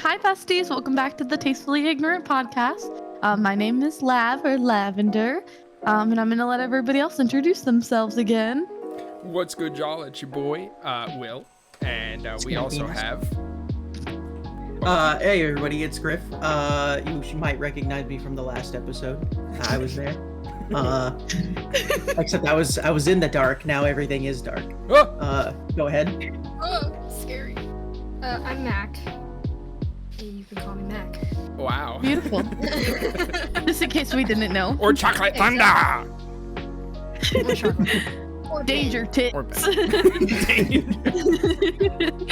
Hi, besties. Welcome back to the Tastefully Ignorant podcast. My name is Lavender, and I'm going to let everybody else introduce themselves again. What's good, y'all? It's your boy, Will, and we also have... Hey, everybody, it's Griff. You might recognize me from the last episode. I was there. Except I was in the dark. Now everything is dark. Go ahead. Oh, scary. I'm Makk. You can call me Makk. Wow. Beautiful. Just in case we didn't know. Or Chocolate Thunder! Or Danger tits. Or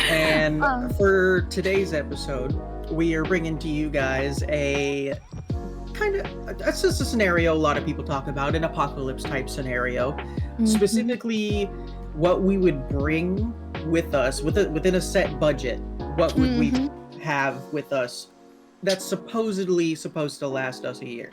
And for today's episode, we are bringing to you guys a kind of, that's just a scenario a lot of people talk about, an apocalypse type scenario. Mm-hmm. Specifically, what we would bring with us within a set budget. What would we have with us that's supposedly supposed to last us a year?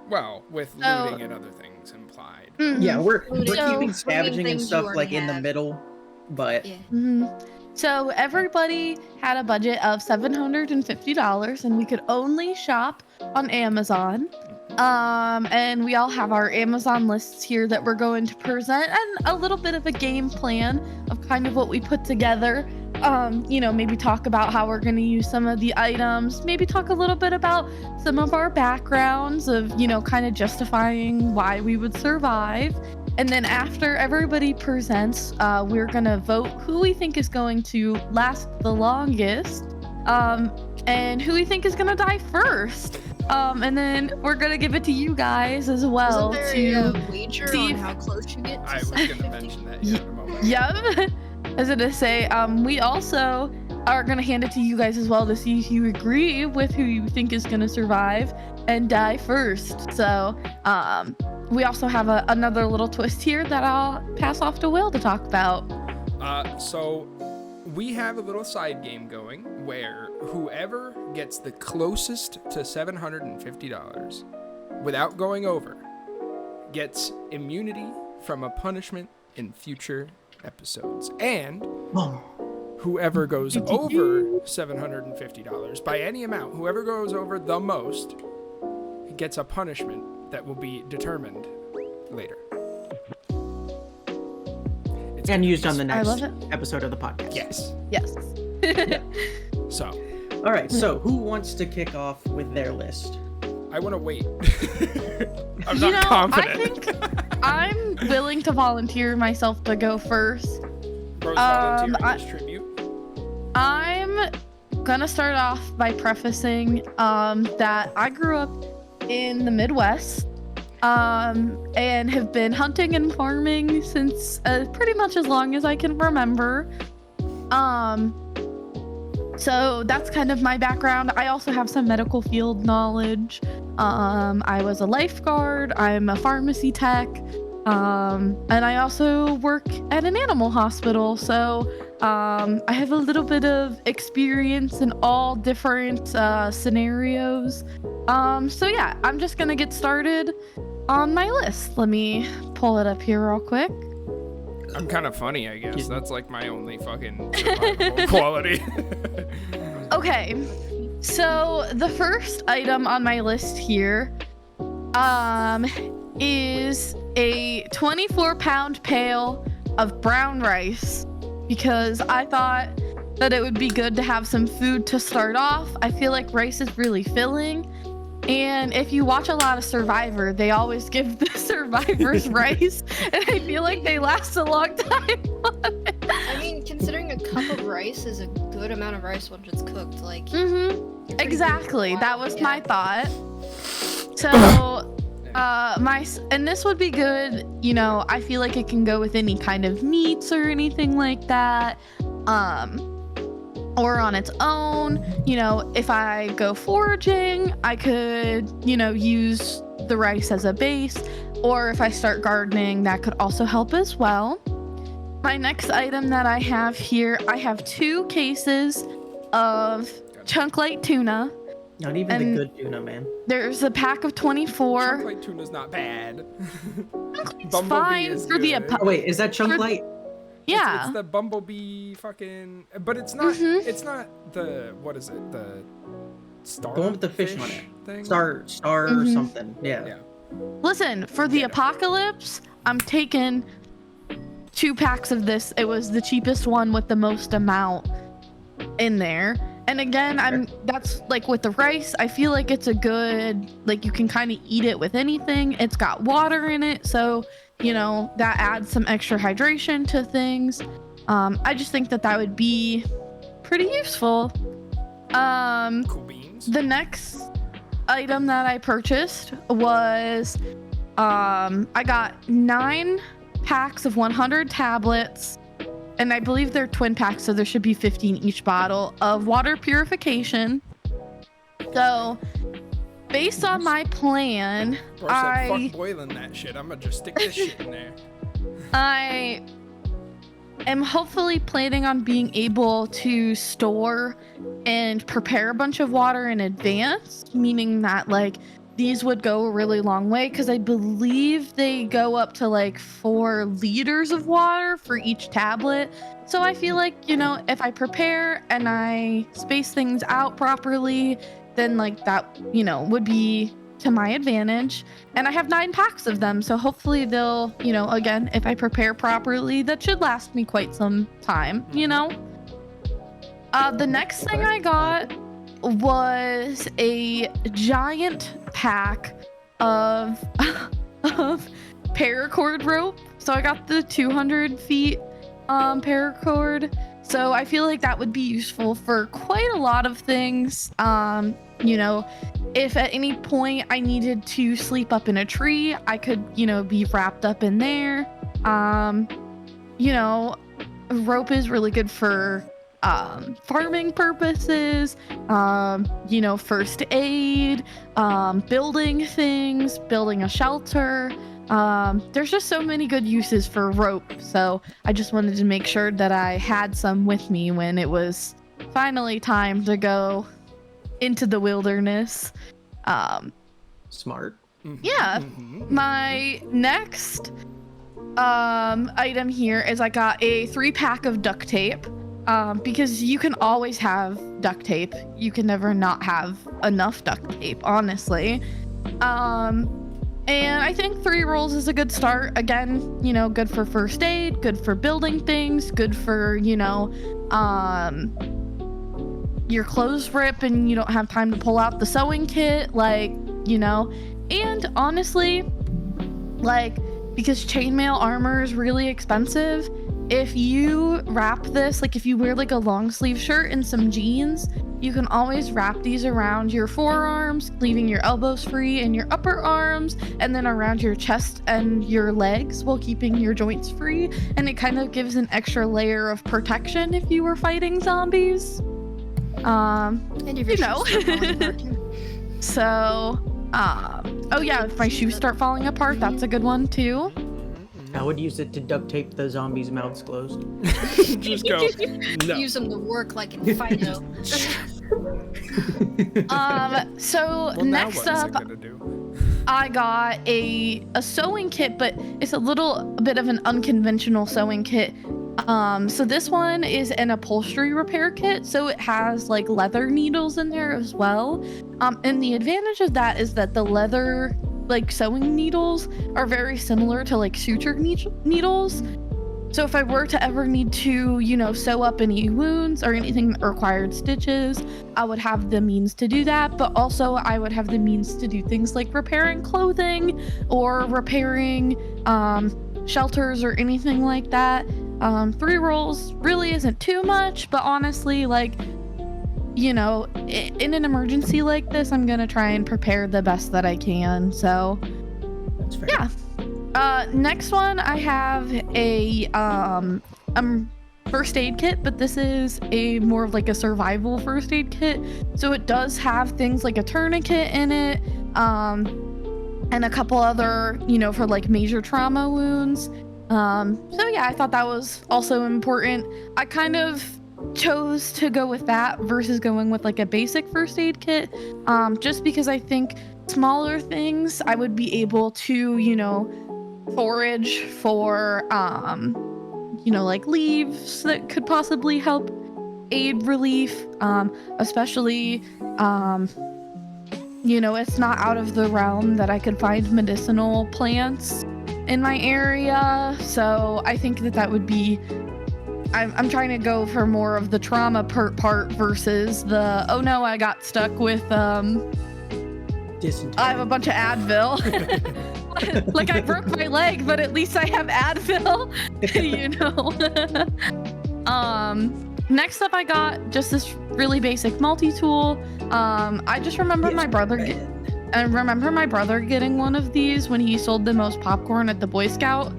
Well, with looting and other things implied. Yeah, we're keeping So, scavenging and things stuff you like in the already middle, but Yeah. So everybody had a budget of $750, and we could only shop on Amazon. And we all have our Amazon lists here that we're going to present, and a little bit of a game plan of kind of what we put together. Maybe talk about how we're going to use some of the items, maybe talk a little bit about some of our backgrounds of, kind of justifying why we would survive. And then after everybody presents, we're going to vote who we think is going to last the longest, and who we think is going to die first. And then we're going to give it to you guys as well. Isn't there a wager see on if- how close you get to I was going to 750? mention that in a moment. Yep. I was gonna say, we also are gonna hand it to you guys as well to see if you agree with who you think is gonna survive and die first. So, we also have another little twist here that I'll pass off to Will to talk about. So we have a little side game going where whoever gets the closest to $750 without going over gets immunity from a punishment in future episodes, and whoever goes over $750 by any amount, whoever goes over the most gets a punishment that will be determined later. and used on the I next love it. episode of the podcast. Yes. Yes. So All right. So who wants to kick off with their list? I want to wait. I'm not confident. I think I'm willing to volunteer myself to go first. Rose volunteering as tribute. I'm gonna start off by prefacing that I grew up in the Midwest and have been hunting and farming since pretty much as long as I can remember. So that's kind of my background. I also have some medical field knowledge. I was a lifeguard, I'm a pharmacy tech, and I also work at an animal hospital. So I have a little bit of experience in all different scenarios. So yeah, I'm just gonna get started on my list. Let me pull it up here real quick. I'm kind of funny, I guess. That's like my only fucking survivable quality. Okay, so the first item on my list here is a 24-pound pail of brown rice, because I thought that it would be good to have some food to start off. I feel like rice is really filling, and if you watch a lot of Survivor, they always give the survivors rice, and I feel like they last a long time on it. I mean, considering a cup of rice is a good amount of rice once it's cooked, like... Exactly, that was my thought. So, and this would be good, I feel like it can go with any kind of meats or anything like that, or on its own. If I go foraging, I could, use the rice as a base, or if I start gardening, that could also help as well. My next item that I have here, I have 2 cases of chunk light tuna. Not even And the good tuna, man. There's a pack of 24. Chunk tuna's not bad. It's Bumblebee fine is for the good. Oh, wait, is that chunk light? Yeah. It's the bumblebee fucking, but it's not. Mhm. It's not the, what is it? The star. The one with the fish on it. Thing. Star or something. Yeah. Yeah. Listen, for the apocalypse, I'm taking 2 packs of this. It was the cheapest one with the most amount in there. And again, that's like with the rice, I feel like it's a good, like you can kind of eat it with anything. It's got water in it, so that adds some extra hydration to things. I just think that would be pretty useful. Cool beans. The next item that I purchased was I got 9 packs of 100 tablets, and I believe they're twin packs, so there should be 15 each bottle of water purification. So based on my plan, I said, fuck boiling that shit. I'm gonna just stick this shit in there. I am hopefully planning on being able to store and prepare a bunch of water in advance, meaning that like these would go a really long way, because I believe they go up to like 4 liters of water for each tablet. So I feel like, if I prepare and I space things out properly, then like that, would be to my advantage. And I have 9 packs of them, so hopefully they'll, again, if I prepare properly, that should last me quite some time, The next thing I got was a giant pack of paracord rope. So I got the 200 feet paracord. So I feel like that would be useful for quite a lot of things. If at any point I needed to sleep up in a tree, I could, be wrapped up in there. Rope is really good for farming purposes, first aid, building things, building a shelter. There's just so many good uses for rope, so I just wanted to make sure that I had some with me when it was finally time to go into the wilderness. Smart. Yeah. My next item here is I got a 3-pack of duct tape. Because you can always have duct tape. You can never not have enough duct tape, honestly. And I think 3 rolls is a good start. Again, good for first aid, good for building things, good for, your clothes rip and you don't have time to pull out the sewing kit, and honestly, because chainmail armor is really expensive, if you wrap this, if you wear a long sleeve shirt and some jeans, you can always wrap these around your forearms, leaving your elbows free and your upper arms, and then around your chest and your legs while keeping your joints free. And it kind of gives an extra layer of protection if you were fighting zombies. And if So, oh yeah, if my shoes start falling apart, that's a good one too. I would use it to duct tape the zombies' mouths closed. Just go. No. Use them to work like in Fido. So Well, next now what up, is it gonna do? I got a sewing kit, but it's a little bit of an unconventional sewing kit. So this one is an upholstery repair kit, so it has leather needles in there as well. And the advantage of that is that the leather sewing needles are very similar to suture needles. So if I were to ever need to, sew up any wounds or anything that required stitches, I would have the means to do that. But also I would have the means to do things like repairing clothing or repairing shelters or anything like that. 3 rolls really isn't too much, but honestly, in an emergency like this, I'm gonna try and prepare the best that I can. So That's fair. yeah. Next one, I have a first aid kit, but this is a more of a survival first aid kit. So it does have things like a tourniquet in it, and a couple other, for major trauma wounds. So yeah, I thought that was also important. I kind of chose to go with that versus going with a basic first aid kit, just because I think smaller things I would be able to, forage for, like leaves that could possibly help aid relief, especially, it's not out of the realm that I could find medicinal plants in my area. So I think that would be, I'm trying to go for more of the trauma part versus the, oh no, I got stuck with, Dysentery. I have a bunch of Advil. Like I broke my leg, but at least I have Advil, Next up, I got just this really basic multi-tool. I just remember my brother getting one of these when he sold the most popcorn at the Boy Scout.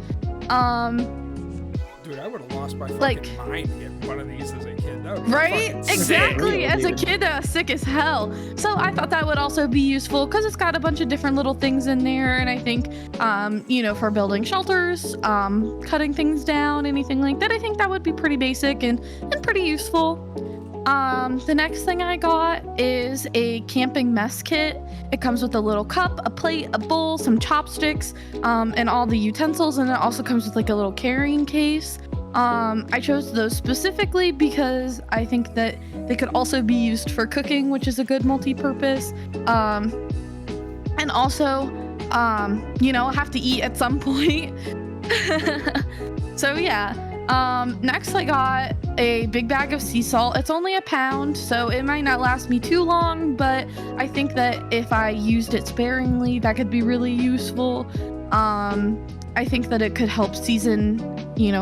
Dude, I would have lost my fucking mind to get one of these as a kid. That would be Right? fucking Exactly. sick. As a kid, that was sick as hell. So I thought that would also be useful because it's got a bunch of different little things in there. And I think, for building shelters, cutting things down, anything like that, I think that would be pretty basic and pretty useful. The next thing I got is a camping mess kit. It comes with a little cup, a plate, a bowl, some chopsticks, and all the utensils. And it also comes with like a little carrying case. I chose those specifically because I think that they could also be used for cooking, which is a good multi-purpose. And also, have to eat at some point. So yeah. Next I got a big bag of sea salt. It's only a pound, so it might not last me too long, but I think that if I used it sparingly, that could be really useful. I think that it could help season,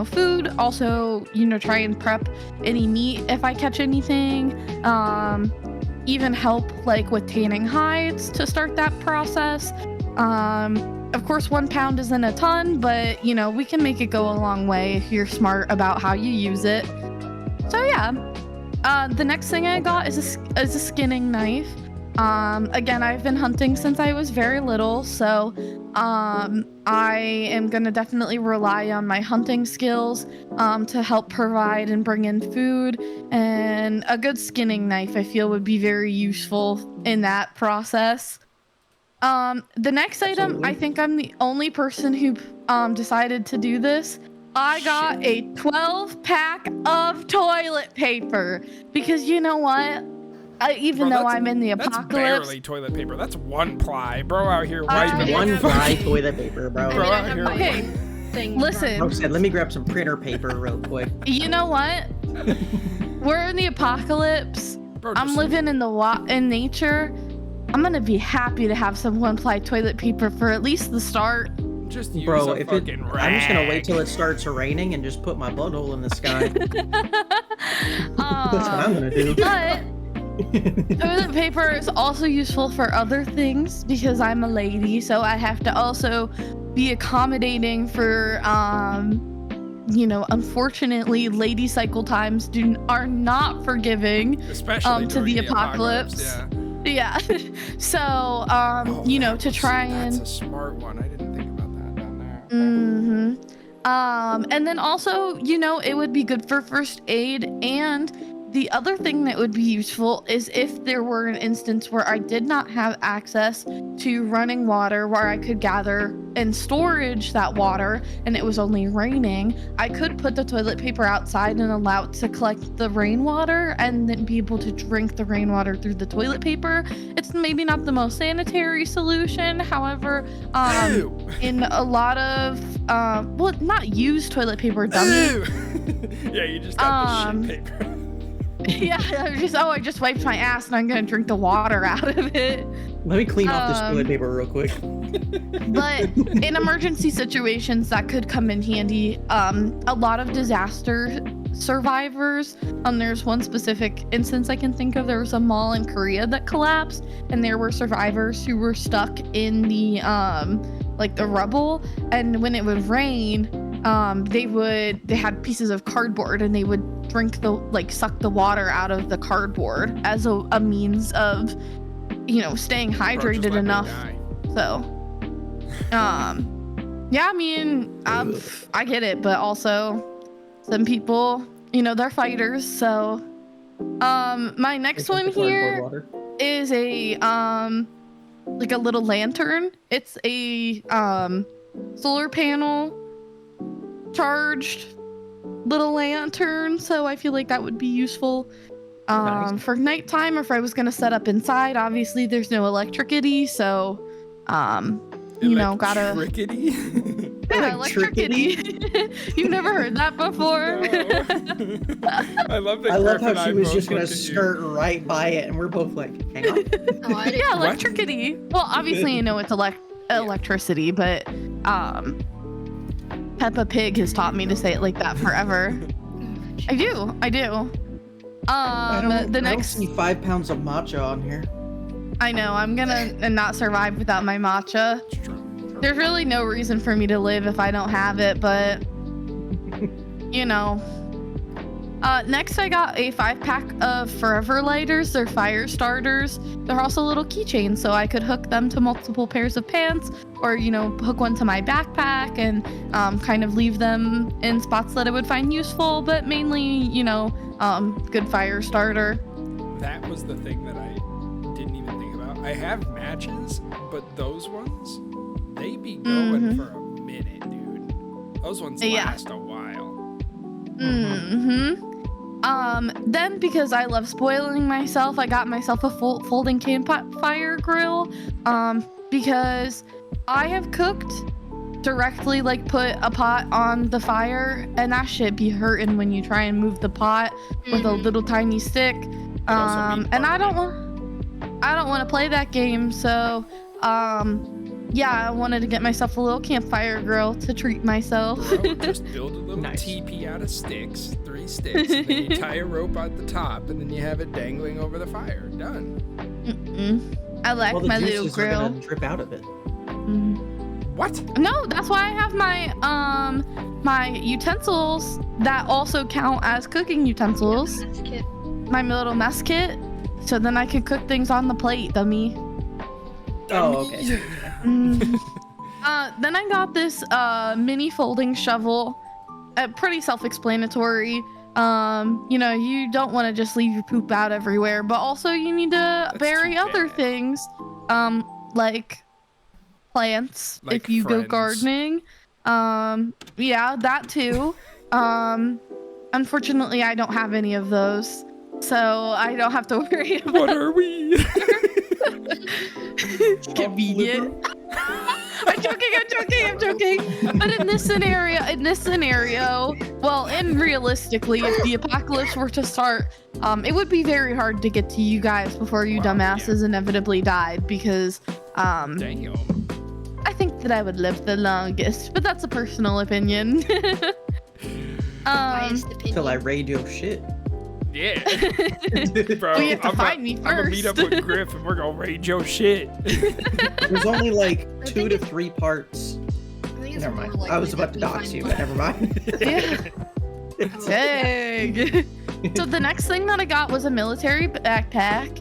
food. Also, try and prep any meat if I catch anything. Even help like with tanning hides to start that process. Of course, 1 pound isn't a ton, but we can make it go a long way if you're smart about how you use it. So yeah, the next thing I got is a skinning knife. Again, I've been hunting since I was very little, so I am gonna definitely rely on my hunting skills to help provide and bring in food, and a good skinning knife I feel would be very useful in that process. The next item, I think I'm the only person who decided to do this. I got a 12-pack of toilet paper because you know what? Even though I'm in the apocalypse, that's barely toilet paper. That's 1 ply, bro. Out here wiping 1 ply toilet paper, bro. Bro out here. Okay, listen. Bro said, let me grab some printer paper real quick. You know what? We're in the apocalypse. Bro, I'm living in nature. I'm gonna be happy to have some 1-ply toilet paper for at least the start. Just use bro, a fucking rag. I'm just gonna wait till it starts raining and just put my butthole in the sky. That's what I'm gonna do. But toilet paper is also useful for other things because I'm a lady, so I have to also be accommodating for, unfortunately, lady cycle times are not forgiving, especially to the apocalypse. Yeah. So, to try and. That's a smart one. I didn't think about that down there. Mm-hmm. And then also, it would be good for first aid. And the other thing that would be useful is if there were an instance where I did not have access to running water where I could gather and storage that water and it was only raining, I could put the toilet paper outside and allow it to collect the rainwater and then be able to drink the rainwater through the toilet paper. It's maybe not the most sanitary solution. However, in a lot of, not used toilet paper, dummy. Yeah, you just got the shit paper. Yeah, I just wiped my ass and I'm gonna drink the water out of it. Let me clean off this toilet paper real quick. But in emergency situations, that could come in handy. A lot of disaster survivors, there's one specific instance I can think of. There was a mall in Korea that collapsed, and there were survivors who were stuck in the the rubble. And when it would rain, they had pieces of cardboard and they would suck the water out of the cardboard as a means of, staying hydrated enough. So, yeah, I mean, I get it, but also some people, they're fighters. So, my next one here is a little lantern. It's a solar panel charged little lantern, so I feel like that would be useful. Nice. For nighttime, or if I was gonna set up inside, obviously there's no electricity, so you know, gotta Electricity? yeah, electricity. You've never heard that before? No. I love that. I love Griff and how she I was both just gonna looked at you. skirt right by it, and we're both like, hang on. Oh, I didn't. Yeah, What? electricity. Well, obviously I know it's electricity, but Peppa Pig has taught me to say it like that forever. I do. I don't The next see 5 pounds of matcha on here. I know, I'm gonna not survive without my matcha. It's true. There's really no reason for me to live if I don't have it, but you know. Next I got a 5-pack of Forever Lighters. They're fire starters. They're also little keychains, so I could hook them to multiple pairs of pants, or you know, hook one to my backpack and kind of leave them in spots that I would find useful, but mainly, you know, good fire starter. That was the thing that I didn't even think about. I have matches, but those ones, they be going for a minute, dude. Those ones Yeah. last a while. Then because I love spoiling myself, I got myself a folding campfire grill. Because I have cooked directly, like put a pot on the fire, and that shit be hurting when you try and move the pot with a little tiny stick. also be And I don't burning. want to play that game, so yeah, I wanted to get myself a little campfire grill to treat myself. Bro, just build a little Nice. teepee out of sticks, 3 sticks, and then you tie a rope at the top, and then you have it dangling over the fire. Done. I like Well, the my little juices are grill. gonna drip out of it. What? No, that's why I have my my utensils that also count as cooking utensils. That's kid. My little mess kit, so then I can cook things on the plate, dummy. Oh, okay. Then I got this mini folding shovel. Pretty self-explanatory. You know, you don't want to just leave your poop out everywhere, but also you need to bury too other bad. things, like plants Like if you go friends. gardening. Yeah, that too. Unfortunately, I don't have any of those, so I don't have to worry about. What are we? Convenient. I'm joking. But in this scenario, well, and realistically, if the apocalypse were to start, it would be very hard to get to you guys before you Wow, dumbasses inevitably died, because Damn. I think that I would live the longest, but that's a personal opinion. Biased opinion. Till I raid your shit. Yeah. Bro, Well, you have to I'm find me I'm gonna meet up first. with Griff and we're gonna raid your shit. There's only like I 2 think to it- 3 parts. I think it's Never more mind. I likely was about that to we dox find you, one. but never mind. Yeah. Dang. So the next thing that I got was a military backpack.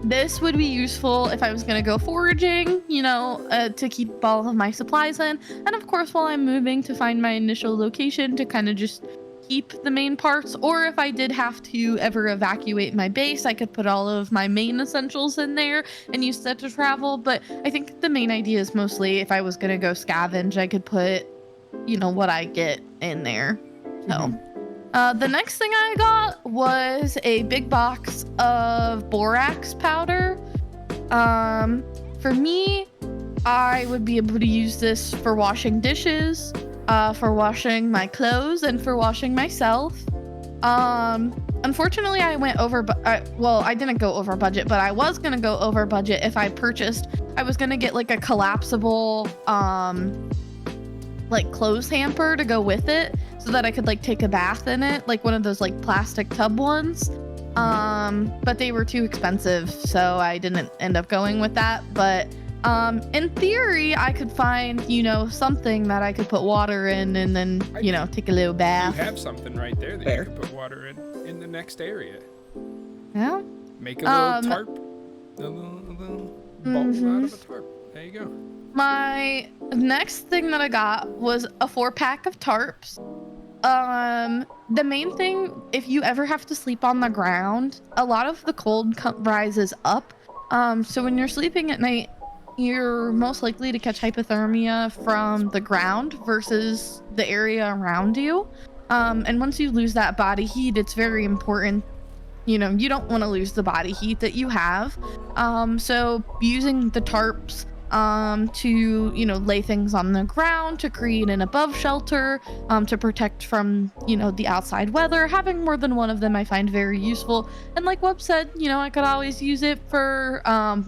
This would be useful if I was gonna go foraging, you know, to keep all of my supplies in, and of course while I'm moving to find my initial location to kind of just keep the main parts, or if I did have to ever evacuate my base, I could put all of my main essentials in there and use that to travel. But I think the main idea is mostly if I was gonna go scavenge, I could put, you know, what I get in there. So the next thing I got was a big box of borax powder. For me, I would be able to use this for washing dishes, for washing my clothes, and for washing myself. Unfortunately, I went over, well, I didn't go over budget, but I was gonna go over budget if I purchased. I was gonna get like a collapsible, like clothes hamper to go with it, so that I could like take a bath in it, like one of those like plastic tub ones. But they were too expensive, so I didn't end up going with that. But in theory, I could find, you know, something that I could put water in and then, you know, take a little You bath. have something right there that Fair. you can put water in the next area. Yeah. Make a little Um, tarp. A little bowl out of a tarp. There you go. My next thing that I got was a 4-pack of tarps. The main thing, if you ever have to sleep on the ground, a lot of the cold rises up. So when you're sleeping at night, you're most likely to catch hypothermia from the ground versus the area around you. And once you lose that body heat, it's very important. You know, you don't want to lose the body heat that you have. So using the tarps to, you know, lay things on the ground to create an above shelter, to protect from, you know, the outside weather. Having more than one of them I find very useful. And like Webb said, you know, I could always use it for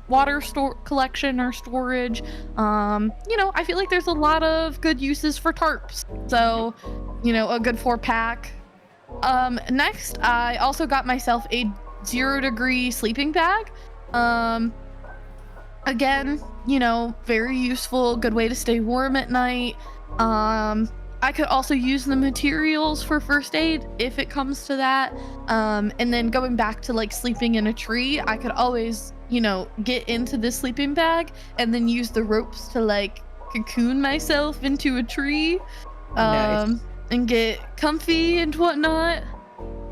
water collection or storage. You know, I feel like there's a lot of good uses for tarps. So, you know, a good 4-pack. Next, I also got myself a 0-degree sleeping bag. Again, you know, very useful, good way to stay warm at night. I could also use the materials for first aid if it comes to that. And then going back to like sleeping in a tree, I could always, you know, get into this sleeping bag and then use the ropes to like cocoon myself into a tree. Nice. And get comfy and whatnot.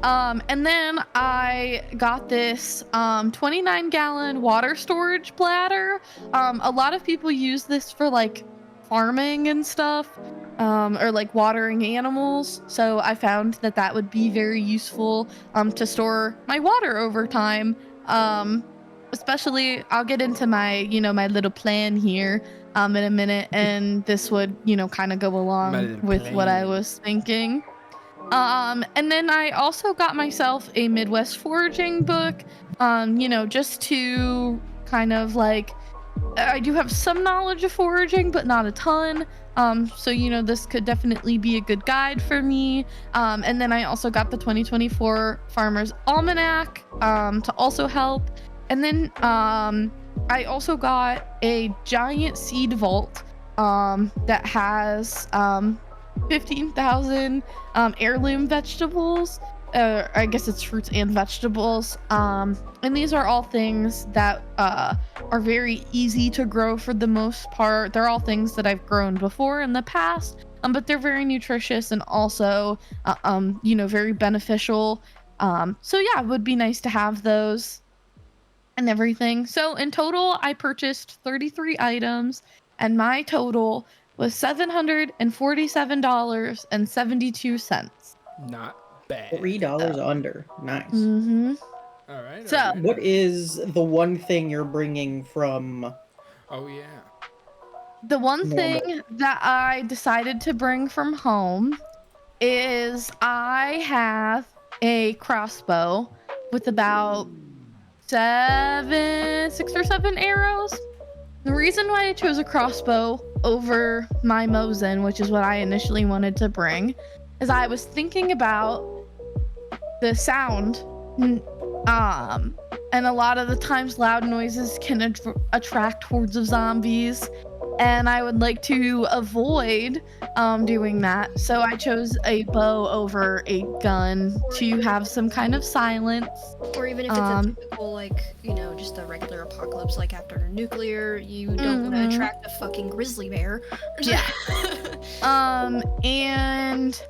And then I got this 29-gallon water storage bladder. A lot of people use this for like farming and stuff, or like watering animals. So I found that that would be very useful to store my water over time. Especially, I'll get into my, you know, my little plan here in a minute, and this would, you know, kind of go along with what I was thinking. And then I also got myself a Midwest foraging book, you know, just to kind of like, I do have some knowledge of foraging, but not a ton. So, you know, this could definitely be a good guide for me. And then I also got the 2024 Farmer's Almanac, to also help. And then, I also got a giant seed vault, that has, 15,000 heirloom vegetables. I guess it's fruits and vegetables. And these are all things that are very easy to grow for the most part. They're all things that I've grown before in the past, but they're very nutritious and also, you know, very beneficial. So yeah, it would be nice to have those and everything. So in total, I purchased 33 items, and my total was $747.72. Not bad. $3 under. Nice. Mm-hmm. All right. So, all right, What all right. is the one thing you're bringing from Oh yeah. the one normal? thing that I decided to bring from home is I have a crossbow with about 6 or 7 arrows. The reason why I chose a crossbow over my Mosin, which is what I initially wanted to bring, is I was thinking about the sound. And a lot of the times loud noises can attract hordes of zombies, and I would like to avoid doing that. So I chose a bow over a gun to have some kind of silence. Or even if it's a typical, like, you know, just a regular apocalypse, like after a nuclear, you don't want to attract a fucking grizzly bear. Yeah. And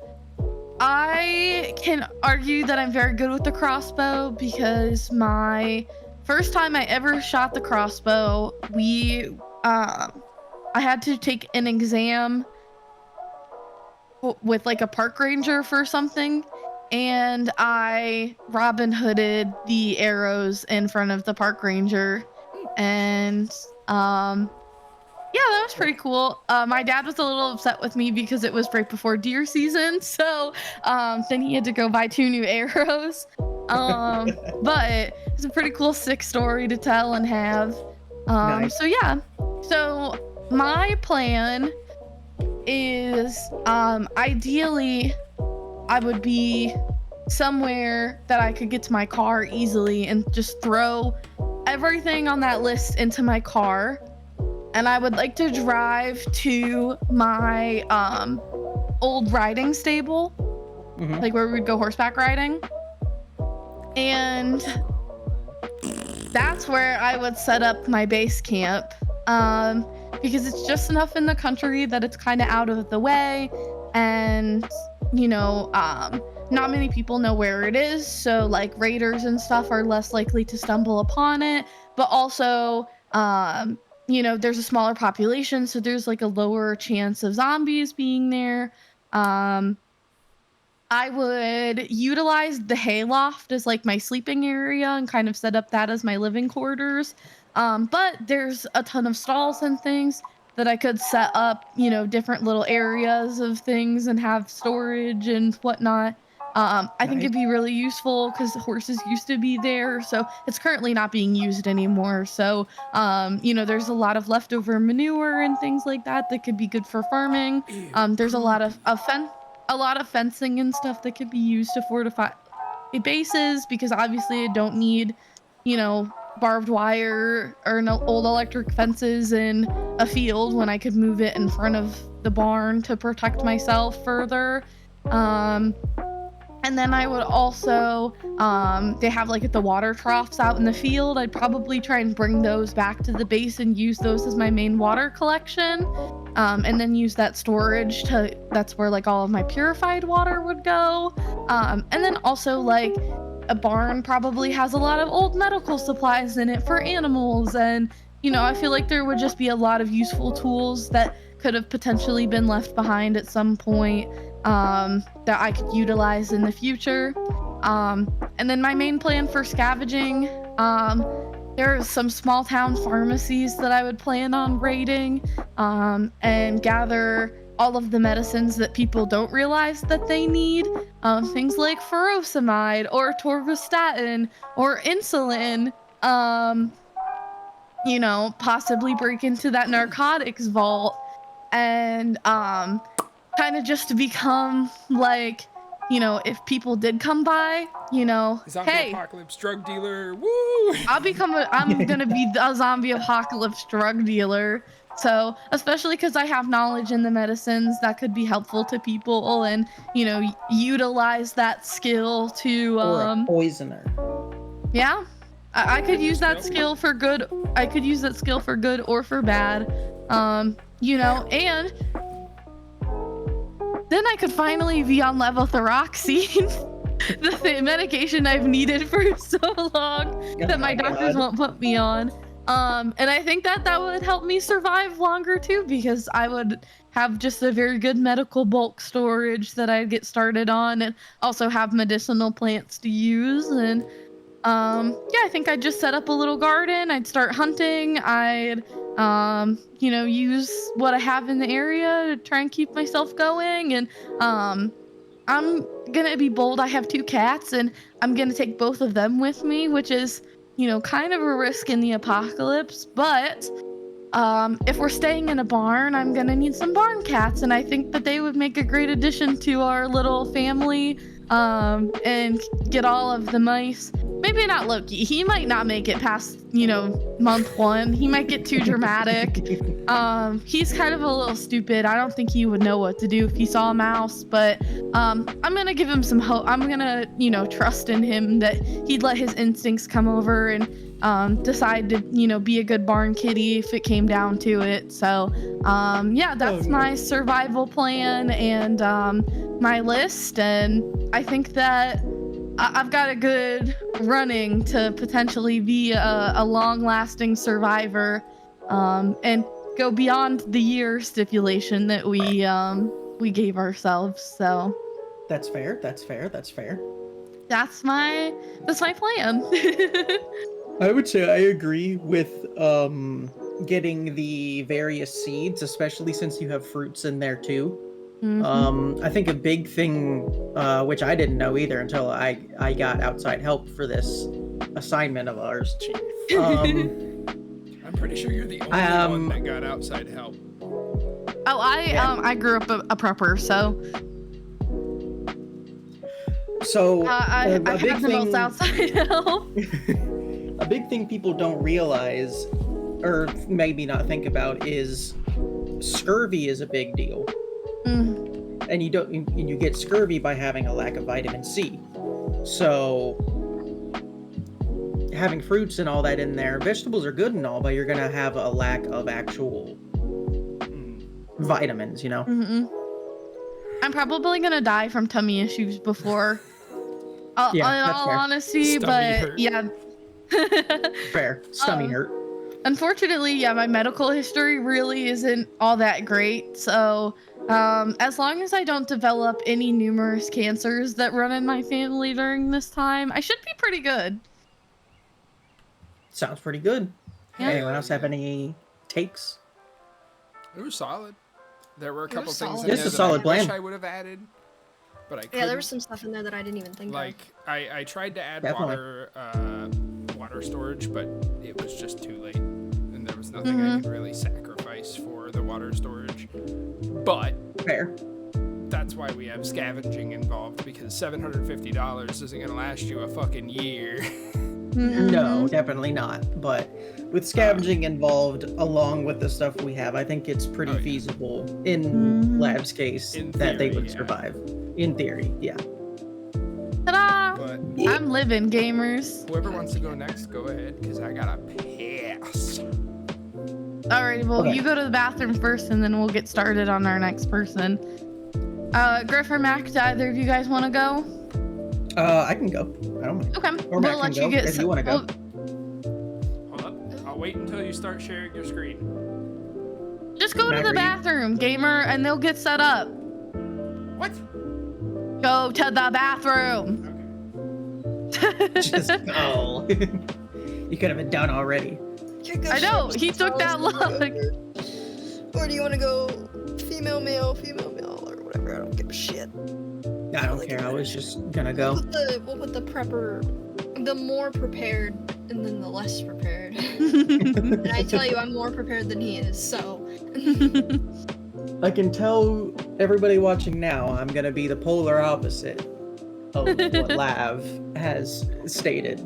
I can argue that I'm very good with the crossbow because my first time I ever shot the crossbow, I had to take an exam with like a park ranger for something, and I Robin Hooded the arrows in front of the park ranger, and yeah, that was pretty cool. My dad was a little upset with me because it was right before deer season, so then he had to go buy 2 new arrows. But it's a pretty cool sick story to tell and have. Nice. So yeah, so my plan is ideally I would be somewhere that I could get to my car easily and just throw everything on that list into my car. And I would like to drive to my old riding stable, like where we'd go horseback riding. And that's where I would set up my base camp, because it's just enough in the country that it's kind of out of the way, and you know, not many people know where it is, so like raiders and stuff are less likely to stumble upon it. But also, there's a smaller population, so there's like a lower chance of zombies being there. Um, I would utilize the hayloft as like my sleeping area and kind of set up that as my living quarters. But there's a ton of stalls and things that I could set up, different little areas of things and have storage and whatnot. I think Nice. it'd be really useful because horses used to be there, so it's currently not being used anymore. So, there's a lot of leftover manure and things like that that could be good for farming. Ew, There's a lot of poopy. a lot of fencing and stuff that could be used to fortify bases because obviously I don't need, barbed wire or old electric fences in a field when I could move it in front of the barn to protect myself further. Um, and then I would also, they have like the water troughs out in the field. I'd probably try and bring those back to the base and use those as my main water collection. And then use that storage that's where like all of my purified water would go. And then also like a barn probably has a lot of old medical supplies in it for animals. And, I feel like there would just be a lot of useful tools that could have potentially been left behind at some point that I could utilize in the future. And then my main plan for scavenging, there are some small town pharmacies that I would plan on raiding and gather all of the medicines that people don't realize that they need. Things like furosemide or torvastatin or insulin. Possibly break into that narcotics vault and kind of just to become like, if people did come by, Zombie hey, apocalypse drug dealer. Woo! I'm gonna be a zombie apocalypse drug dealer. So, especially because I have knowledge in the medicines that could be helpful to people and, utilize that skill to, Or a poisoner. yeah, I could use that skill for good. I could use that skill for good or for bad. And then I could finally be on levothyroxine, the medication I've needed for so long that my doctors won't put me on. And I think that would help me survive longer too, because I would have just a very good medical bulk storage that I'd get started on and also have medicinal plants to use. And I think I'd just set up a little garden. I'd start hunting. I'd use what I have in the area to try and keep myself going. And I'm gonna be bold. I have 2 cats and I'm gonna take both of them with me, which is, kind of a risk in the apocalypse. But if we're staying in a barn, I'm gonna need some barn cats, and I think that they would make a great addition to our little family and get all of the mice. Maybe not Loki. He might not make it past, month 1. He might get too dramatic. He's kind of a little stupid. I don't think he would know what to do if he saw a mouse, but I'm gonna give him some hope. I'm gonna, trust in him that he'd let his instincts come over and decide to, be a good barn kitty if it came down to it. So, that's my survival plan and my list. And I think that I've got a good running to potentially be a long-lasting survivor and go beyond the year stipulation that we gave ourselves. So That's fair. That's fair. That's fair. that's my plan. I would say I agree with getting the various seeds, especially since you have fruits in there too. Mhm. I think a big thing, which I didn't know either until I got outside help for this assignment of ours. I'm pretty sure you're the only one that got outside help. Oh, I grew up a prepper, so I a have big the most thing, outside help. a big thing people don't realize, or maybe not think about, is scurvy is a big deal. And you get scurvy by having a lack of vitamin C. So having fruits and all that in there, vegetables are good and all, but you're gonna have a lack of actual vitamins, I'm probably gonna die from tummy issues before. Yeah, in that's all fair. honesty, Stummy but hurt. yeah. Fair. Stomach hurt. Unfortunately, yeah, my medical history really isn't all that great. So, as long as I don't develop any numerous cancers that run in my family during this time, I should be pretty good. Sounds pretty good. Yeah. Anyone else have any takes? It was solid. There were a couple was things solid. in This there is that solid I plan. wish I would have added, but I couldn't. Yeah, there was some stuff in there that I didn't even think Like, I tried to add Definitely. water storage, but it was just too late. And there was nothing I could really sacrifice for the water storage. But Fair. that's why we have scavenging involved, because $750 isn't going to last you a fucking year. No, definitely not. But with scavenging involved, along with the stuff we have, I think it's pretty Oh, yeah. feasible in Lab's case In that they theory, would yeah. survive. In theory, yeah. Ta-da! But I'm living, gamers. whoever wants to go next, go ahead, because I got to pass. Alrighty, well, Okay. you go to the bathroom first, and then we'll get started on our next person. Griff or Makk, do either of you guys want to go? I can go. I don't mind. Okay, Or we'll Makk let can you go get. if you wanna go. Hold up. I'll wait until you start sharing your screen. Just go to Makk, the are you- bathroom, gamer, and they'll get set up. What? Go to the bathroom. Just go. You could have been done already. I know, he took that long. Or do you want to go female, male, or whatever? I don't give a shit. I don't care. I was just gonna go. We'll put the prepper, the more prepared, and then the less prepared. Okay. And I tell you, I'm more prepared than he is, so. I can tell everybody watching now I'm gonna be the polar opposite of what Lav has stated.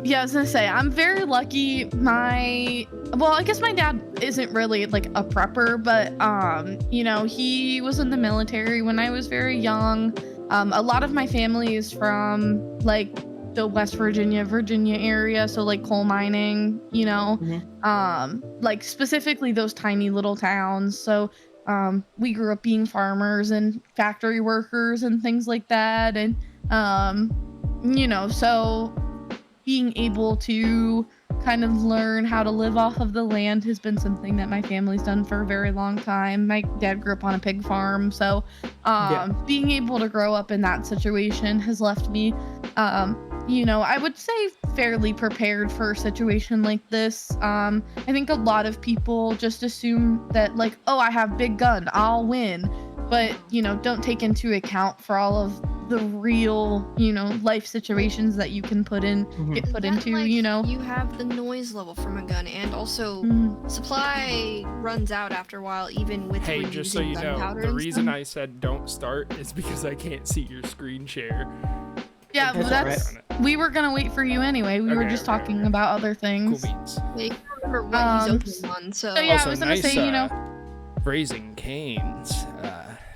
Yeah, I was gonna say, I'm very lucky. I guess my dad isn't really like a prepper, but you know, he was in the military when I was very young. A lot of my family is from like the West Virginia area, so like coal mining, you know, like specifically those tiny little towns. So we grew up being farmers and factory workers and things like that, and you know, so being able to kind of learn how to live off of the land has been something that my family's done for a very long time. My dad grew up on a pig farm, so being able to grow up in that situation has left me, you know, I would say fairly prepared for a situation like this. I think a lot of people just assume that like, oh, I have big gun, I'll win, but you know, don't take into account for all of the real, you know, life situations that you can get put into, like, you know. You have the noise level from a gun, and also supply runs out after a while, even with Hey, just so reusing you know, gunpowder the and reason stuff. I said don't start is because I can't see your screen share. Yeah, but That's we were gonna wait for you anyway. We were just talking about other Cool things. beans. Yeah, you can't remember what he's open on, so. So yeah, Also, I was gonna nice, say, you know, Raising Cane's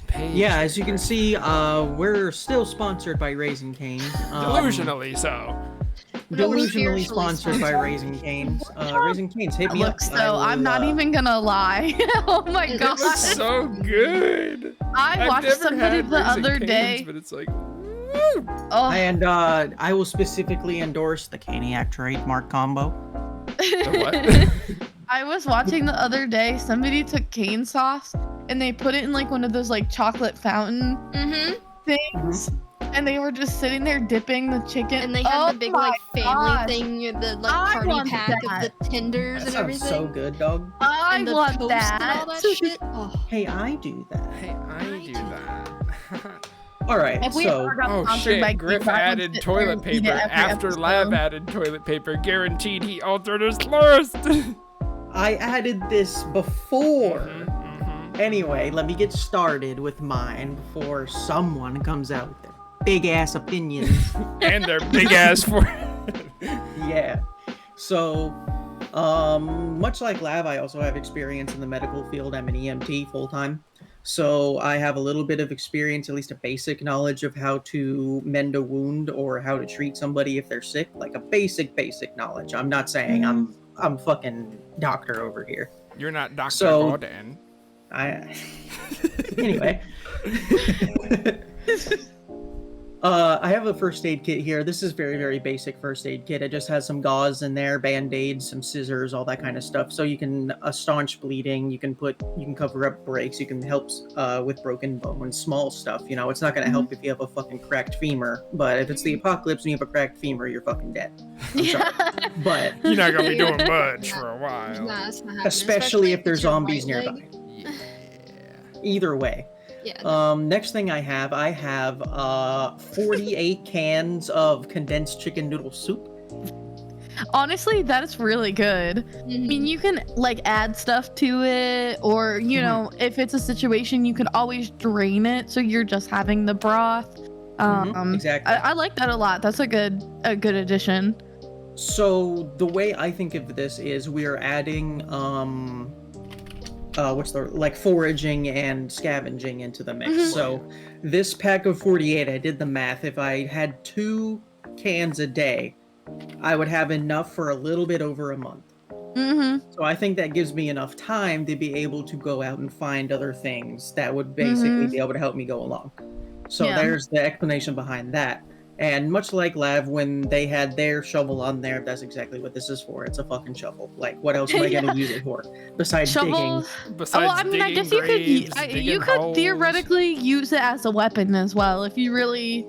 page. Yeah, as you can see, we're still sponsored by Raising Cane's. Delusionally so. Delusionally spiritually sponsored by Raising Cane's. Raising Cane's, hit me look, up. so I'm not even gonna lie. Oh my It god. It was so good. I I've watched never somebody had the Raising other Cane's, day. but it's like, Oh, And I will specifically endorse the Caniac trademark combo. the what? I was watching the other day, somebody took cane sauce and they put it in like one of those like chocolate fountain things, and they were just sitting there dipping the chicken. And they had the big my like family gosh. thing, the like I party want pack that. of the tenders That and sounds everything. so good, dog. I and the want toast that. and all that shit. Oh. Hey, I do that. Hey, I do that. All right, If we so ever got Oh sponsored by shit, Griff Griff, I would added sit there toilet and eat it paper every after episode. Lav added toilet paper. Guaranteed he altered his list. I added this before. Anyway, let me get started with mine before someone comes out with their big ass opinions. And their big ass for Yeah. So, much like Lav, I also have experience in the medical field. I'm an EMT full time. So I have a little bit of experience, at least a basic knowledge of how to mend a wound or how to treat somebody if they're sick. Like a basic knowledge. I'm not saying I'm fucking doctor over here. You're not Dr. So- Gordon. Anyway. I have a first aid kit here. This is very, very basic first aid kit. It just has some gauze in there, band-aids, some scissors, all that kind of stuff. So you can staunch bleeding. You can cover up breaks. You can help with broken bones, small stuff. You know, it's not gonna help if you have a fucking cracked femur. But if it's the apocalypse and you have a cracked femur, you're fucking dead. I'm sorry. But You're not gonna be doing much for a while. Nah, it's not happening, especially if there's your zombies right nearby. leg. Yeah. Either way. Yeah. Next thing I have 48 cans of condensed chicken noodle soup. Honestly, that is really good. I mean, you can like add stuff to it, or you know, if it's a situation, you can always drain it, so you're just having the broth. Exactly. I like that a lot. That's a good addition. So the way I think of this is we are adding foraging and scavenging into the mix. So this pack of 48, I did the math. If I had 2 cans a day, I would have enough for a little bit over a month. So I think that gives me enough time to be able to go out and find other things that would basically be able to help me go along. So there's the explanation behind that. And much like Lav, when they had their shovel on there, that's exactly what this is for. It's a fucking shovel. Like, what else am I gonna use it for besides digging? Besides I guess you could theoretically use it as a weapon as well if you really.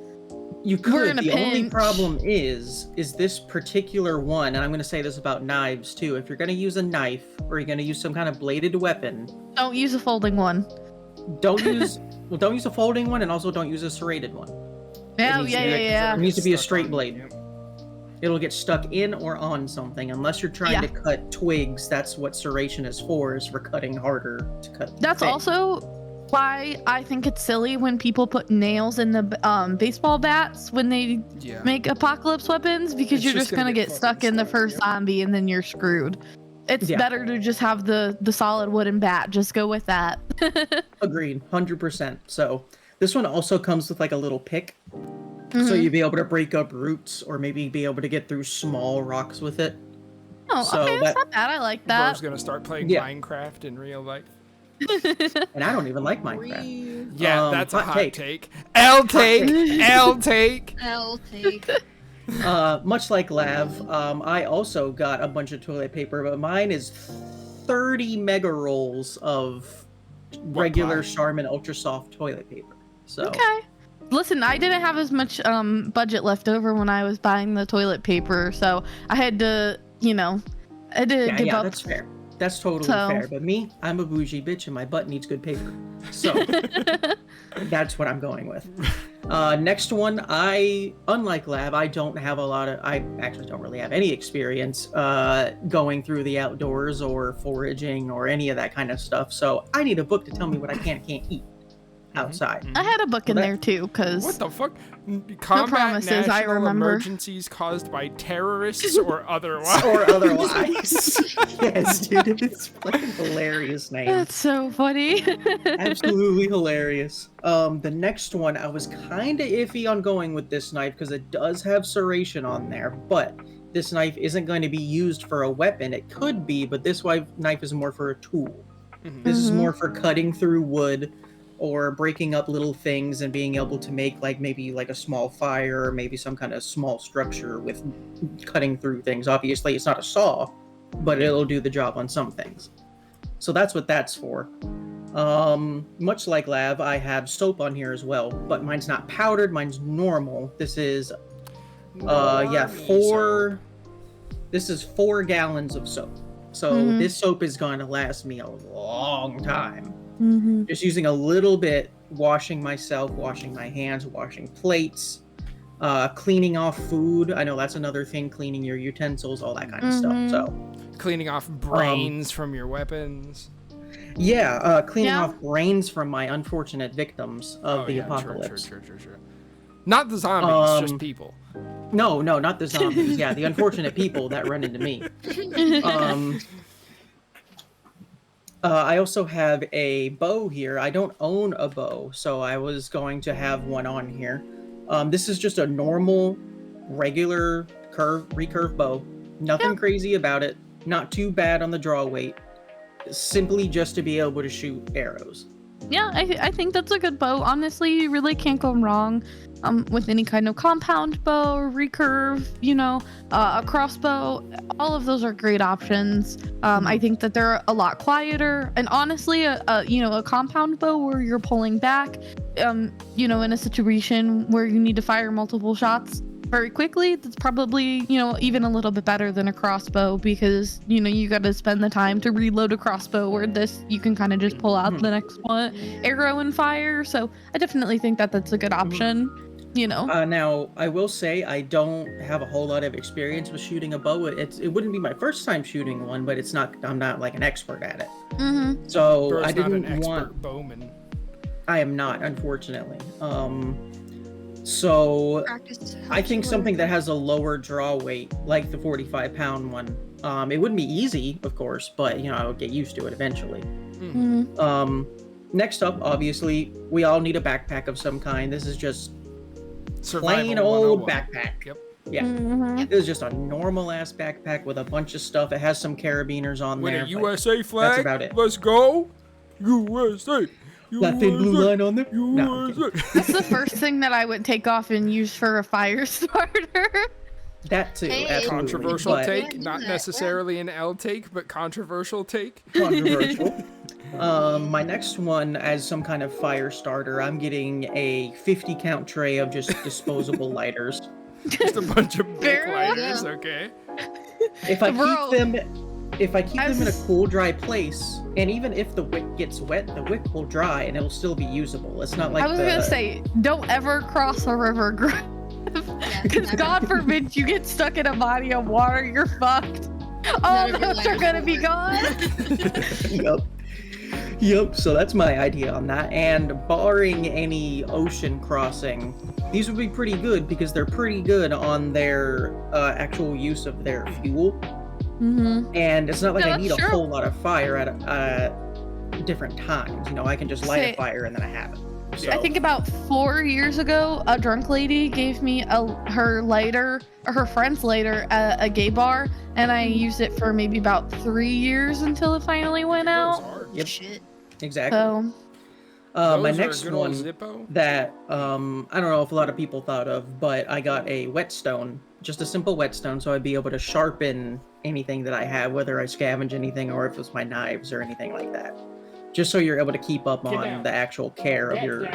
You We're could. in a The only pinch. problem is this particular one, and I'm gonna say this about knives too. If you're gonna use a knife or you're gonna use some kind of bladed weapon, Don't use a folding one. don't use a folding one, and also don't use a serrated one. Oh, needs yeah, to be- yeah. It needs to be a Stuck straight on, blade. yep. It'll get stuck in or on something, unless you're trying Yeah. to cut twigs. That's what serration is for cutting harder to cut. That's things. also why I think it's silly when people put nails in the baseball bats when they Yeah. make apocalypse weapons, because It's you're just just gonna get stuck fucking in the stuck, first yep. zombie and then you're screwed. It's Yeah. better to just have the solid wooden bat. Just go with that. Agreed, 100%. So this one also comes with like a little pick, so you'll be able to break up roots or maybe be able to get through small rocks with it. Oh, So okay, that's that- not bad. I like Bro's that. gonna start playing Yeah. Minecraft in real life. And I don't even like Minecraft. Yeah, that's a hot hot take. L take. L take. I'll take. Much like Lav, I also got a bunch of toilet paper, but mine is 30 mega rolls of regular kind? Charmin Ultra Soft toilet paper. So Okay. Listen, I didn't have as much budget left over when I was buying the toilet paper, so I had to, give yeah, up. that's fair. That's totally So- fair. But me, I'm a bougie bitch and my butt needs good paper. So that's what I'm going with. Next one, unlike Lab, I actually don't really have any experience going through the outdoors or foraging or any of that kind of stuff. So I need a book to tell me what I can't eat outside. I had a book in Well, there too, because What the fuck? Combat promises, I national remember. emergencies caused by terrorists or otherwise. Or otherwise. Yes, dude, it's fucking hilarious name. that's so funny. Absolutely hilarious. The next one, I was kind of iffy on going with this knife because it does have serration on there, but this knife isn't going to be used for a weapon. It could be, but this knife is more for a tool. This is more for cutting through wood or breaking up little things and being able to make maybe a small fire or maybe some kind of small structure with cutting through things. Obviously, it's not a saw, but it'll do the job on some things. So that's what that's for. Much like Lav, I have soap on here as well, but mine's not powdered, mine's normal. This is this is 4 gallons of soap. So this soap is going to last me a long time. Just using a little bit, washing myself, washing my hands, washing plates, cleaning off food. I know that's another thing, cleaning your utensils, all that kind of stuff. So Cleaning off brains from your weapons. yeah, cleaning Yeah. off brains from my unfortunate victims of the apocalypse. True. Not the zombies, just people. No, not the zombies. Yeah, the unfortunate people that run into me. I also have a bow here. I don't own a bow, so I was going to have one on here. This is just a normal, regular recurve bow. Nothing crazy about it. Not too bad on the draw weight. Simply just to be able to shoot arrows. Yeah, I think that's a good bow. Honestly, you really can't go wrong with any kind of compound bow, recurve, a crossbow. All of those are great options. I think that they're a lot quieter. And honestly, a compound bow where you're pulling back, in a situation where you need to fire multiple shots very quickly, that's probably, even a little bit better than a crossbow because, you got to spend the time to reload a crossbow where this, you can kind of just pull out the next one, arrow and fire. So I definitely think that that's a good option, Now, I will say I don't have a whole lot of experience with shooting a bow. It wouldn't be my first time shooting one, but I'm not like an expert at it. So Bro's I didn't not an want... expert bowman. I am not, unfortunately. So I think something that has a lower draw weight, like the 45-pound one, it wouldn't be easy, of course, but I would get used to it eventually. Next up, obviously, we all need a backpack of some kind. This is just plain old backpack. Yep. Yeah. This is just a normal ass backpack with a bunch of stuff. It has some carabiners on With there. a USA flag. That's about it. Let's go. USA. That thin blue line on there? No. That's the first thing that I would take off and use for a fire starter. That too. Hey. Absolutely. Controversial but- take, not necessarily an L take, but controversial take. Controversial. My next one, as some kind of fire starter, I'm getting a 50 count tray of just disposable lighters. Just a bunch of big Fair lighters, enough. okay? If I Bro, keep them in a as- cool, dry place, and even if the wick gets wet, the wick will dry and it'll still be usable. It's not like I was gonna say, don't ever cross a river, Griff. Because never. God forbid you get stuck in a body of water, you're fucked. All None of your those are lighters gonna will be work. gone. Yep. So that's my idea on that. And barring any ocean crossing, these would be pretty good because they're pretty good on their actual use of their fuel. And it's not like No, I that's need a true. whole lot of fire at different times. I can just light a fire and then I have it. So, I think about 4 years ago, a drunk lady gave me her lighter, or her friend's lighter, at a gay bar, and I used it for maybe about 3 years until it finally went That was out. hard. Yep. Shit. exactly. So, My Those are next good old one Zippo. that I don't know if a lot of people thought of, but I got a whetstone, just a simple whetstone, so I'd be able to sharpen anything that I have, whether I scavenge anything or if it's my knives or anything like that. Just so you're able to keep up on the actual care of your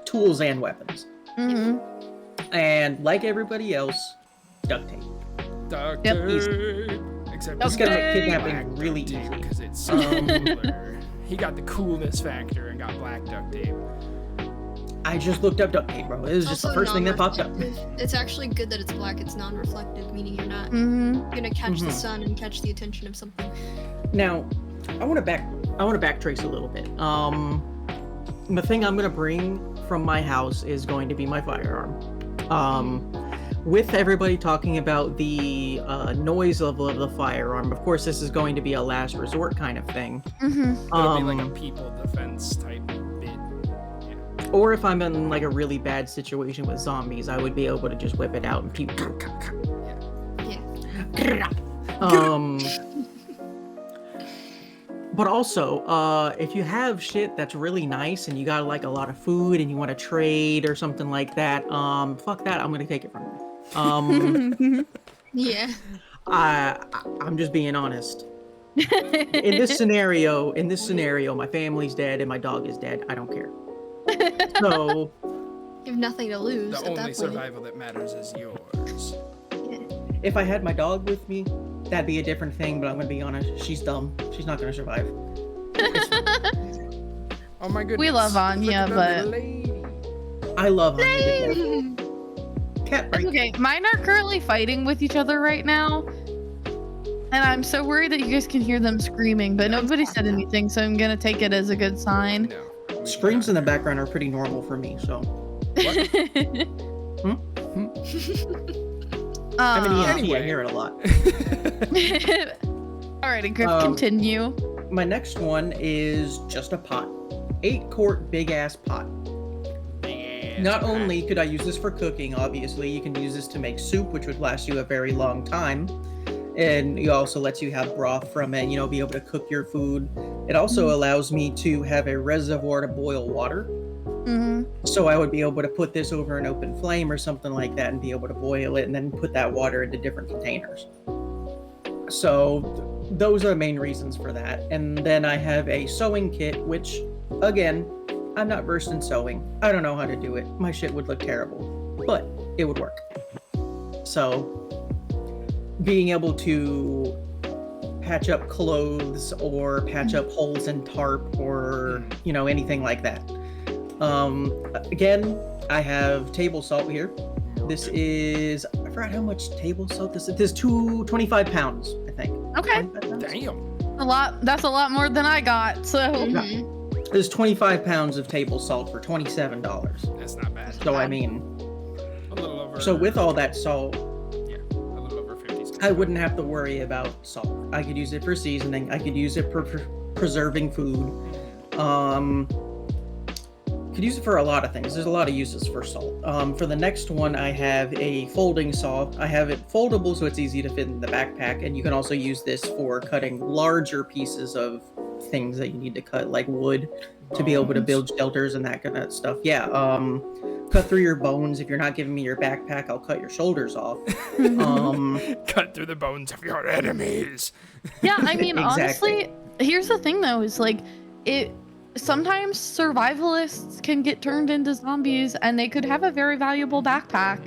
tools and weapons. And like everybody else, duct tape. Duct Yep. tape. Except It's gonna make Duct kidnapping black really duct tape, easy. 'cause it's so cooler. He got the coolness factor and got black duct tape. I just looked up duct tape, bro. It was just the Also first thing that popped up. non-reflective. It's actually good that it's black. It's non-reflective, meaning you're not mhm. gonna catch the Mhm. sun and catch the attention of something. Now, I want to backtrace a little bit. The thing I'm gonna bring from my house is going to be my firearm. With everybody talking about the noise level of the firearm, of course, this is going to be a last resort kind of thing. It'll be like a people defense type bit. Yeah. Or if I'm in like a really bad situation with zombies, I would be able to just whip it out and pew. Yeah. But also, if you have shit that's really nice and you got like a lot of food and you want to trade or something like that, fuck that, I'm gonna take it from you. Yeah. I'm just being honest. In this scenario, my family's dead and my dog is dead. I don't care. So You have nothing to lose The at only that point. survival that matters is yours. if I had my dog with me, that'd be a different thing, but I'm gonna be honest, she's dumb. She's not gonna survive. Oh my goodness. We love Anya, Look at but- the lady. I love Anya to death. Cat break. Okay, mine are currently fighting with each other right now. And I'm so worried that you guys can hear them screaming, but nobody said anything, so I'm gonna take it as a good sign. No. we Screams in got the background are pretty normal for me, so. I'm an EMT, Anyway. I hear it a lot. Alrighty, Griff, Um, continue. My next one is just a pot. 8-quart big ass pot. big ass Not pot. only could I use this for cooking, obviously, you can use this to make soup, which would last you a very long time. And it also lets you have broth from it, be able to cook your food. It also allows me to have a reservoir to boil water. So I would be able to put this over an open flame or something like that and be able to boil it and then put that water into different containers. So those are the main reasons for that. And then I have a sewing kit, which, again, I'm not versed in sewing. I don't know how to do it. My shit would look terrible, but it would work. So being able to patch up clothes or patch up holes in tarp or, anything like that. Again, I have table salt here. This is, I forgot how much table salt this is. This is 25 pounds, I think. Okay. Damn. That's a lot more than I got, so. There's 25 pounds of table salt for $27. That's not bad. So, I mean, a little over. So with all that salt, yeah, a little over 50 cents. I wouldn't have to worry about salt. I could use it for seasoning. I could use it for preserving food. Could use it for a lot of things. There's a lot of uses for salt. For the next one, I have a folding saw. I have it foldable so it's easy to fit in the backpack, and you can also use this for cutting larger pieces of things that you need to cut, like wood, to be able to build shelters and that kind of stuff. Yeah, cut through your bones. If you're not giving me your backpack, I'll cut your shoulders off. Cut through the bones of your enemies. Yeah, I mean, Exactly. honestly, here's the thing though, is like, sometimes survivalists can get turned into zombies and they could have a very valuable backpack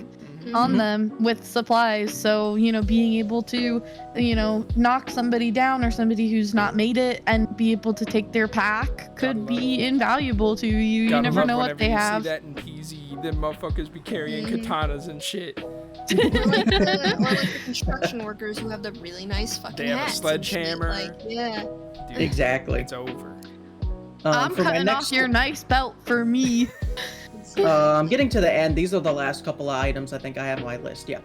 on them with supplies. So, being able to, knock somebody down or somebody who's not made it and be able to take their pack could be invaluable to you. You never know what they have. See that in PZ, them motherfuckers be carrying katanas and shit. or like the construction workers who have the really nice fucking They have a hats and sledgehammer. shit, like, yeah. Dude, Exactly. It's over. I'm for my cutting next off your nice belt for me. I'm getting to the end. These are the last couple of items I think I have on my list. Yeah.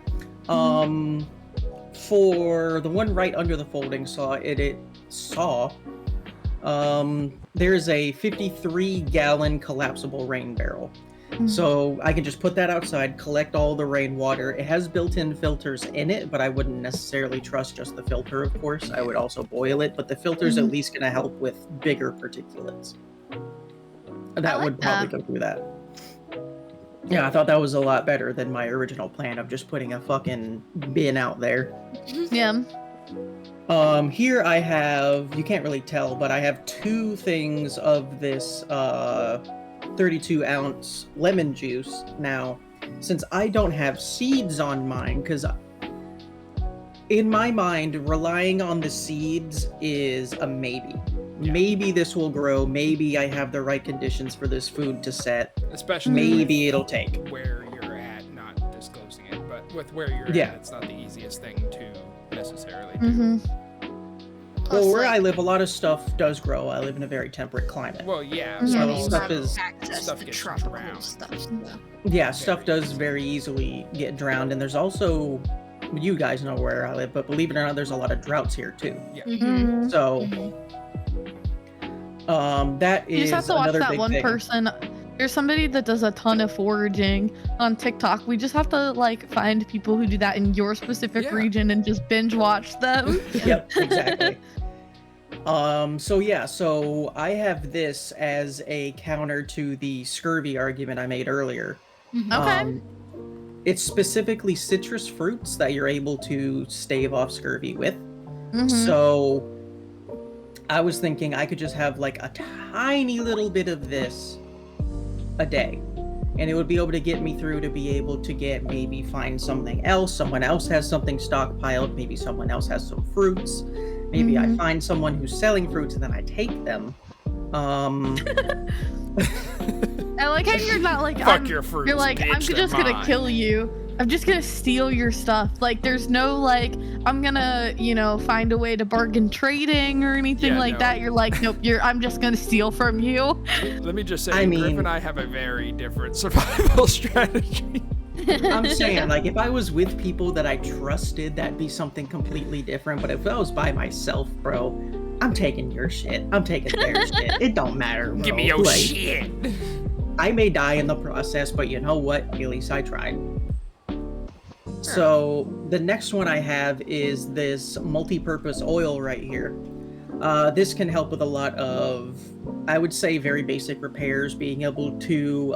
For the one right under the folding saw, there's a 53-gallon collapsible rain barrel. So I can just put that outside, collect all the rainwater. It has built-in filters in it, but I wouldn't necessarily trust just the filter, of course. I would also boil it, but the filter's at least going to help with bigger particulates. That would probably go through that. Yeah, I thought that was a lot better than my original plan of just putting a fucking bin out there. Yeah. Here I have, you can't really tell, but I have 2 things of this 32-ounce lemon juice. Now, since I don't have seeds on mine, because in my mind, relying on the seeds is a maybe. Yeah. Maybe this will grow. Maybe I have the right conditions for this food to set. Especially maybe it'll take. Where you're at, not disclosing it, but with where you're at, it's not the easiest thing to necessarily do. Well, where I live, a lot of stuff does grow. I live in a very temperate climate. Well, yeah. So So stuff gets drowned. Stuff does very easily get drowned, and there's also, you guys know where I live, but believe it or not, there's a lot of droughts here too. Yeah. So, that is you just have to watch another that big one thing. person. There's somebody that does a ton of foraging on TikTok. We just have to find people who do that in your specific region and just binge watch them. Yep, exactly. So I have this as a counter to the scurvy argument I made earlier. Okay. It's specifically citrus fruits that you're able to stave off scurvy with. So I was thinking I could just have a tiny little bit of this a day, and it would be able to get me through to be able to maybe find something else. Someone else has something stockpiled. Maybe someone else has some fruits. Maybe I find someone who's selling fruits and then I take them. I like how you're not Fuck your fruits, you're like, bitch, I'm they're just gonna mine. kill you. I'm just gonna steal your stuff. There's no I'm gonna, find a way to bargain trading or anything that. You're like, nope, I'm just gonna steal from you. Let me just say, Griff and I have a very different survival strategy. I'm saying, if I was with people that I trusted, that'd be something completely different. But if I was by myself, bro, I'm taking your shit. I'm taking their shit. It don't matter, bro. Give me your shit. I may die in the process, but you know what? At least I tried. So the next one I have is this multi-purpose oil right here. This can help with a lot of, I would say, very basic repairs, being able to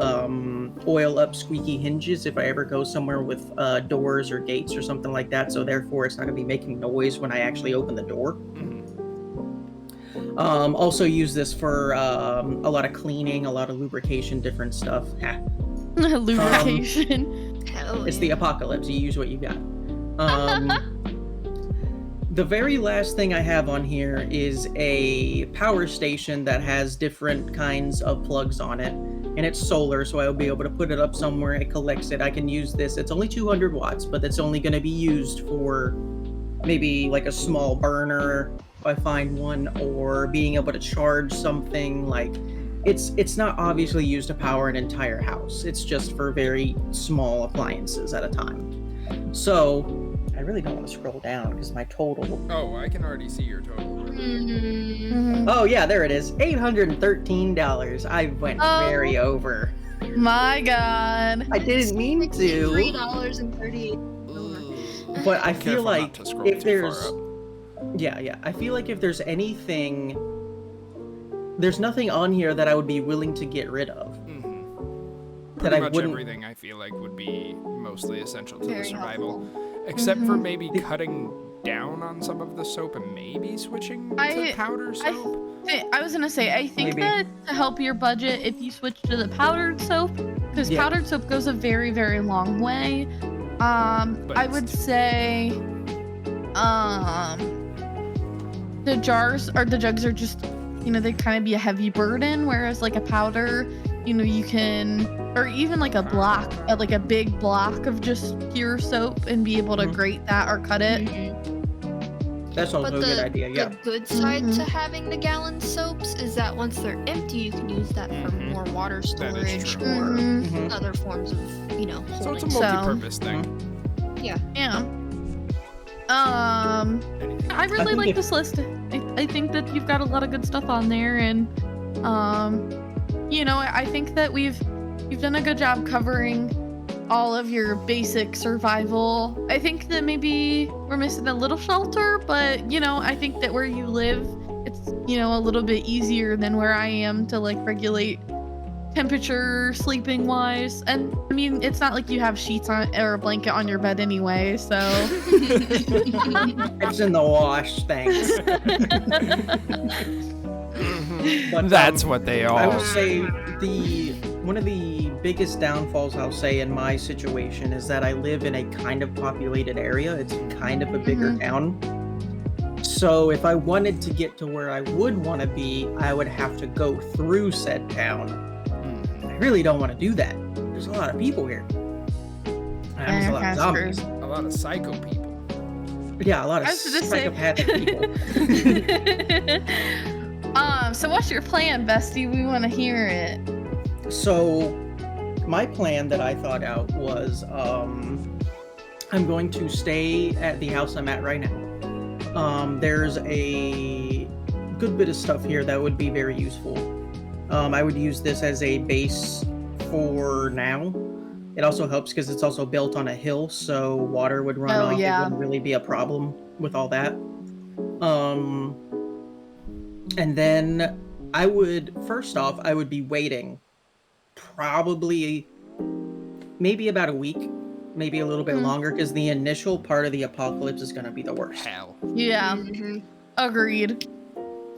oil up squeaky hinges if I ever go somewhere with doors or gates or something like that, so therefore it's not going to be making noise when I actually open the door. Also use this for a lot of cleaning, a lot of lubrication, different stuff. Lubrication. It's the apocalypse. You use what you got. The very last thing I have on here is a power station that has different kinds of plugs on it. And it's solar, so I'll be able to put it up somewhere. It collects it. I can use this. It's only 200 watts, but it's only going to be used for maybe like a small burner if I find one, or being able to charge something. Like, it's not obviously used to power an entire house. It's just for very small appliances at a time. So I really don't want to scroll down because my total. Oh, I can already see your total. Oh yeah, there it is. $813. I went very over. My God. I didn't mean to. $3.38. But I feel Careful not like to scroll if too far there's, up. yeah, I feel like if there's anything, there's nothing on here that I would be willing to get rid of. Pretty I much wouldn't- everything I feel like would be mostly essential to Very the survival. helpful. Except for maybe cutting down on some of the soap and maybe switching to powder soap. I was gonna say, I think Maybe. that to help your budget, if you switch to the powdered soap, because Yeah. powdered soap goes a very, very long way. I would say, the jars or the jugs are just, they kind of be a heavy burden, whereas like a powder, you can, or even like a block, like a big block of just pure soap and be able to grate that or cut it. That's also But a good idea. Yeah. the good side to having the gallon soaps is that once they're empty, you can use that for more water That is storage true. or Mhm. other forms of, So holding. it's a multi-purpose thing. Yeah. I really think like if- this list. I think that you've got a lot of good stuff on there, and I think that you've done a good job covering all of your basic survival. I think that maybe we're missing a little shelter, but I think that where you live, it's a little bit easier than where I am to like regulate temperature sleeping wise. And I mean, it's not like you have sheets on or a blanket on your bed anyway, so It's in the wash, thanks. But, That's what they are. I will say one of the biggest downfalls I'll say in my situation is that I live in a kind of populated area. It's kind of a bigger town. So if I wanted to get to where I would want to be, I would have to go through said town. I really don't want to do that. There's a lot of people here. And there's a lot of zombies. A lot of psycho people. Yeah, a lot of I was gonna say- psychopathic people. So what's your plan, bestie? We want to hear it. So, my plan that I thought out was I'm going to stay at the house I'm at right now. There's a good bit of stuff here that would be very useful. I would use this as a base for now. It also helps because it's also built on a hill, so water would run off. yeah. It wouldn't really be a problem with all that. And then I would be waiting probably maybe about a week, maybe a little bit longer, because the initial part of the apocalypse is going to be the worst. Hell. Yeah, Mhm. agreed.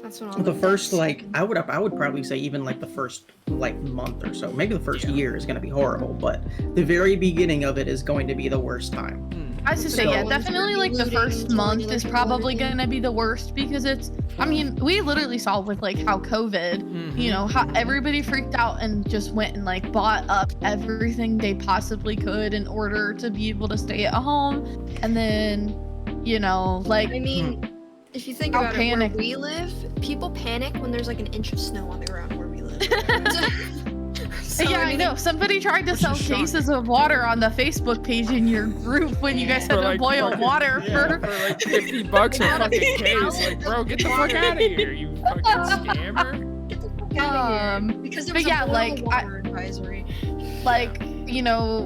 That's what The first I would probably say even like the first month or so, maybe the first year is going to be horrible, but the very beginning of it is going to be the worst time. I was to say, So- yeah, definitely like the first month is probably gonna be the worst because we literally saw with like how COVID, how everybody freaked out and just went and like bought up everything they possibly could in order to be able to stay at home. And then, like, I mean, if you think I'll about panic. it, where we live, people panic when there's like an inch of snow on the ground where we live. So, yeah, I know. Somebody tried to sell cases of water on the Facebook page in your group when you guys had to boil water for like $50 a fucking case. Like, bro, get the fuck out of here, you fucking scammer. Get the fuck out of here. Because there was but yeah, a boil like, water advisory.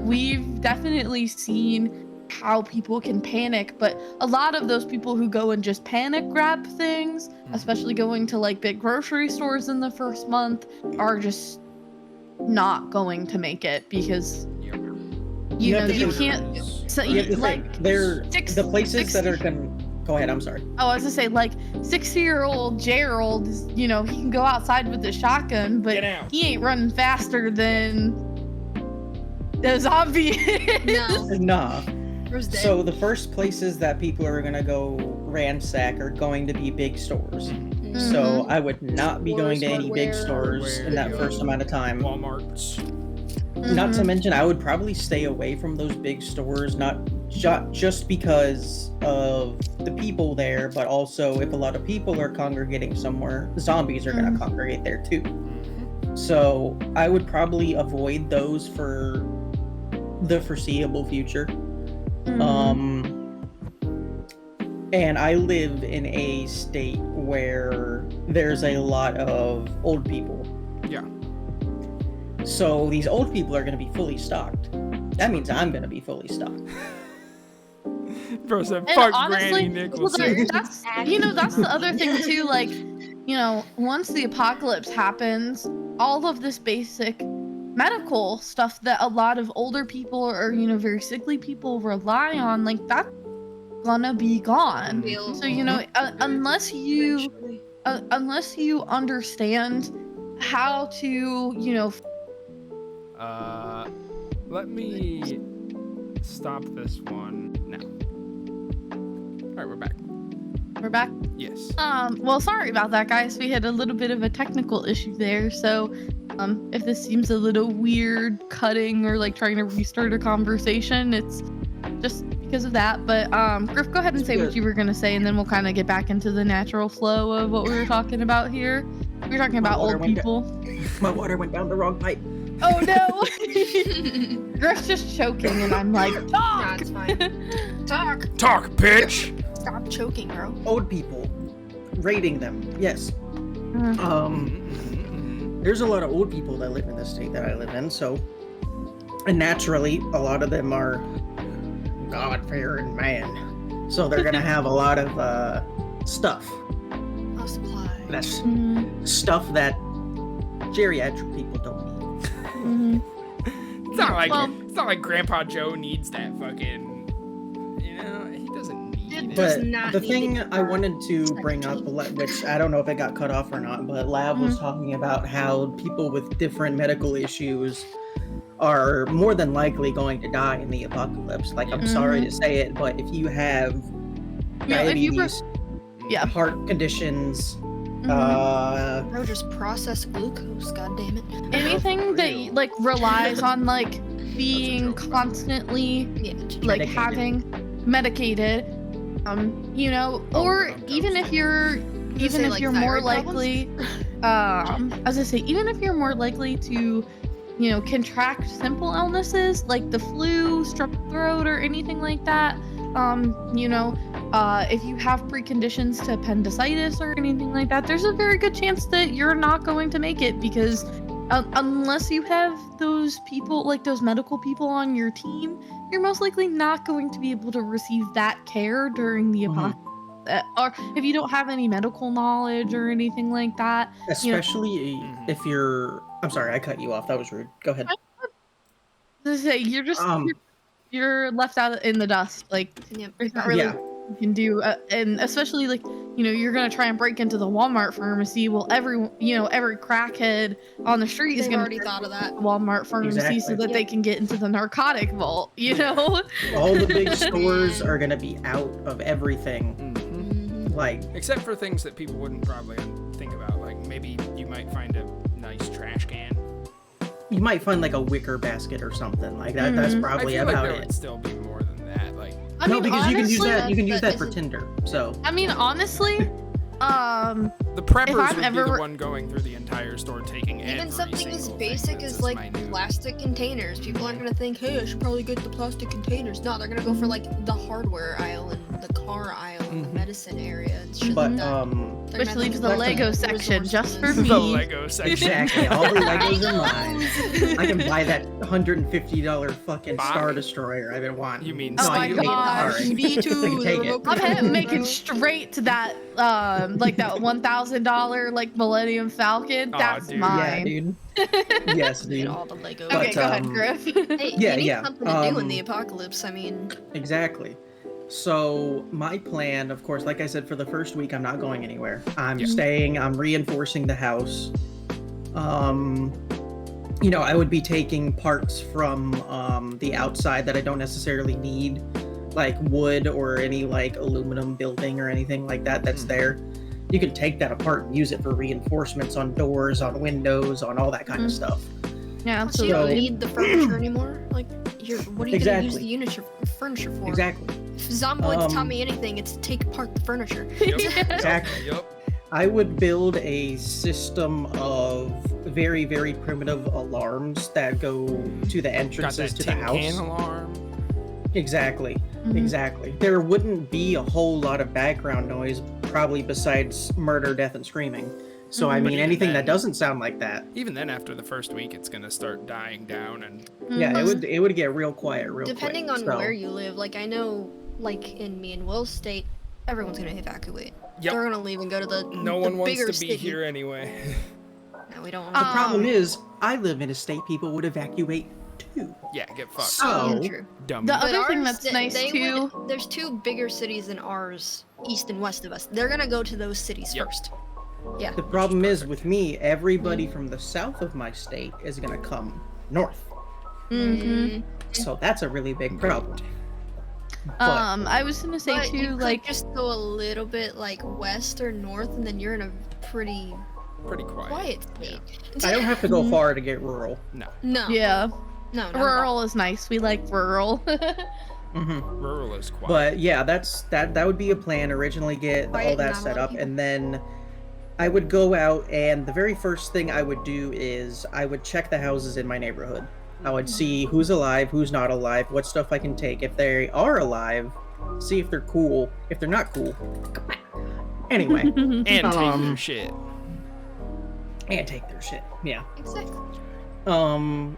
we've definitely seen how people can panic, but a lot of those people who go and just panic grab things, especially going to like big grocery stores in the first month, are just not going to make it because you can't. So You have to like think, they're the places that are gonna. Go ahead. I'm sorry. Oh, I was gonna say, like, 60-year-old Gerald is, he can go outside with a shotgun, but he ain't running faster than the zombie is. Nah. Who's dead? So the first places that people are gonna go ransack are going to be big stores. So I would not be going to any big stores in that first amount of time. Walmarts. Not to mention, I would probably stay away from those big stores, not just because of the people there, but also if a lot of people are congregating somewhere, zombies are going to congregate there too. So I would probably avoid those for the foreseeable future. And I live in a state where there's a lot of old people. Yeah. So these old people are going to be fully stocked. That means I'm going to be fully stocked. Bro said, And fuck honestly, Granny Nicholson. well, that's the other thing too. Like, once the apocalypse happens, all of this basic medical stuff that a lot of older people or very sickly people rely on, like that's gonna be gone. So unless you understand how to let me stop this one now. All right, we're back. We're back. Yes. Well, sorry about that, guys. We had a little bit of a technical issue there. So, if this seems a little weird, cutting or like trying to restart a conversation, it's just because of that. But, Griff, go ahead and say what you were gonna say, and then we'll kind of get back into the natural flow of what we were talking about here. We were talking about old people. My water went down the wrong pipe. Oh no! Griff's just choking, and I'm like, talk! Nah, it's fine. Talk, bitch! Stop choking, bro. Old people, rating them, yes. There's a lot of old people that live in the state that I live in, so, and naturally, a lot of them are God-fearing man, so they're gonna have a lot of stuff. No supply. That's stuff that geriatric people don't need. It's not like Grandpa Joe needs that fucking. He doesn't need it. But not the need thing it I wanted to for bring up, which I don't know if it got cut off or not, but Lav was talking about how people with different medical issues are more than likely going to die in the apocalypse. Like, I'm sorry to say it, but if you have diabetes, heart conditions, Bro, just process glucose, goddammit. Anything that like relies on like being constantly like having medicated, or even if you're more likely, as I say, even if you're more likely to, contract simple illnesses like the flu, strep throat, or anything like that. If you have preconditions to appendicitis or anything like that, there's a very good chance that you're not going to make it because unless you have those people, like those medical people on your team, you're most likely not going to be able to receive that care during the apocalypse. Or if you don't have any medical knowledge or anything like that. Especially if you're... I'm sorry, I cut you off. That was rude. Go ahead. You're just... You're left out in the dust. Like, there's not really you can do, and especially like, you're gonna try and break into the Walmart pharmacy. Well, every crackhead on the street is gonna already thought of that. Walmart pharmacy so that they can get into the narcotic vault. All the big stores are gonna be out of everything. Like, except for things that people wouldn't probably think about. Like maybe you might find a nice trash can. You might find like a wicker basket or something like that. That's probably I feel about like there it. would still be more than that. Like, because honestly, you can use that for Tinder. So I mean, honestly, The preppers I'm would ever- be the one going through the entire store taking Even every something as single basic thing as that's like minute. plastic containers. People aren't gonna think, hey, I should probably get the plastic containers. No, they're gonna go for like the hardware aisle and the car aisle and the medicine area and shit But like that. They're Which gonna leaves have the to Lego look section just for resourcefulness. me. The Lego section. exactly, all the Legos are mine. I can buy that $150 fucking Buy. Star Destroyer I've been wanting. You mean Oh No, my I can take it. gosh, Sorry. me I can take it. I'm making straight to that, like that $1,000 like Millennium Falcon. Aw, That's dude. Yeah, mine. dude. Yes, Get dude. all the Lego. But, Okay, go ahead, um, Griff. Hey, yeah, you need yeah, something to do in the um, apocalypse. I mean, Exactly. So my plan, of course, like I said, for the first week, I'm not going anywhere. I'm staying. I'm reinforcing the house. You know, I would be taking parts from the outside that I don't necessarily need, like wood or any like aluminum building or anything like that that's there. You can take that apart and use it for reinforcements on doors, on windows, on all that kind of stuff. Yeah, so you don't absolutely. need the furniture anymore. Like, what are you gonna use Exactly. the furniture for? Exactly. If Zomboids taught me anything, it's to take apart the furniture. Exactly. Yep. I would build a system of very, very primitive alarms that go to the Got entrances that to the tin house. can alarm. Exactly. Mhm. Exactly. There wouldn't be a whole lot of background noise, probably besides murder, death, and screaming. So, I Mhm. But mean, even anything then- that doesn't sound like that, Even then, after the first week, it's gonna start dying down, and yeah, Mhm. it would get real quiet real Depending quick. on So, where you live, like I know, like in me and Will's state, everyone's gonna evacuate. Yep. They're gonna leave and go to the no the one wants bigger to be city. here anyway. No, we don't. the problem Um, is, I live in a state people would evacuate too. Yeah, get fucked. So- True. Dumb. The But other thing ours, that's they- nice they too. would- there's two bigger cities than ours, east and west of us. They're gonna go to those cities Yep. first. Yeah. The problem is with me, everybody from the south of my state is going to come north. Mhm. So that's a really big problem. But I was gonna say But too, you could like, just go a little bit like west or north, and then you're in a pretty Pretty quiet. quiet state. I don't have to go far to get rural. No. No. yeah, No. Not at all. rural is nice. We like rural. hmm Rural is quiet. But yeah, that would be a plan. Originally get Quiet all that and not a set lot of up, people. and then I would go out, and the very first thing I would do is I would check the houses in my neighborhood. I would see who's alive, who's not alive, what stuff I can take. If they are alive, see if they're cool. If they're not cool, anyway, and take um, their shit. and take their shit. Yeah. Exactly. And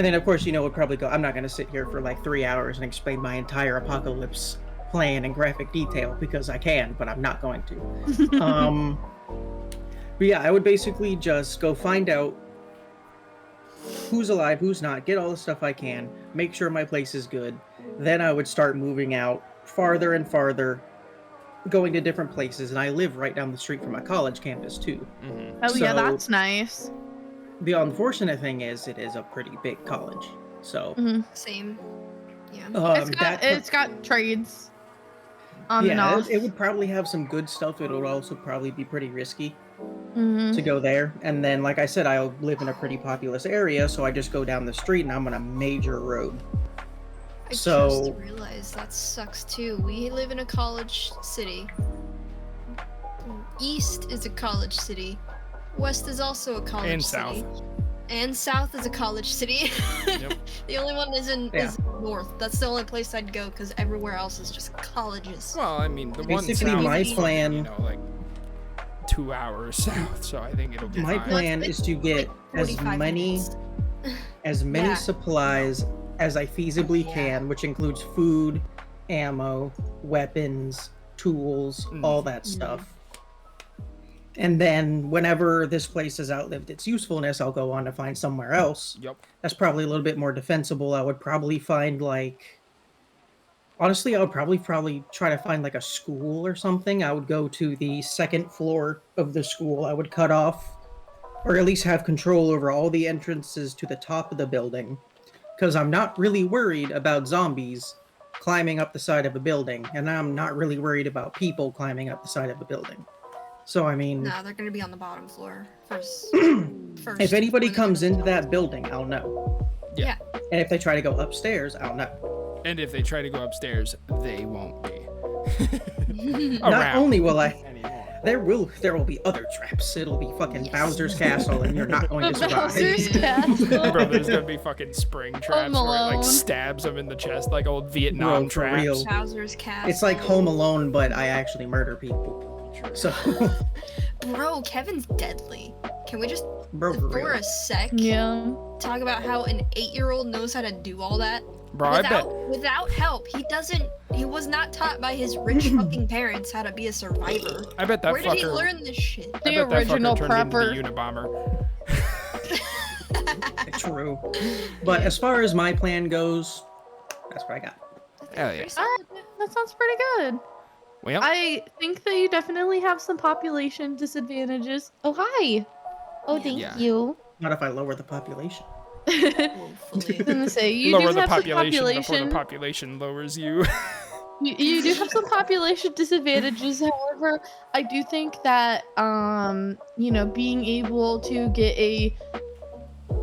then of course, you know, would probably go. I'm not going to sit here for like 3 hours and explain my entire apocalypse plan in graphic detail because I can, but I'm not going to. But yeah, I would basically just go find out who's alive, who's not, get all the stuff I can, make sure my place is good. Then I would start moving out farther and farther, going to different places. And I live right down the street from my college campus too. Mhm. Oh yeah, So- that's nice. The unfortunate thing is, it is a pretty big college. So, Same. Yeah. It's got trades on and yeah, off. it would probably have some good stuff. It would also probably be pretty risky Mhm. to go there. And then, like I said, I live in a pretty populous area, so I just go down the street and I'm on a major road. I So- just realized that sucks too. We live in a college city. East is a college city. West is also a college And city. south. And south is a college city. Yep. The only one is Yeah. north. That's the only place I'd go because everywhere else is just colleges. Well, I mean, the one Basically, south my is, plan- you know, like 2 hours south, so I think it'll be My fine. plan is to get as 45 many minutes. as many Yeah. supplies as I feasibly Yeah. can, which includes food, ammo, weapons, tools, all that stuff. And then whenever this place has outlived its usefulness, I'll go on to find somewhere else. Yep. That's probably a little bit more defensible. I would probably find like, honestly, I would probably try to find like a school or something. I would go to the second floor of the school. I would cut off, or at least have control over all the entrances to the top of the building, because I'm not really worried about zombies climbing up the side of a building, and I'm not really worried about people climbing up the side of a building. So I mean, No, they're gonna be on the bottom floor first. if anybody before comes they're into gonna- that building, I'll know. Yeah. And if they try to go upstairs, I'll know. And if they try to go upstairs, they won't be Not around only will I, anymore. There will be other traps. It'll be fucking Bowser's Castle, and you're not going to survive. Bowser's Castle. Bro, there's gonna be fucking spring traps where it like Alone. stabs him in the chest like old Vietnam Bro, for traps. real. Bowser's Castle. It's like Home Alone, but I actually murder people. So, Bro, Kevin's deadly. Can we just, bro, for for real. a sec, Yeah. talk about how an 8-year-old knows how to do all that? Bro, I bet. Without help. He was not taught by his rich fucking parents how to be a survivor. I bet that Where fucker. did he learn this shit? I The bet that original fucker turned prepper. into the Unabomber. True. But as far as my plan goes, that's what I got. Hell yeah. That sounds pretty good. Well, I think that you definitely have some population disadvantages. Oh, hi. Oh, thank Yeah. you. Not if I lower the population. I Hopefully. was gonna say, you lower do the have some population before the population. population lowers you. You do have some population disadvantages. However, I do think that being able to get a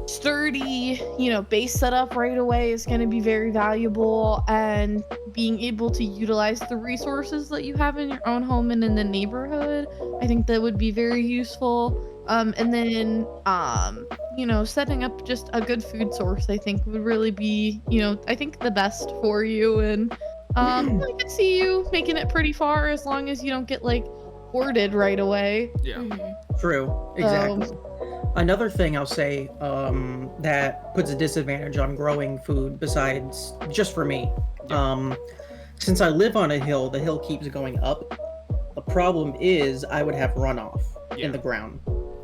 sturdy, base set up right away is going to be very valuable, and being able to utilize the resources that you have in your own home and in the neighborhood, I think that would be very useful. And then setting up just a good food source, I think would really be, I think the best for you. And I could see you making it pretty far as long as you don't get like hoarded right away. Yeah. Mhm. True. Exactly. Another thing I'll say that puts a disadvantage on growing food, besides just for me, since I live on a hill, the hill keeps going up. The problem is I would have runoff in the ground.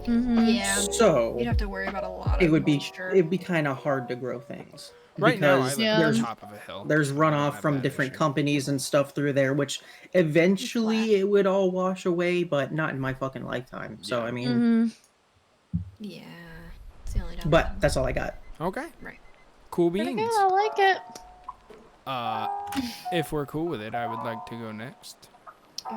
Mm-hmm. Yeah. So You'd have to worry about a lot it of would be moisture. kind of hard to grow things. Right now, I because live on there's the top of a hill. there's I don't runoff have from that different issue. companies and stuff through there, which eventually it would all wash away, but not in my fucking lifetime. So Yeah. I mean, Mm-hmm. Yeah. It's the only but downside. that's all I got. Okay. Right. Cool Pretty beans. good. I like it. If we're cool with it, I would like to go next.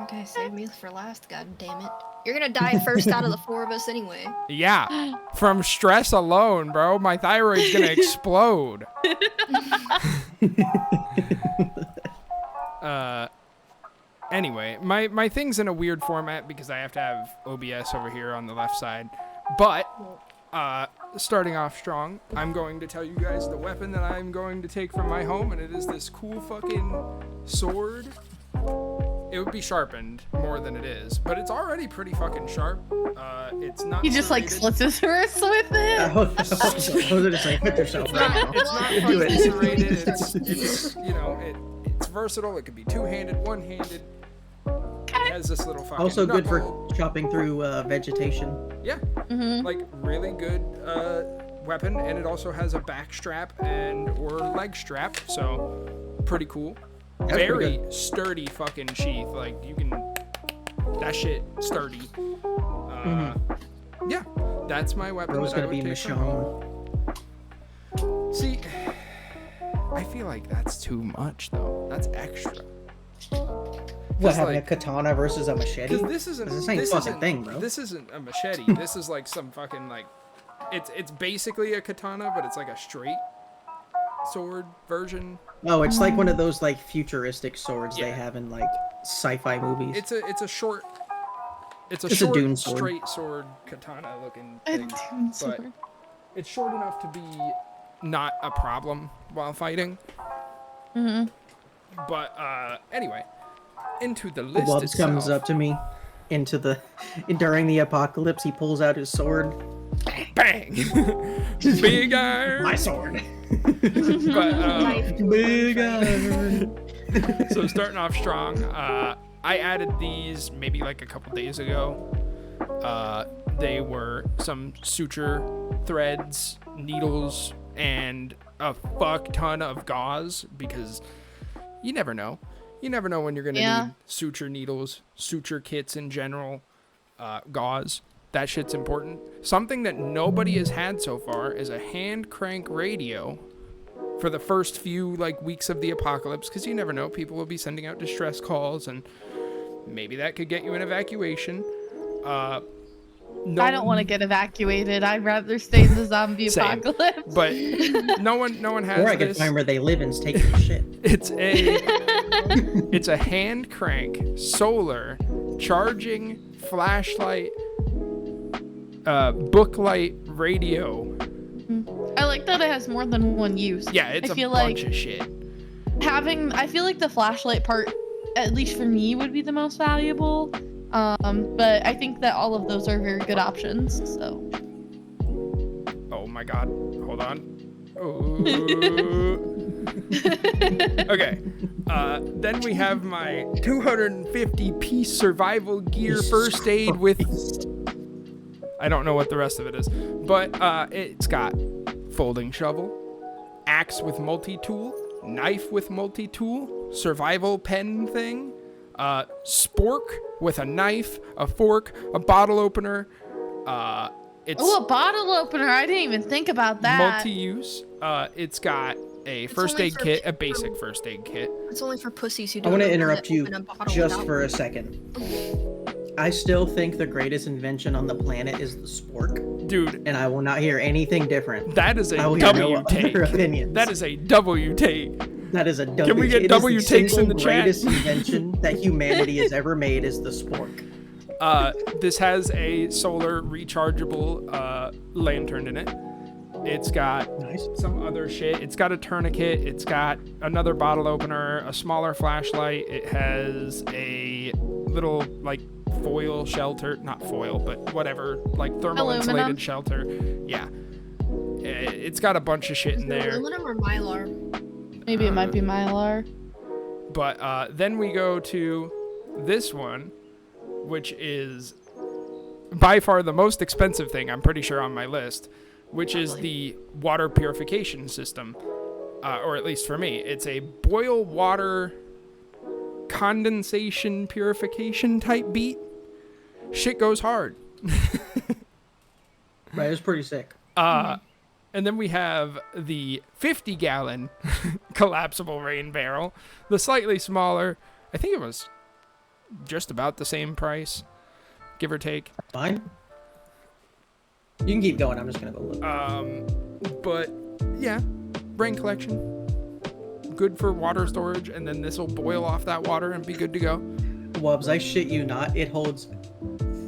Okay, save me for last, god damn it. You're gonna die first out of the 4 of us anyway. Yeah, from stress alone, bro. My thyroid's gonna explode. Anyway, my thing's in a weird format because I have to have OBS over here on the left side. But, starting off strong, I'm going to tell you guys the weapon that I'm going to take from my home, and it is this cool fucking sword. It would be sharpened more than it is, but it's already pretty fucking sharp. It's not. He just like serrated. slits his wrist with it. I was just like, hit yourself right now. It's not Do fucking it. serrated. It's it's versatile. It could be two-handed, one-handed. It has this little fucking Also good for knuckle. chopping through vegetation. Yeah, Mm-hmm. like really good weapon, and it also has a back strap and or leg strap, so pretty cool. That's pretty Very good. sturdy fucking sheath. Like you can, that shit sturdy. Yeah, that's my weapon. Bro's that I gonna would be take from home. Michonne. See, I feel like that's too much though. That's extra. What, having like- a katana versus a machete? Because this isn't It's the same this fucking isn't- thing, bro. This isn't a machete. This is like some fucking like, it's basically a katana, but it's like a straight sword version. Oh, it's like one of those like futuristic swords they Yeah. have in like sci-fi movies. It's a short. It's a It's a short, dune sword. straight sword katana looking A thing, dune but sword. it's short enough to be not a problem while fighting. Mm-hmm. But anyway, into the list Wubbs itself. comes up to me during the apocalypse. He pulls out his sword. Bang! Big iron. My sword. But Knife to a Big gunfight. iron. so starting off strong, I added these maybe like a couple days ago. They were some suture threads, needles, and a fuck ton of gauze because you never know. You never know when you're gonna need suture needles, suture kits in general, gauze. That shit's important. Something that nobody has had so far is a hand crank radio for the first few like weeks of the apocalypse, because you never know, people will be sending out distress calls and maybe that could get you an evacuation. No, I don't want to get evacuated. I'd rather stay in the zombie Same. apocalypse. but no one has Or I could this. find where they live and take their shit. It's a hand crank solar charging, flashlight, booklight, radio. I like that it has more than one use. Yeah, it's I a feel bunch like of shit. I feel like the flashlight part, at least for me, would be the most valuable. But I think that all of those are very good options. So. Oh my god. Hold on. Okay. Then we have my 250-piece survival gear first aid with... I don't know what the rest of it is. But it's got folding shovel, axe with multi-tool, knife with multi-tool, survival pen thing, spork with a knife, a fork, a bottle opener. It's a bottle opener. I didn't even think about that. Multi-use. It's got a first aid kit, a basic first aid kit. It's only for pussies who I don't want to know how interrupt you open a bottle just without- for a second. I still think the greatest invention on the planet is the spork, Dude, and I will not hear anything different. that is I a will hear W no take. other opinions. That is a W take. That is a W. Can we get It is W takes in the single chat? greatest invention that humanity has ever made is the spork. This has a solar rechargeable lantern in it. It's got Nice. some other shit. It's got a tourniquet. It's got another bottle opener, a smaller flashlight. It has a little like foil shelter, not foil, but whatever, like thermal Aluminum. insulated shelter. Yeah. It's got a bunch of shit in there. Aluminum or Mylar? Maybe it might be Mylar. But then we go to this one, which is by far the most expensive thing, I'm pretty sure, on my list, which is the water purification system. Or at least for me. It's a boil water condensation purification type beat. Shit goes hard. Right, it's pretty sick. And then we have the 50-gallon collapsible rain barrel. The slightly smaller, I think it was just about the same price, give or take. Fine. You can keep going. I'm just gonna go look. But yeah, rain collection. Good for water storage, and then this will boil off that water and be good to go. Wubs, I shit you not. It holds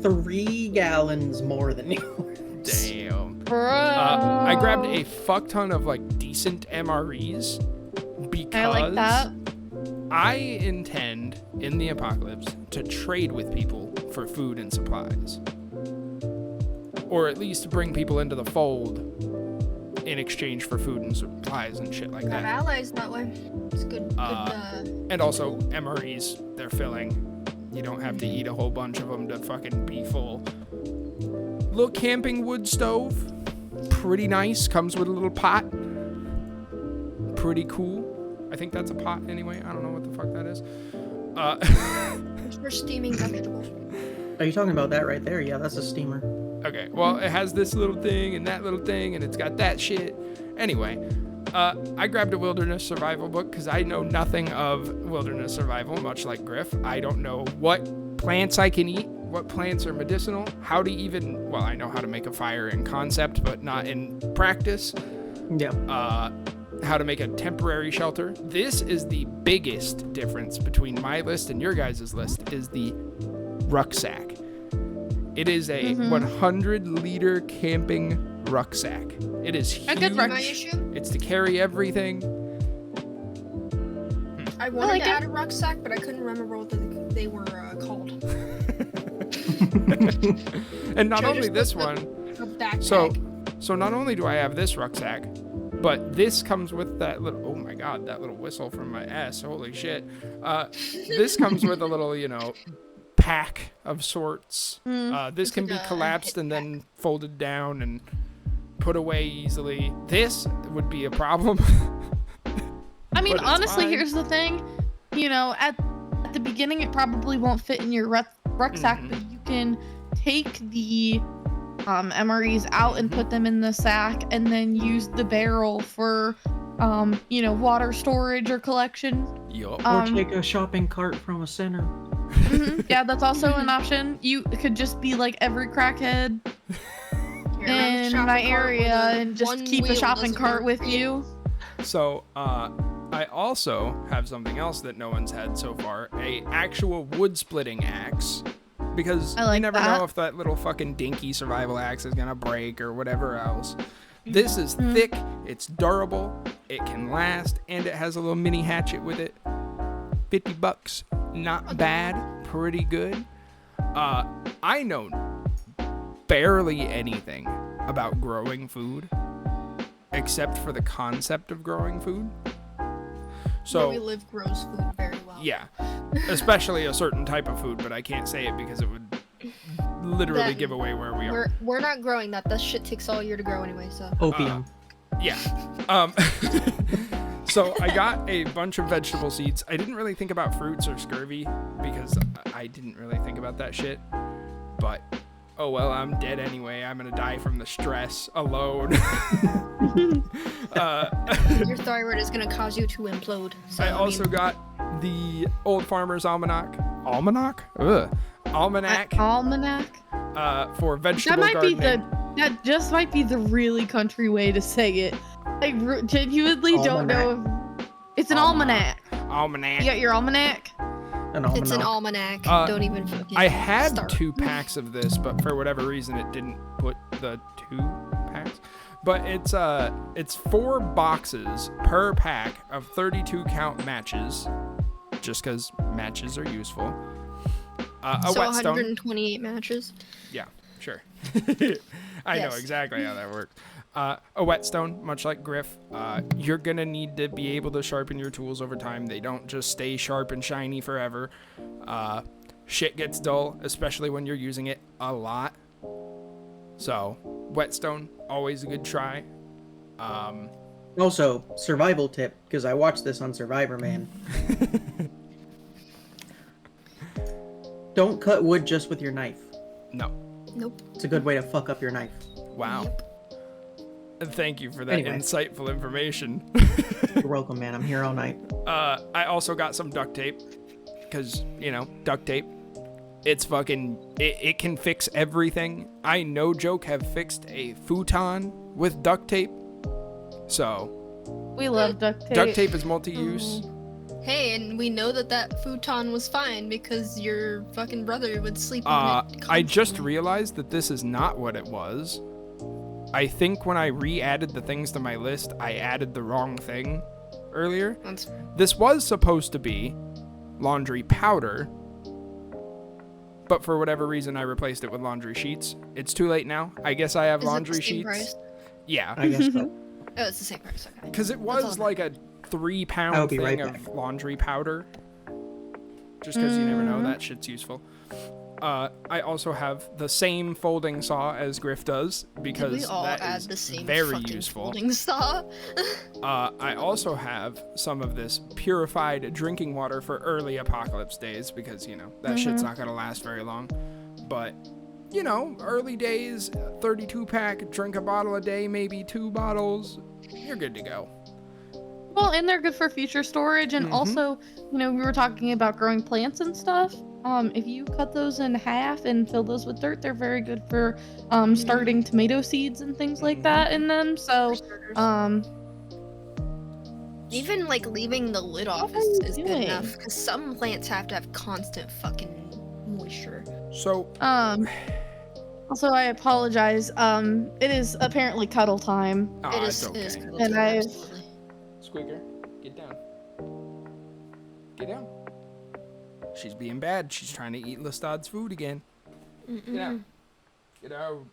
3 gallons more than yours. Damn. Bro. I grabbed a fuck ton of like decent MREs because I like that. I intend in the apocalypse to trade with people for food and supplies, or at least bring people into the fold in exchange for food and supplies and shit like Got that. allies that way. It's good. And also MREs, they're filling. You don't have to eat a whole bunch of them to fucking be full. Little camping wood stove, pretty nice. Comes with a little pot. Pretty cool. I think that's a pot anyway. I don't know what the fuck that is. It's for steaming vegetables. Are you talking about that right there? Yeah, that's a steamer. Okay, well, it has this little thing and that little thing, and it's got that shit. Anyway, I grabbed a wilderness survival book because I know nothing of wilderness survival, much like Griff. I don't know what plants I can eat, what plants are medicinal, how to even, well, I know how to make a fire in concept, but not in practice. Yeah. How to make a temporary shelter. This is the biggest difference between my list and your guys' list, is the rucksack. It is a 100-liter camping rucksack. It is huge. A good rucksack. My issue? It's to carry everything. I wanted like to it. add a rucksack, but I couldn't remember what they were called. And not Should I only just this put one, A backpack. so not only do I have this rucksack, but this comes with that little, oh my god, that little whistle from my ass, holy shit. This comes with a little, pack of sorts. This can be like a collapsed hip and then folded down and put away easily. This would be a problem. I mean, But it's honestly, fine. here's the thing. At the beginning, it probably won't fit in your rucksack, but you can take the MREs out and put them in the sack, and then use the barrel for, water storage or collection. Yup. Or take a shopping cart from a center. Yeah, that's also an option. You could just be like every crackhead in my area and just keep a shopping cart with you. So, I also have something else that no one's had so far. A actual wood splitting axe because I like you never that. know if that little fucking dinky survival axe is gonna break or whatever else. This is thick, it's durable, it can last, and it has a little mini hatchet with it. $50, not bad, pretty good. I know barely anything about growing food, except for the concept of growing food. So Where we live grows food very well. yeah, especially a certain type of food, but I can't say it because it would literally give away where we are. We're not growing that. That shit takes all year to grow anyway. So Opium. Yeah. So I got a bunch of vegetable seeds. I didn't really think about fruits or scurvy because I didn't really think about that shit. But oh well, I'm dead anyway. I'm gonna die from the stress alone. your thyroid is gonna cause you to implode. So, I also got the Old Farmer's Almanac. Almanac? Ugh. Almanac. Almanac. For vegetable That might gardening. that just might be the really country way to say it. I genuinely don't know if it's an almanac. Almanac. You got your almanac? An almanac. It's an almanac. Don't even fucking I had start. 2 packs of this, but for whatever reason it didn't put the 2 packs. But it's 4 boxes per pack of 32 count matches, just because matches are useful. A So whetstone. 128 matches. Yeah, sure. I know Yes. exactly how that works. A whetstone, much like Griff, you're gonna need to be able to sharpen your tools over time. They don't just stay sharp and shiny forever. Shit gets dull, especially when you're using it a lot. So, whetstone, always a good try. Also, survival tip, because I watched this on Survivor Man. Don't cut wood just with your knife. No. Nope. It's a good way to fuck up your knife. Wow. Yep. Thank you for that Anyway. insightful information. You're welcome, man. I'm here all night. I also got some duct tape, because, duct tape. It's fucking, it can fix everything. I, no joke, have fixed a futon with duct tape. So, We love duct tape. duct tape is multi-use. Hey, and we know that futon was fine because your fucking brother would sleep in it I just constantly. realized that this is not what it was. I think when I re-added the things to my list, I added the wrong thing earlier. That's- This was supposed to be laundry powder, but for whatever reason, I replaced it with laundry sheets. It's too late now. I guess I have Is it the laundry same sheets. price? Yeah, I guess so. Oh, it's the same price. Okay. because it That's was all. like a 3-pound I'll be thing right of laundry powder. Just because you never know, that shit's useful. I also have the same folding saw as Griff does Did because we all that add is the same very fucking useful. folding saw? I also have some of this purified drinking water for early apocalypse days because, that shit's not going to last very long. But, early days, 32-pack, drink a bottle a day, maybe 2 bottles, you're good to go. Well, and they're good for future storage, and also, we were talking about growing plants and stuff. If you cut those in half and fill those with dirt, they're very good for starting tomato seeds and things like that in them. So, Even like leaving the lid off What are you is good doing? enough because some plants have to have constant fucking moisture. So, also, I apologize. It is apparently cuddle time. It it's is. okay. It is cool. And I've- Absolutely. Squeaker, get down. Get down. She's being bad. She's trying to eat Lestad's food again. Get out. Get out.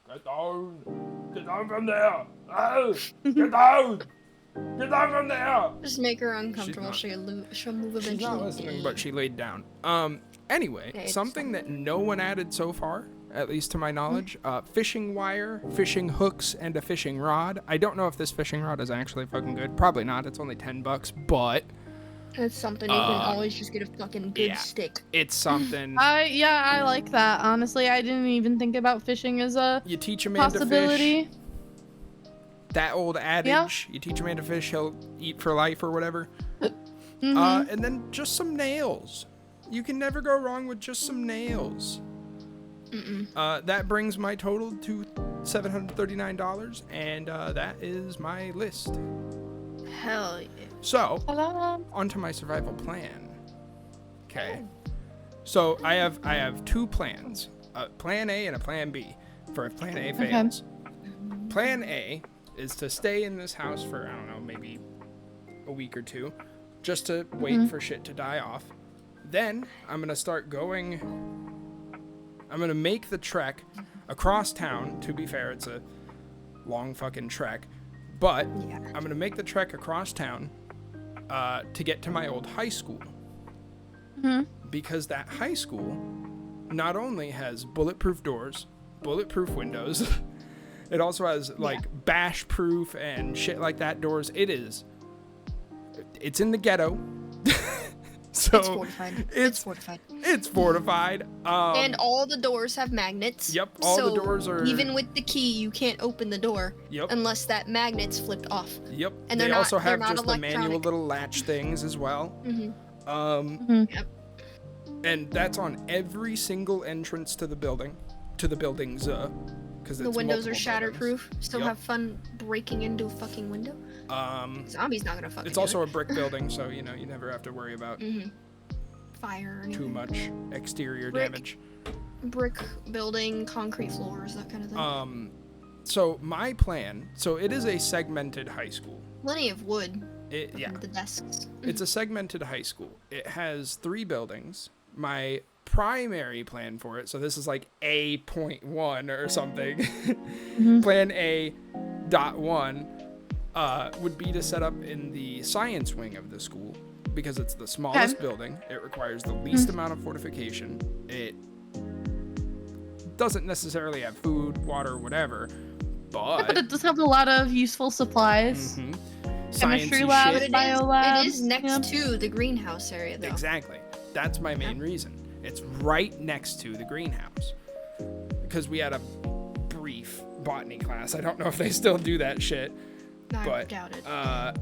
Get down. Get down from there. Oh, get down. Get down from there. Just make her uncomfortable. not- She'll move eventually. She's not listening, but she laid down. Anyway, Okay, it's something that no one added so far, at least to my knowledge, fishing wire, fishing hooks, and a fishing rod. I don't know if this fishing rod is actually fucking good. Probably not. It's only $10, but It's something you can always just get a fucking good yeah. stick. it's something. I like that. Honestly, I didn't even think about fishing as a You teach a man to possibility. fish. That old adage, you teach a man to fish, he'll eat for life or whatever. And then just some nails. You can never go wrong with just some nails. That brings my total to $739, and that is my list. Hell yeah. So, Ta-da. onto my survival plan. Okay. So I have two plans, a plan A and a plan B, for if plan A fails. Plan A is to stay in this house for, I don't know, maybe a week or two, just to wait for shit to die off. Then I'm going to start going, I'm going to make the trek across town. To be fair, it's a long fucking trek, but I'm going to make the trek across town to get to my old high school. Because that high school not only has bulletproof doors, bulletproof windows, it also has like bash proof and shit like that doors. It's in the ghetto. So it's fortified. It's fortified. And all the doors have magnets. Yep, all the doors are... Even with the key, you can't open the door unless that magnet's flipped off. Yep. And they also have just the manual little latch things as well. And that's on every single entrance to the building, to the buildings, because the windows are shatterproof. Still have fun breaking into a fucking window. Zombie's not gonna fucking. It's also a brick building, so you never have to worry about fire or too much exterior damage. Brick building, concrete floors, that kind of thing. So my plan. So it is a segmented high school. Plenty of wood. The desks. It's a segmented high school. It has 3 buildings. My primary plan for it, so this is like A.1 or something. Plan A.1 would be to set up in the science wing of the school because it's the smallest building. It requires the least amount of fortification. It doesn't necessarily have food, water, whatever, but it does have a lot of useful supplies. Chemistry lab, bio lab. It is next to the greenhouse area, though. Exactly. That's my main reason. It's right next to the greenhouse. Because we had a brief botany class. I don't know if they still do that shit. I doubt it. I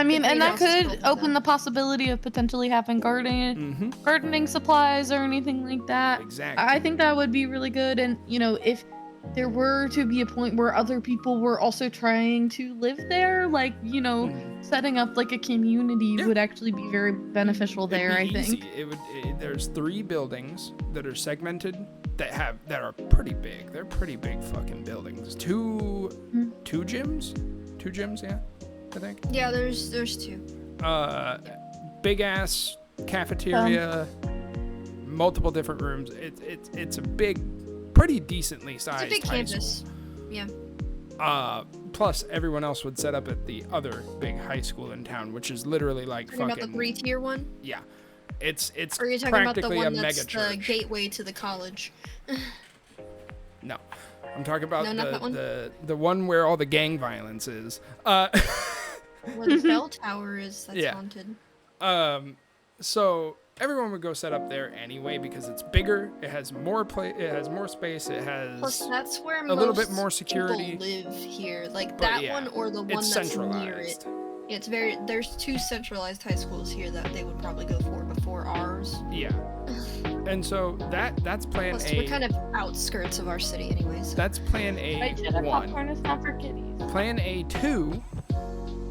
mean, and that could open the possibility of potentially having gardening supplies or anything like that. Exactly. I think that would be really good. And, if there were to be a point where other people were also trying to live there, like, setting up like a community would actually be very beneficial there, I think. There's 3 buildings that are segmented that are pretty big. They're pretty big fucking buildings. Two gyms? 2 gyms, yeah, I think. Yeah, there's 2. Big ass cafeteria, multiple different rooms. It's a big, pretty decently sized it's a big high campus. School. Yeah. Plus everyone else would set up at the other big high school in town, which is literally like fucking. About the 3-tier one? Yeah. It's or are you talking about the one that's megachurch. The gateway to the college? No. I'm talking about the one where all the gang violence is. Where the bell tower is, that's haunted. So everyone would go set up there anyway because it's bigger. It has more it has more space. It has plus that's where a little bit more security. People live here, like that one or the one that's near it. Yeah, there's 2 centralized high schools here that they would probably go for before ours. Yeah. And so that's plan plus, A. We're kind of outskirts of our city anyways. That's plan A1. Popcorn is not for kiddies. Plan A2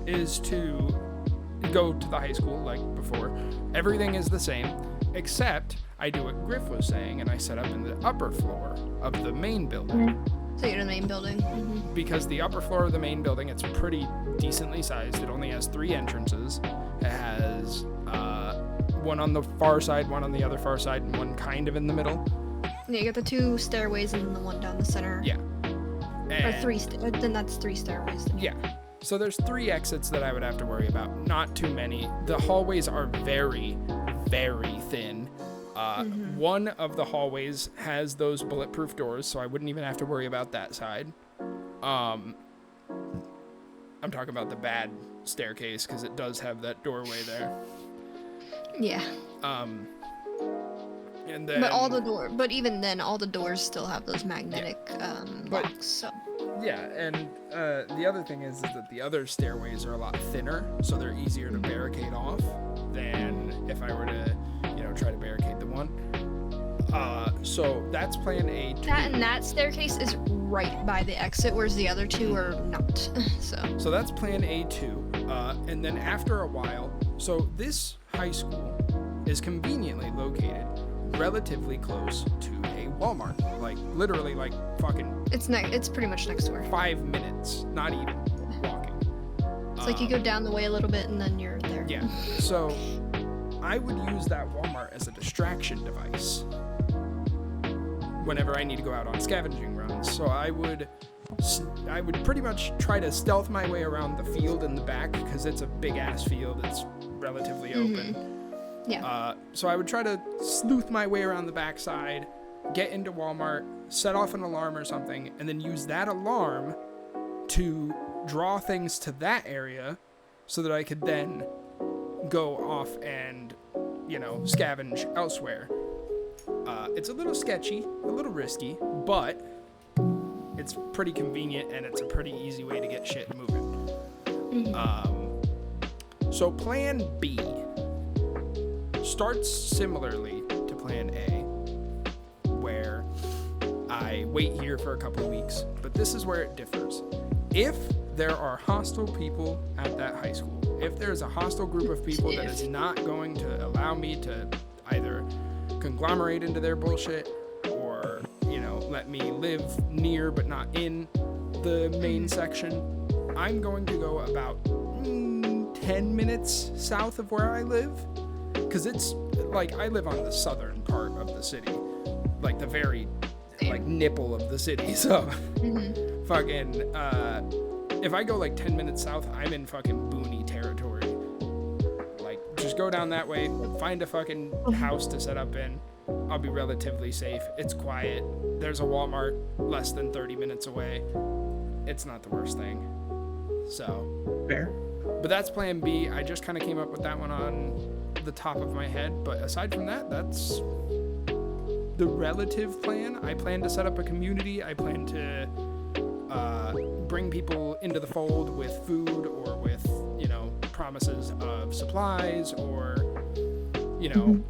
is to go to the high school like before. Everything is the same, except I do what Griff was saying, and I set up in the upper floor of the main building. So you're in the main building? Because the upper floor of the main building, it's pretty decently sized. It only has 3 entrances. It has one on the far side, one on the other far side, and one kind of in the middle. Yeah, you got the 2 stairways and then the one down the center. Yeah. Or 3, then that's 3 stairways. Yeah. So there's 3 exits that I would have to worry about. Not too many. The hallways are very, very thin. One of the hallways has those bulletproof doors, so I wouldn't even have to worry about that side. I'm talking about the bad staircase because it does have that doorway there. Yeah. And then, but even then, all the doors still have those magnetic locks. So. Yeah, and the other thing is that the other stairways are a lot thinner, so they're easier to barricade off than if I were to, try to barricade the one. So that's plan A2. That staircase is right by the exit, whereas the other 2 are not. So that's plan A2. And then after a while, so this high school is conveniently located relatively close to a Walmart. Like literally like fucking It's pretty much next door. 5 minutes, not even walking. It's like you go down the way a little bit and then you're there. Yeah. So I would use that Walmart as a distraction device whenever I need to go out on scavenging runs. So I would pretty much try to stealth my way around the field in the back because it's a big ass field. It's relatively open. Yeah. So I would try to sleuth my way around the backside, get into Walmart, set off an alarm or something, and then use that alarm to draw things to that area so that I could then go off and, scavenge elsewhere. It's a little sketchy, a little risky, but it's pretty convenient and it's a pretty easy way to get shit moving. So plan B starts similarly to plan A, where I wait here for a couple of weeks, but this is where it differs. If there are hostile people at that high school, if there's a hostile group of people that is not going to allow me to either conglomerate into their bullshit or, let me live near but not in the main section, I'm going to go about 10 minutes south of where I live. Because it's, like, I live on the southern part of the city. Like, the very, nipple of the city. So, fucking, if I go, 10 minutes south, I'm in fucking boony territory. Like, just go down that way, find a fucking house to set up in. I'll be relatively safe. It's quiet. There's a Walmart less than 30 minutes away. It's not the worst thing. So. Fair. But that's plan B. I just kind of came up with that one on the top of my head. But aside from that, that's the relative plan. I plan to set up a community. I plan to bring people into the fold with food or with, promises of supplies or, even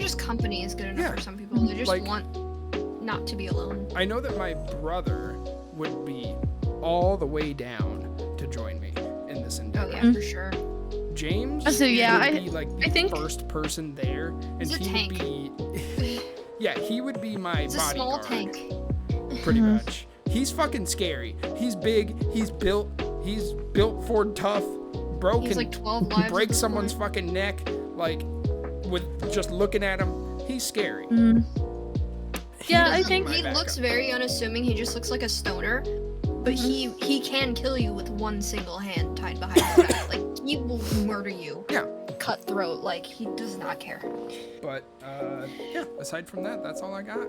just company is good enough for some people. They just want not to be alone. I know that my brother would be all the way down to join me in this endeavor. Oh yeah, for sure. James would be the I think first person there, and he's a tank. He would be my He's a bodyguard. small tank. Pretty much. He's fucking scary. He's big. He's built for tough. Bro He's can 12 lives break at this someone's point. fucking neck, with just looking at him. He's scary. Yeah, I think he looks very unassuming. He just looks like a stoner, but he can kill you with one single hand tied behind his back. He will murder you. Yeah. Cutthroat. He does not care. But aside from that, that's all I got.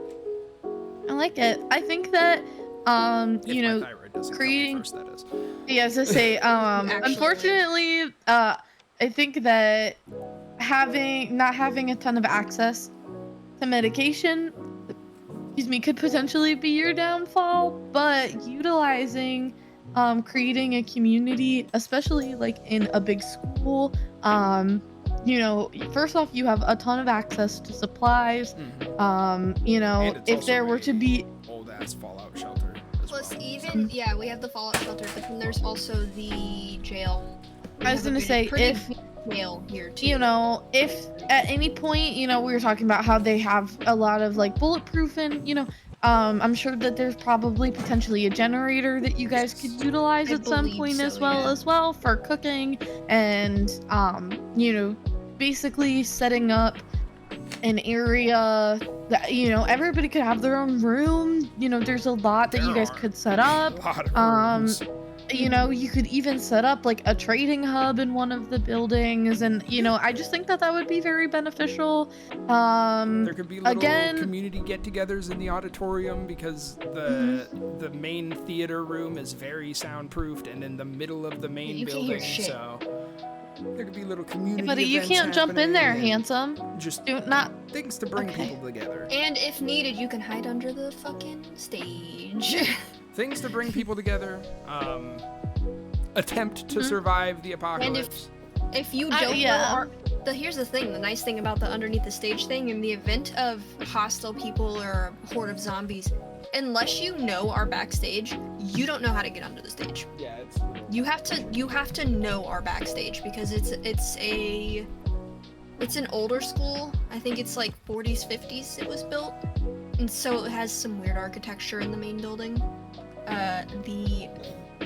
I like it. I think that If my thyroid doesn't creating- come in first, that is. yeah, as I say, unfortunately, I think that not having a ton of access to medication, could potentially be your downfall, but utilizing creating a community, especially in a big school, first off, you have a ton of access to supplies. If there were to be old ass fallout shelter. Plus, we have the fallout shelter, but then there's also the jail. I was gonna say, if jail here too. if at any point, we were talking about how they have a lot of bulletproof and I'm sure that there's probably potentially a generator that you guys could utilize at some point as well for cooking and basically setting up an area that everybody could have their own room. There's a lot that you guys could set up. A lot of rooms. You could even set up a trading hub in one of the buildings, and I just think that would be very beneficial. There could be little community get-togethers in the auditorium because the main theater room is very soundproofed and in the middle of the main building, so there could be little community Buddy, you events can't jump in there, happening, handsome. just Not. things to bring people together. And if needed, you can hide under the fucking stage. Things to bring people together. Attempt to survive the apocalypse. And if you don't know, here's the thing. The nice thing about the underneath the stage thing, in the event of hostile people or a horde of zombies, unless you know our backstage, you don't know how to get under the stage. Yeah, it's. You have to know our backstage because it's a It's an older school. I think it's like 40s, 50s it was built. And so it has some weird architecture in the main building. The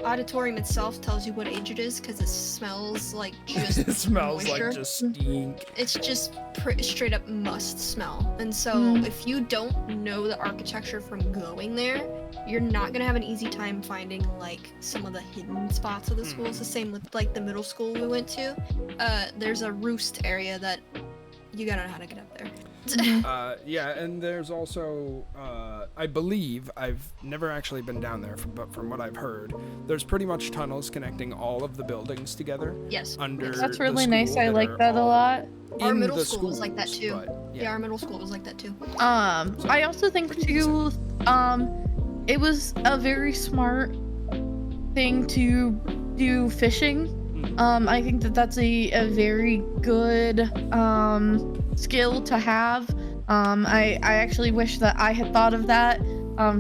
auditorium itself tells you what age it is because it smells like just It smells moisture. like just stink. It's just straight up must smell. And so if you don't know the architecture from going there, you're not gonna have an easy time finding like some of the hidden spots of the school. It's the same with like the middle school we went to. There's a roost area that you gotta know how to get up there. Yeah, and there's also, I believe, I've never actually been down there, but from what I've heard, there's pretty much tunnels connecting all of the buildings together. Yes. Under That's the really nice. school I like are that a all lot. Our in middle the school was like that schools, too. but, Yeah, our middle school was like that too. I also think too, it was a very smart thing to do fishing. I think that that's a very good skill to have. I actually wish that I had thought of that,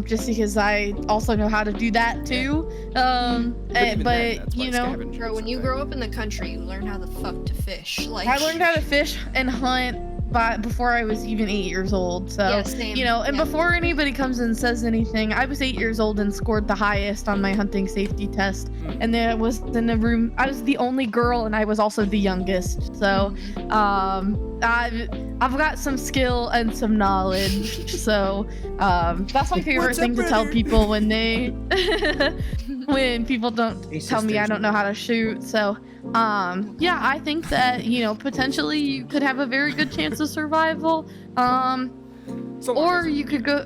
just because I also know how to do that too. But you know, Bro, when you grow up in the country, you learn how the fuck to fish. Like I learned how to fish and hunt before I was even 8 years old. So, Yeah, same. you know, and Yeah. before anybody comes and says anything, I was 8 years old and scored the highest on my hunting safety test. And there was in the room, I was the only girl and I was also the youngest. So, I've got some skill and some knowledge. So, that's my favorite thing to tell people when they, when people don't tell me I don't know how to shoot. So, yeah, I think that, you know, potentially you could have a very good chance of survival. Or you could go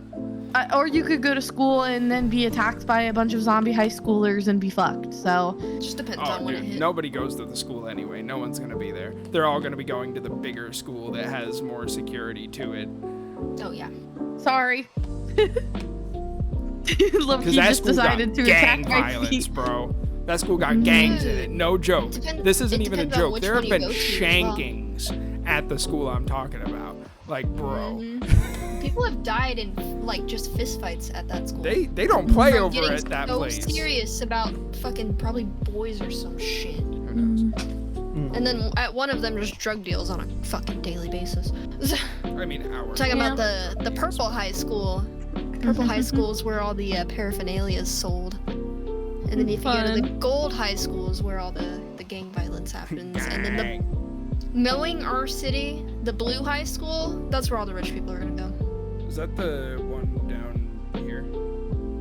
to school and then be attacked by a bunch of zombie high schoolers and be fucked. So It just depends on when it hit. Nobody goes to the school anyway. No one's gonna be there. They're all gonna be going to the bigger school that has more security to it. Oh yeah. sorry. Look, he That just school decided got to attack gang my violence, feet. bro. That school got gangs in it. No joke. This isn't it even a depends on joke. which There have one you been go to as well. shankings at the school I'm talking about. Like, bro. People have died in like just fistfights at that school. They don't play From over getting at that so place. serious about fucking probably boys or some shit. Who knows? And then at one of them just drug deals on a fucking daily basis. I mean, hours. Talking about the purple high school. Purple high school is where all the paraphernalia is sold. And then if you go to the gold high school is where all the gang violence happens. And then knowing our city, the blue high school, that's where all the rich people are gonna go. Is that the one down here?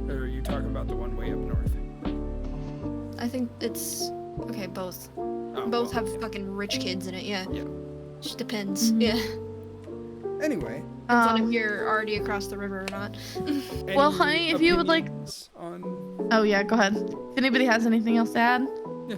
Or are you talking about the one way up north? I think it's okay, both. Oh, Both well, have fucking rich kids in it, yeah. Yeah. Just depends. Yeah. Anyway. Depends on if you're already across the river or not. Well, honey, if you would like... On... Oh, yeah, go ahead. If anybody has anything else to add. Yeah.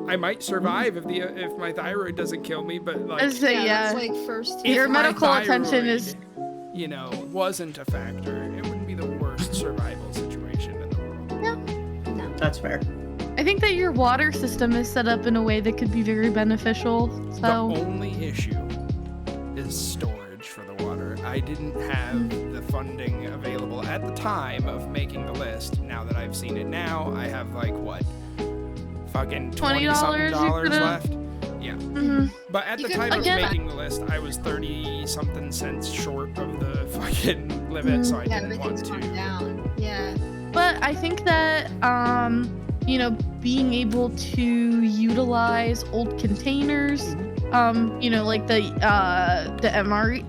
I might survive if my thyroid doesn't kill me, but like... Yeah. That's like first... if Your my medical attention is... thyroid, you know, wasn't a factor, it wouldn't be the worst survival situation in the world. Yeah. No. That's fair. I think that your water system is set up in a way that could be very beneficial. So The only issue is storage for the water. I didn't have the funding available at the time of making the list. Now that I've seen it now, I have like what? Fucking $20 left? Yeah. But at the time of making the list, I was 30-something cents short of the fucking limit, so I didn't want to. Down. Yeah. But I think that, you know, being able to utilize old containers, you know, like the MRE,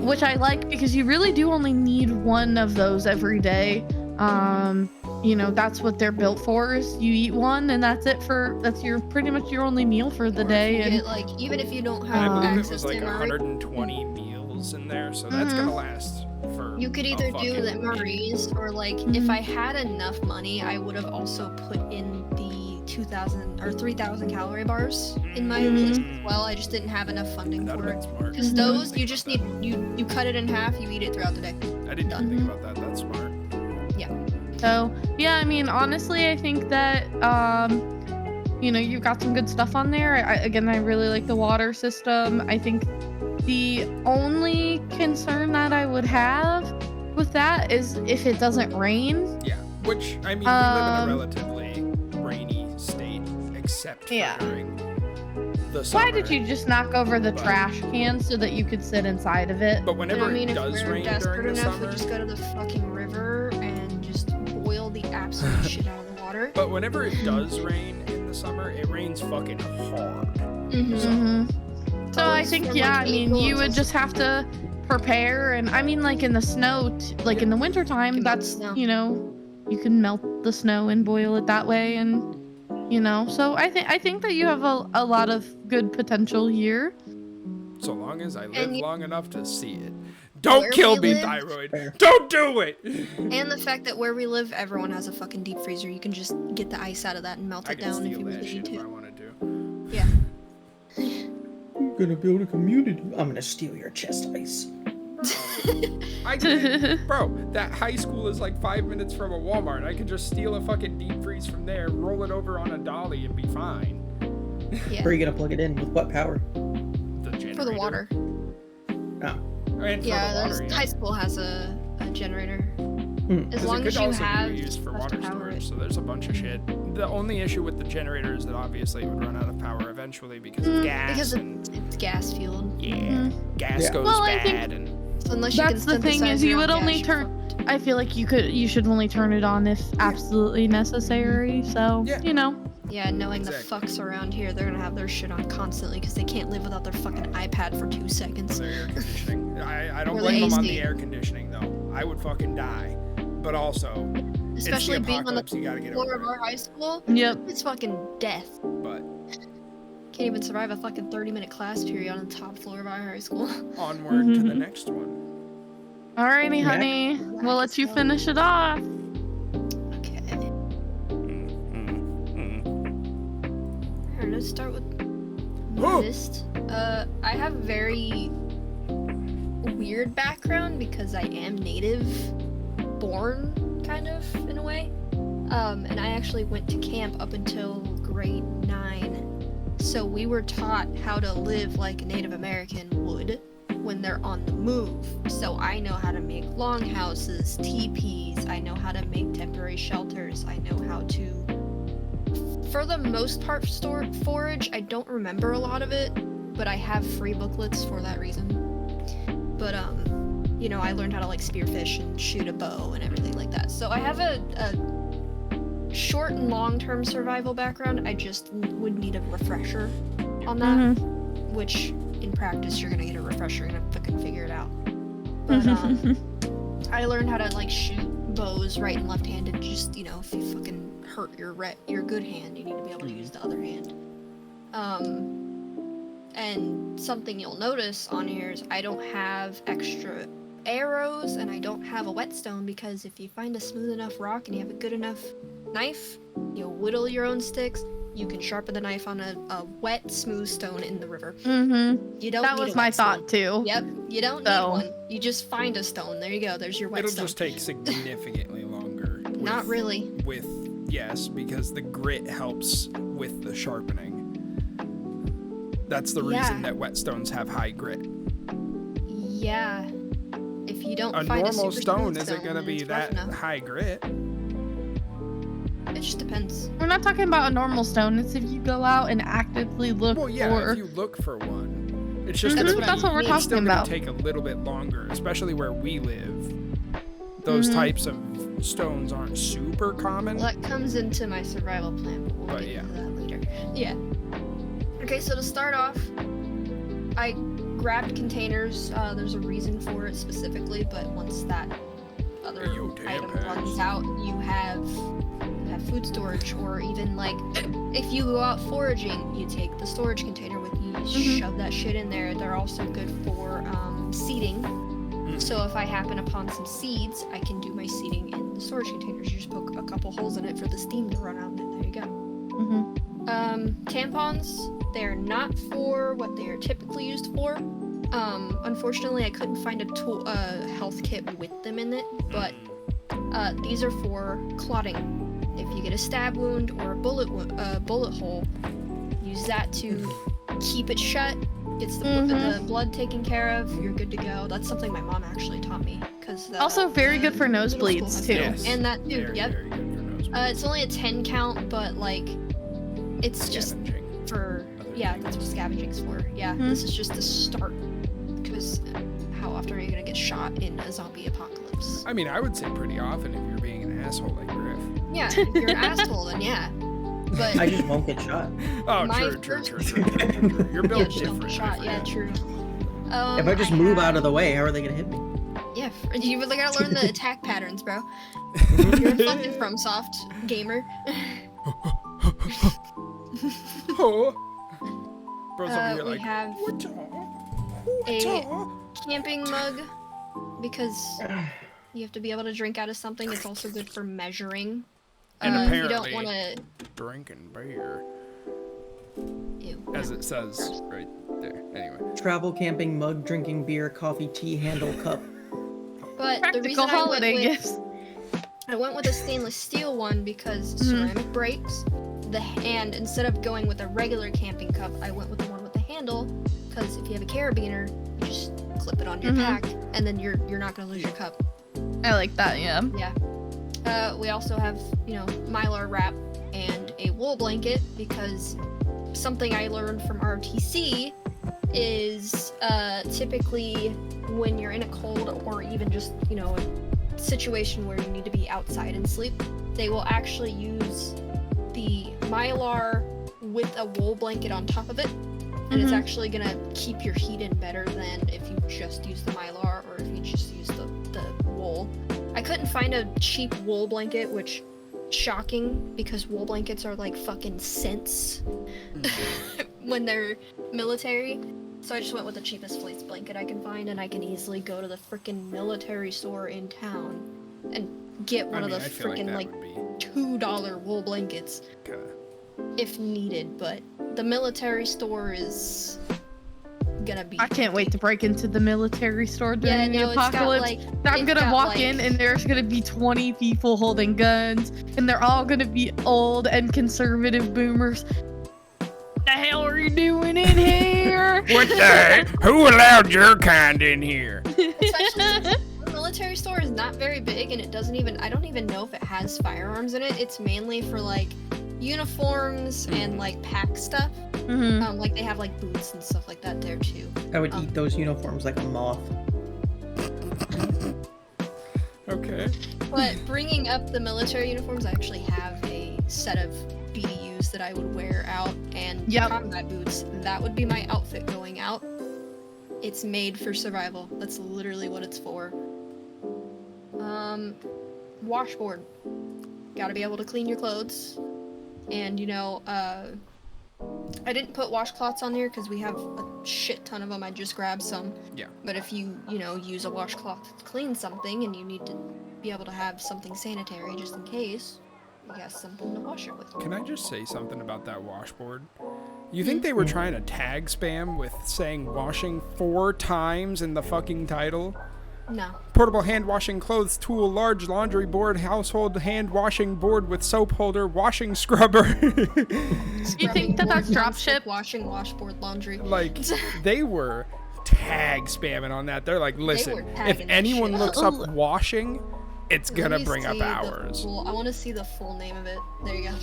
which I like because you really do only need one of those every day. You know, that's what they're built for, is you eat one and that's it that's your pretty much your only meal for the day. And like, even if you don't And I have believe it access was to like MRE, 120 meals in there, so that's gonna last for you could either do the MREs or like, if I had enough money, I would have also put in the 2,000 or 3,000 calorie bars in my list as well. I just didn't have enough funding That'd for have it. been smart. Because those, you just need, you cut it in half, you eat it throughout the day. I didn't even think about that. That's smart. so, yeah, I mean, honestly, I think that, you know, you've got some good stuff on there. I really like the water system. I think the only concern that I would have with that is if it doesn't rain. Yeah, which, I mean, we live in a relatively rainy state, except for during the summer. Why did you just knock over the trash can so that you could sit inside of it? But whenever I mean, it if does we're rain desperate during the enough, summer, we just go to the fucking river and just boil the absolute shit out of the water. but whenever it does rain in the summer, it rains fucking hard. So I think, From, yeah, like, I mean, April you would until just have to prepare. And I mean, like in the snow, like in the wintertime, You can melt that's, snow. you know, you can melt the snow and boil it that way. And, you know, so I think that you have a lot of good potential here. So long as I live And long enough to see it. Don't Where kill we me, live- thyroid. Don't do it. And the fact that where we live, everyone has a fucking deep freezer. You can just get the ice out of that and melt I it can down if steal you that really shit need if I to. want to do. Yeah. I'm gonna build a community. I'm gonna steal your chest ice. I can, bro, that high school is like 5 minutes from a Walmart. I could just steal a fucking deep freeze from there, roll it over on a dolly, and be fine. Yeah. Where are you gonna plug it in? With what power? The generator. For the water. Oh. And for Yeah, the water, there's, yeah. high school has a generator. As 'Cause long it as could you also have be reused for enough water to power storage, it. so there's a bunch of shit. The only issue with the generator is that obviously it would run out of power eventually because of gas. Because and, it's gas fueled. yeah, gas Yeah. goes Well, I think- bad. And So unless you That's can the thing synthesize is you your own would only gas, you're turn- fucked. I feel like you should only turn it on if absolutely necessary. So, Yeah. you know. Yeah, knowing Exactly. the fucks around here, they're gonna have their shit on constantly because they can't live without their fucking iPad for 2 seconds. their air conditioning. I don't Or blame them on AC. the air conditioning though. I would fucking die. But also, Especially it's the being on the apocalypse. You gotta get floor over of our it. high school, Yep. it's fucking death. But Can't even survive a fucking 30-minute class period on the top floor of our high school. onward to the next one. Alrighty, Yeah. honey. We'll let you finish it off. Okay. Alright, let's start with my Oh. list. I have a very weird background because I am native born, kind of, in a way. And I actually went to camp up until grade 9. So we were taught how to live like a Native American would when they're on the move. So I know how to make longhouses, teepees, I know how to make temporary shelters, I know how to, for the most part, forage. I don't remember a lot of it, but I have free booklets for that reason. But you know, I learned how to like spearfish and shoot a bow and everything like that. So I have a short and long-term survival background. I just would need a refresher on that, which in practice you're gonna get a refresher and fucking figure it out. But I learned how to like shoot bows right and left-handed. Just, you know, if you fucking hurt your good hand, you need to be able to use the other hand. And something you'll notice on here is I don't have extra arrows and I don't have a whetstone because if you find a smooth enough rock and you have a good enough knife, you'll whittle your own sticks. You can sharpen the knife on a wet, smooth stone in the river. You don't That need was a my whetstone. thought too. Yep, you don't So- need one. You just find a stone. There you go. There's your It'll whetstone. just take significantly longer. Not really. Yes, because the grit helps with the sharpening. That's the reason Yeah. that whetstones have high grit. Yeah. If you don't A find normal a super stone smooth isn't stone, gonna then be it's rough that enough. high grit. It just depends. We're not talking about a normal stone. It's if you go out and actively look Well, yeah, for. if you look for one. It's just That's gonna what we're be, talking it's still gonna about. take a little bit longer, especially where we live. Those types of stones aren't super common. Well, that comes into my survival plan, but we'll But get yeah. into that later. Yeah. Okay, so to start off, I grabbed containers. There's a reason for it specifically, but once that other Hey, yo, item tampons. runs out, you have food storage, or even like if you go out foraging, you take the storage container with you. You shove that shit in there. They're also good for seeding. So if I happen upon some seeds, I can do my seeding in the storage containers. You just poke a couple holes in it for the steam to run out, and there you go. Tampons, they're not for what they are typically used for. Unfortunately, I couldn't find a health kit with them in it, but these are for clotting. If you get a stab wound or a bullet hole, use that to keep it shut. Gets the blood taken care of. You're good to go. That's something my mom actually taught me. Also very good for middle school nosebleeds has too. it. Yes. And that too. Very, Yep. very good for nosebleeds. It's only a 10 count, but like, it's just Scavenging. for Yeah, that's what scavenging's for. Yeah, this is just the start. Because how often are you gonna get shot in a zombie apocalypse? I mean, I would say pretty often if you're being an asshole like Griff. Yeah, if you're an asshole, then yeah. But I just won't get shot. Oh, My true. You're built just don't different. get shot. Yeah, true. If I just move out of the way, how are they gonna hit me? Yeah, you really gotta learn the attack patterns, bro. You're a fucking FromSoft gamer. Oh. Bro's over here We like, have a camping mug because you have to be able to drink out of something. It's also good for measuring. And If you apparently, don't want to. drinking beer, Ew. as it says right there. Anyway. Travel, camping, mug, drinking beer, coffee, tea, handle, cup. But the Practical reason holiday gifts. I went with a stainless steel one because ceramic breaks. And instead of going with a regular camping cup, I went with the one with the handle because if you have a carabiner, you just clip it onto your pack, and then you're not gonna lose your cup. I like that, yeah. Yeah. We also have, Mylar wrap and a wool blanket because something I learned from RTC is typically when you're in a cold or even just, a situation where you need to be outside and sleep, they will actually use the Mylar with a wool blanket on top of it. And it's actually gonna keep your heat in better than if you just use the Mylar or if you just use the wool. I couldn't find a cheap wool blanket, which shocking because wool blankets are like fucking cents when they're military. So I just went with the cheapest fleece blanket I can find, and I can easily go to the frickin' military store in town and get one of the frickin' like $2 wool blankets if needed. But the military store is gonna be. I can't wait to break into the military store during the apocalypse. I'm gonna walk in and there's gonna be 20 people holding guns, and they're all gonna be old and conservative boomers. The hell are you doing in here? What the heck? Who allowed your kind in here? Especially the military store is not very big, and it doesn't even. I don't even know if it has firearms in it. It's mainly for like uniforms and like pack stuff. Like they have like boots and stuff like that there too. I would eat those uniforms like a moth. Okay. But bringing up the military uniforms, I actually have a set of BDUs that I would wear out, and combat boots. That would be my outfit going out. It's made for survival. That's literally what it's for. Washboard. Gotta be able to clean your clothes. And, I didn't put washcloths on there because we have a shit ton of them. I just grabbed some. Yeah. But if you, use a washcloth to clean something and you need to be able to have something sanitary just in case, you got something to wash it with. Can I just say something about that washboard? You think they were trying to tag spam with saying washing 4 times in the fucking title? No. Portable hand washing clothes tool, large laundry board, household hand washing board with soap holder, washing scrubber. You think that's dropship? Washing washboard laundry. Like, they were tag spamming on that. They're like, listen, if anyone looks up washing, it's gonna bring up ours. I want to see the full name of it. There you go.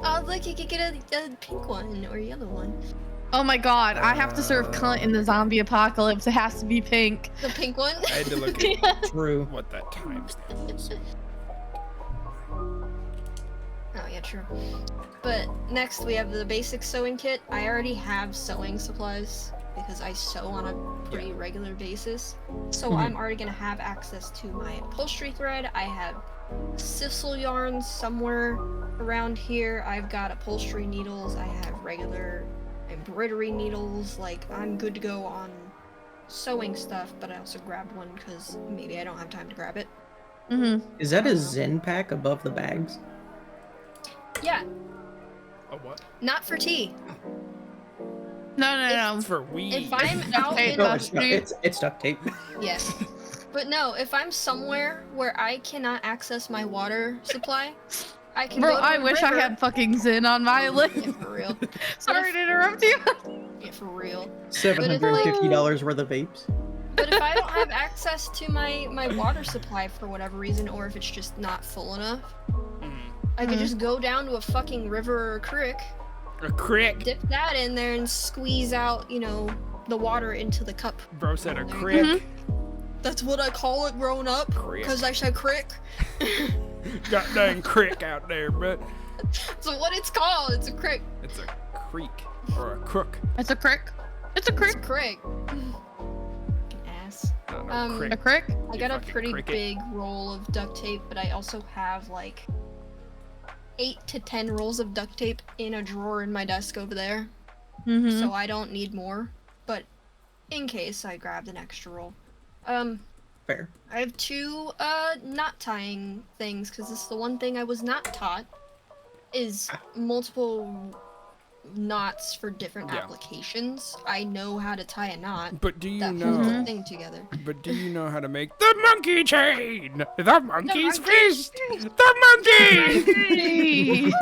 Oh, look, you could get a pink one or a yellow one. Oh my god, I have to serve cunt in the zombie apocalypse. It has to be pink. The pink one? I had to look at True. what that timestamp is. Oh yeah, true. But next we have the basic sewing kit. I already have sewing supplies because I sew on a pretty regular basis. So I'm already gonna have access to my upholstery thread. I have sisal yarns somewhere around here. I've got upholstery needles. I have regular embroidery needles. Like, I'm good to go on sewing stuff, but I also grabbed one because maybe I don't have time to grab it. Is that a Zen pack above the bags? Yeah. A what? Not for tea. No. For weed. If I'm out in No, it's duct tape. Yes. But no, if I'm somewhere where I cannot access my water supply, I can Bro, go to I the wish river. I had fucking Zen on my list. Yeah, for real. Sorry to interrupt you. Yeah, for real. $750 worth of vapes. But if I don't have access to my water supply for whatever reason, or if it's just not full enough, I could just go down to a fucking river or creek, A crick. dip that in there, and squeeze out, you know, the water into the cup. Bro said a crick. That's what I call it growing up, Crick. because I said crick. Got dang crick out there, but So what it's called, it's a crick. it's a creek or a crook. It's a crick. It's a crick. It's a crick. Ass. I don't know, crick. A crick? I You got a fucking pretty cricket. big roll of duct tape, but I also have like 8 to 10 rolls of duct tape in a drawer in my desk over there. So I don't need more, but in case I grabbed an extra roll. Fair. I have 2 knot tying things, because this is the one thing I was not taught, is multiple knots for different Yeah. applications. I know how to tie a knot But do you that holds know? the thing together. But do you know how to make the monkey chain? The monkey's monkey fist. The monkey.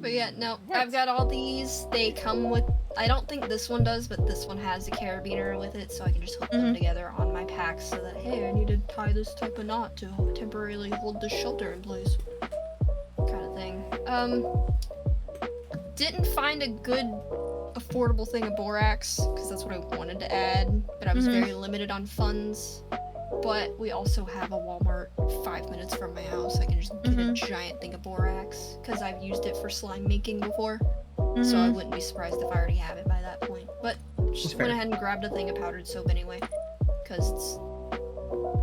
But yeah, no, I've got all these. They come with, I don't think this one does, but this one has a carabiner with it, so I can just hook them together on my pack so that, hey, I need to tie this type of knot to temporarily hold the shelter in place. Kind of thing. Didn't find a good affordable thing of borax, because that's what I wanted to add, but I was very limited on funds. But we also have a Walmart 5 minutes from my house. I can just get a giant thing of borax, because I've used it for slime making before. So I wouldn't be surprised if I already have it by that point. But just went ahead and grabbed a thing of powdered soap anyway, because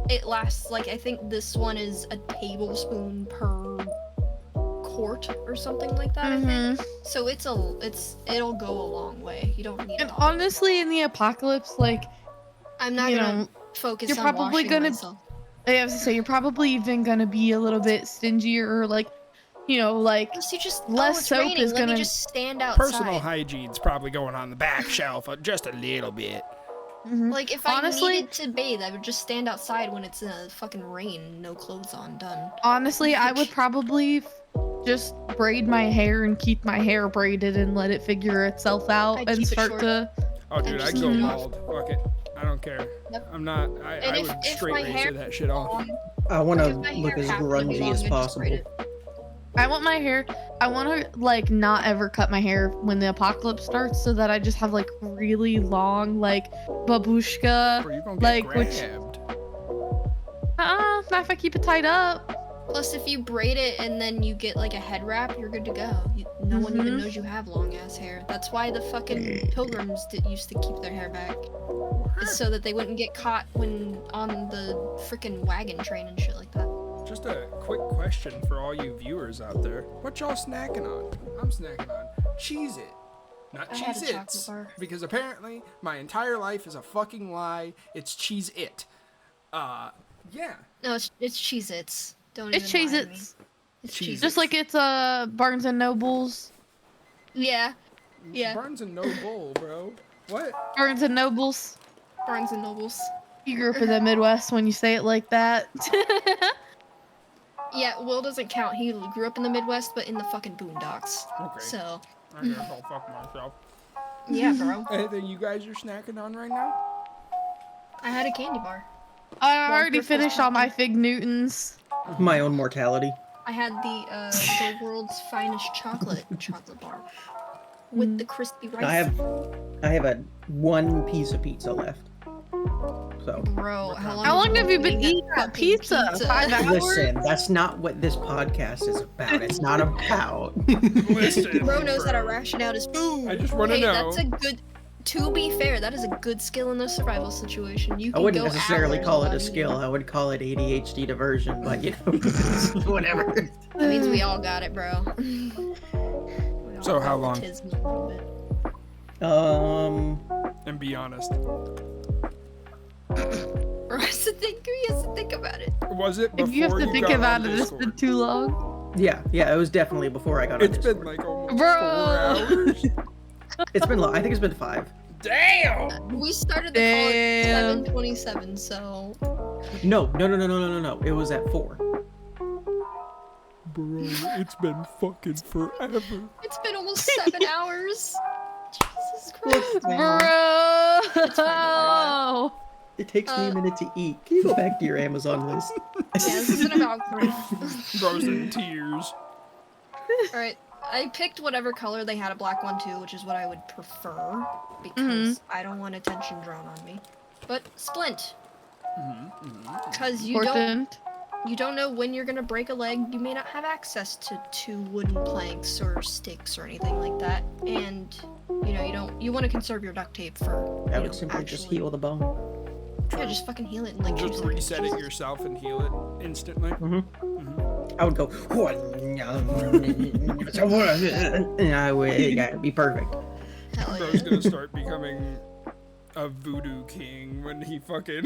it lasts, like, I think this one is a tablespoon per quart or something like that, I think. So it'll go a long way. You don't need it And all. honestly, in the apocalypse, like, I'm not you gonna know, focus you're on probably washing gonna- myself. I have to say, you're probably even gonna be a little bit stingier, or like, you know, like, Unless you just less it's soap raining. is Let me gonna- just stand outside. Personal hygiene's probably going on the back shelf just a little bit. Like if I Honestly- needed to bathe, I would just stand outside when it's fucking rain, no clothes on, done. honestly, I would probably just braid my hair and keep my hair braided and let it figure itself out I'd and keep it start short. to. Oh, dude, just I'd go keep it bald. Fuck it. I don't care. Yep. I'm not. And I if would my straight hair razor that shit off. I want to If my look hair as happened to be grungy long, as I'd just possible. braid it. I want my hair. I want to like not ever cut my hair when the apocalypse starts, so that I just have like really long, like babushka. Or you're gonna Like, get which- grabbed. Not if I keep it tied up. Plus, if you braid it and then you get like a head wrap, you're good to go. No one even knows you have long ass hair. That's why the fucking pilgrims used to keep their hair back. It's so that they wouldn't get caught when on the freaking wagon train and shit like that. Just a quick question for all you viewers out there. What y'all snacking on? I'm snacking on Cheez-It. Not I had a chocolate Cheez-Its. bar. Because apparently my entire life is a fucking lie. It's Cheez-It. Yeah. No, it's Cheez-Its. Don't It's even lie to me. Cheez-Its. It's Cheez-Its. Cheez-Its. Just like it's Barnes and Nobles. Yeah. Yeah. Barnes and Noble, bro. What? Barnes and Nobles. Barnes and Nobles. You grew up in the Midwest when you say it like that. Yeah, Will doesn't count. He grew up in the Midwest, but in the fucking boondocks. Okay. So, I gotta go fuck myself. yeah, bro. Anything you guys are snacking on right now? I had a candy bar. I Well, already Griff was finished all my talking. Fig Newtons. My own mortality. I had the world's finest chocolate bar with the crispy rice. I have a one piece of pizza left. So Bro, how long? How long have you been that eating that fucking pizza? 5 hours? listen, that's not what this podcast is about. It's not about. Listen, Bro knows how to ration out his food. I just want to Hey, know. that's a good. To be fair, that is a good skill in the survival situation. You I can wouldn't go necessarily hours call it a without skill. eating. I would call it ADHD diversion, but you know, whatever. That means we all got it, bro. We all So got how long? autism a little bit. And be honest. Or has to think. He has to think about it. Was it before If you have to think got about on it, it's Discord? been too long. Yeah, it was definitely before I got on It's been Discord. like almost Bro. 4 hours. It's been long. I think it's been 5. Damn! We started the call at Damn. 7:27, so No. It was at 4. Bro, it's been fucking forever. it's been almost 7 hours. Jesus Christ. Bro! It takes me a minute to eat. Can you go back to your Amazon list? Yeah, this isn't about Griff. Bros in tears. Alright, I picked whatever color. They had a black one too, which is what I would prefer, because I don't want attention drawn on me. But splint. Because you don't know when you're gonna break a leg. You may not have access to 2 wooden planks or sticks or anything like that, and you want to conserve your duct tape for. I would simply just heal the bone. Yeah, just fucking heal it in like 2 Just seconds. reset it yourself and heal it instantly. I would go. It'd be perfect. Hell Bro's gonna start becoming a voodoo king when he fucking.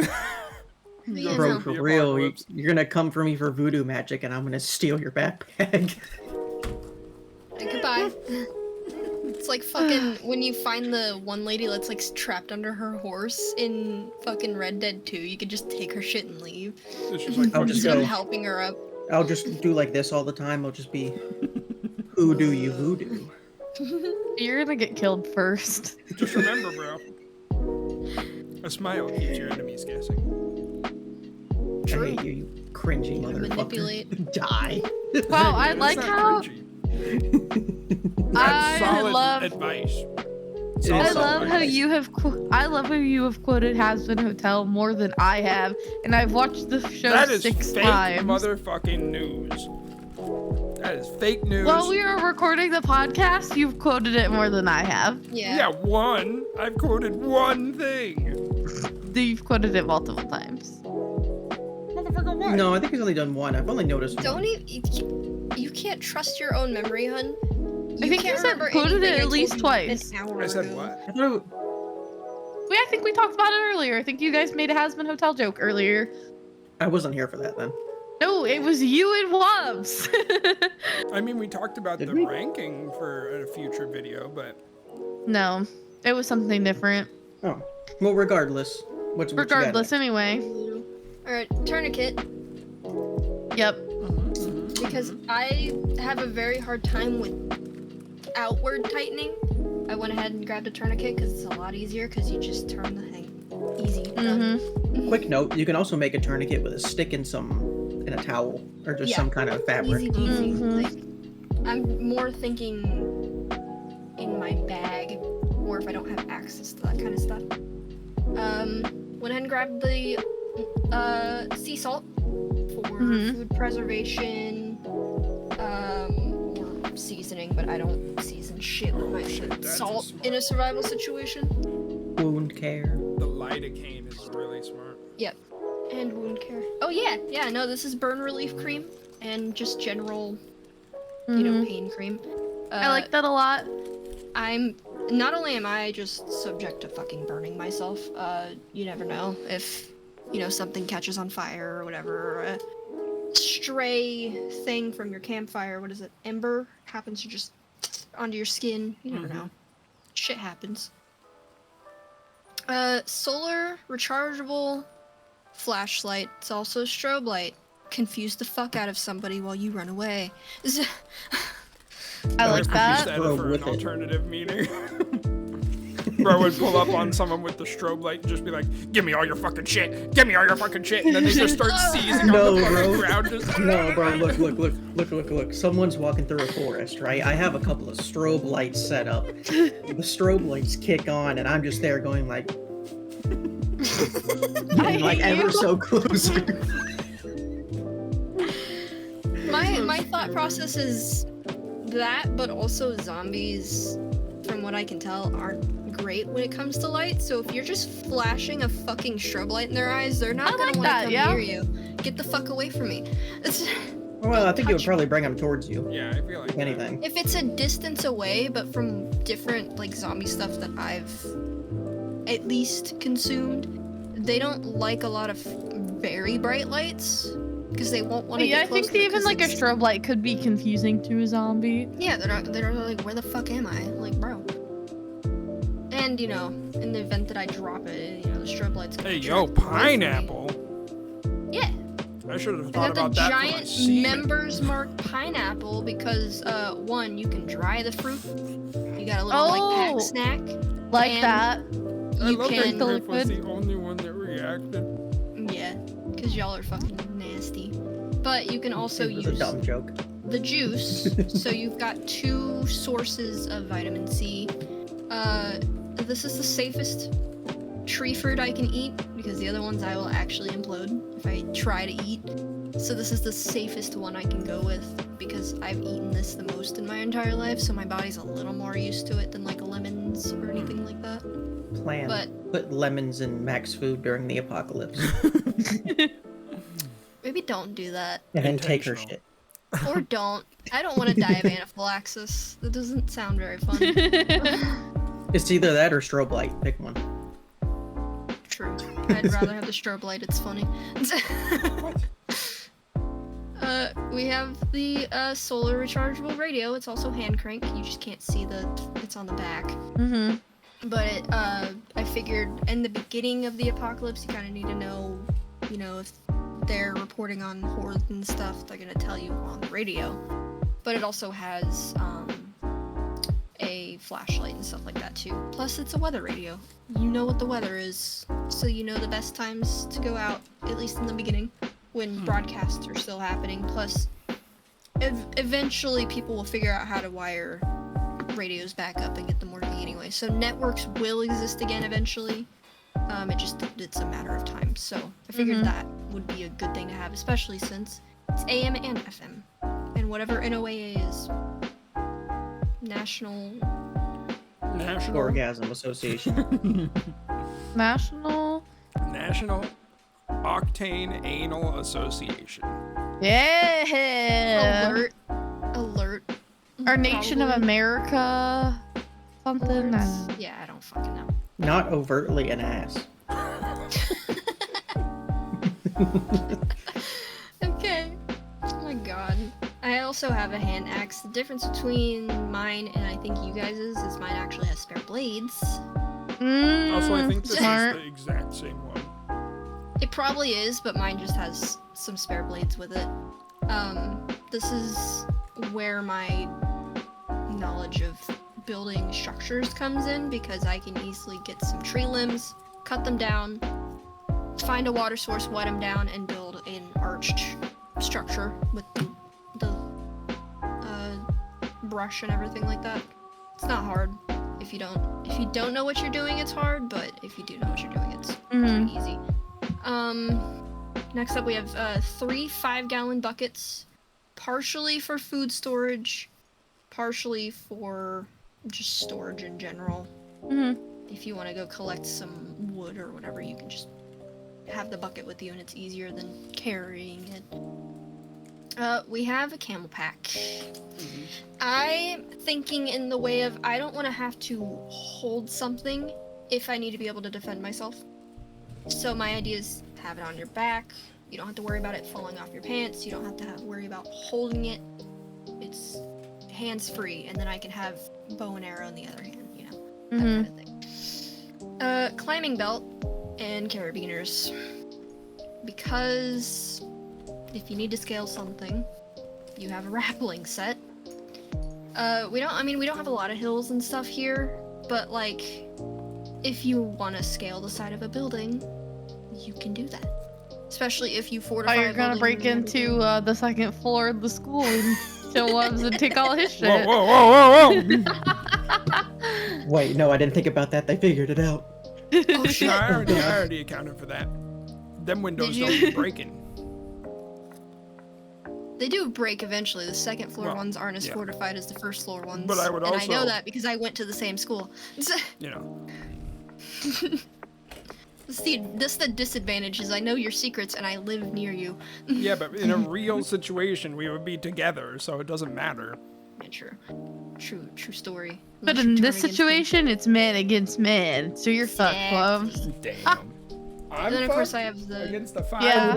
Yeah, Bro, no. for The real, apocalypse. you're gonna come for me for voodoo magic, and I'm gonna steal your backpack. Goodbye. It's like fucking when you find the one lady that's like trapped under her horse in fucking Red Dead 2. You could just take her shit and leave. It's just like I'll just Instead go. of helping her up. I'll just do like this all the time. I'll just be, who do you voodoo? You're gonna get killed first. Just remember, bro. A smile keeps your enemies guessing. I hate you, you cringy motherfucker. Manipulate. Die. Wow, I That's like not how cringy. That's I solid love advice. It I is love solid how advice. you have I love how you have quoted Has Been Hotel more than I have, and I've watched the show That is 6 fake times. motherfucking news. That is fake news. While we were recording the podcast, you've quoted it more than I have. Yeah, one. I've quoted one thing. You've quoted it multiple times. Motherfucker, what? No, I think he's only done one. I've only noticed Don't one. even. You can't trust your own memory, hun. I think you can't said remember quoted anything it I at told least you twice. an hour I said ago. what? I thought I think we talked about it earlier. I think you guys made a Has Been Hotel joke earlier. I wasn't here for that then. No, it was you and Wobbs. I mean, we talked about Did the we? ranking for a future video, but No, it was something different. Oh, well, regardless. What you got Regardless, next? anyway. Alright, tourniquet. Yep. Because I have a very hard time with outward tightening. I went ahead and grabbed a tourniquet because it's a lot easier because you just turn the thing. Easy. Done. Quick note: you can also make a tourniquet with a stick and a towel, or just Yeah. some kind of fabric. Easy peasy. Mhm. Like, I'm more thinking in my bag, or if I don't have access to that kind of stuff. Went ahead and grabbed the sea salt for food preservation, or seasoning, but I don't season shit with my That's salt smart. in a survival situation. Wound care. the lidocaine is really smart. Yep. And wound care. Oh yeah, no, this is burn relief cream and just general, pain cream. I like that a lot. Not only am I just subject to fucking burning myself, you never know if, something catches on fire or whatever, or a stray thing from your campfire, what is it, ember, happens to just onto your skin, you never know. Shit happens. Solar rechargeable flashlight. It's also a strobe light. Confuse the fuck out of somebody while you run away. I like that. Set Bro, for with an it. alternative meaning. Bro would pull up on someone with the strobe light and just be like, "Give me all your fucking shit! Give me all your fucking shit!" And then they just start seizing No, on the fucking bro. ground. Just... No, bro, look. Someone's walking through a forest, right? I have a couple of strobe lights set up. The strobe lights kick on, and I'm just there going like, getting like hate ever you. so close. My thought process is that, but also zombies, from what I can tell, aren't great when it comes to light. So if you're just flashing a fucking strobe light in their eyes, they're not I gonna like want to that, come yeah. near you. Get the fuck away from me. Well, I think it would probably bring them towards you, Yeah, I feel like if anything. If it's a distance away, but from different like zombie stuff that I've at least consumed, they don't like a lot of very bright lights because they won't want to. Yeah, I get close think to it even 'cause like a it's- strobe light could be confusing to a zombie. Yeah, they're like, where the fuck am I? Like, bro. And in the event that I drop it, the strobe light's gonna Hey, track yo, away from me. pineapple. Yeah, I should have I thought got about the that for my giant semen. members mark pineapple because one, you can dry the fruit. You got a little like Oh. pack snack. Like And that. I You love can that drink the Griff was liquid. the only one that reacted. reacted. Yeah, because y'all are fucking nasty. But you can also It was use a dumb joke. the juice. So you've got 2 sources of vitamin C. This is the safest tree fruit I can eat because the other ones I will actually implode if I try to eat. So this is the safest one I can go with because I've eaten this the most in my entire life, so my body's a little more used to it than like lemons or anything like that. Plan. But Put lemons in Makk's food during the apocalypse. maybe don't do that. And then take her Intentional. shit. Or don't. I don't want to die of anaphylaxis. That doesn't sound very fun. It's either that or strobe light. Pick one. True. I'd rather have the strobe light. It's funny. We have the solar rechargeable radio. It's also hand crank. You just can't see it's on the back. Mm-hmm. But I figured in the beginning of the apocalypse, you kind of need to know, if they're reporting on hordes and stuff, they're gonna tell you on the radio. But it also has a flashlight and stuff like that too. Plus, it's a weather radio. You know what the weather is, so you know the best times to go out, at least in the beginning, when broadcasts are still happening. Plus, eventually people will figure out how to wire radios back up and get them working anyway. So networks will exist again eventually. It's a matter of time. So I figured that would be a good thing to have, especially since it's AM and FM. And whatever NOAA is. National Orgasm Association. National Octane Anal Association. Yeah. Alert. Our Nation of Probably. America. Something. I don't know. Yeah, I don't fucking know. Not overtly an ass. Okay. Oh my god. I also have a hand axe. The difference between mine and I think you guys' is mine actually has spare blades. Also, I think this smart. is the exact same one. It probably is, but mine just has some spare blades with it. This is where my knowledge of building structures comes in, because I can easily get some tree limbs, cut them down, find a water source, wet them down, and build an arched structure with the brush and everything like that. It's not hard. If you don't know what you're doing, it's hard, but if you do know what you're doing, it's pretty easy. Next up we have 3 5-gallon buckets, partially for food storage, partially for just storage in general. If you want to go collect some wood or whatever, you can just have the bucket with you and it's easier than carrying it. We have a camel pack. I'm thinking in the way of, I don't want to have to hold something if I need to be able to defend myself. So my idea is have it on your back. You don't have to worry about it falling off your pants. You don't have to worry about holding it. It's hands-free, and then I can have bow and arrow in the other hand, that kind of thing. Climbing belt and carabiners. Because if you need to scale something, you have a rappelling set. We don't have a lot of hills and stuff here, but like, if you want to scale the side of a building, you can do that. Especially if you fortify. Oh, you're gonna break into the 2nd floor of the school and kill Wubs and take all his shit. Whoa. Wait, no, I didn't think about that. They figured it out. Oh shit! No, I already accounted for that. Them windows don't be breaking. They do break eventually. The 2nd floor Well, ones aren't as yeah. fortified as the 1st floor ones. But I would and I know also- that because I went to the same school. That's the disadvantage, is I know your secrets and I live near you. Yeah, but in a real situation, we would be together, so it doesn't matter. Yeah, true story. But Unless in you're this turning against me. situation, it's man against man. So you're fucked, Wubs. Damn. And then of course I have the. against the 5 Yeah.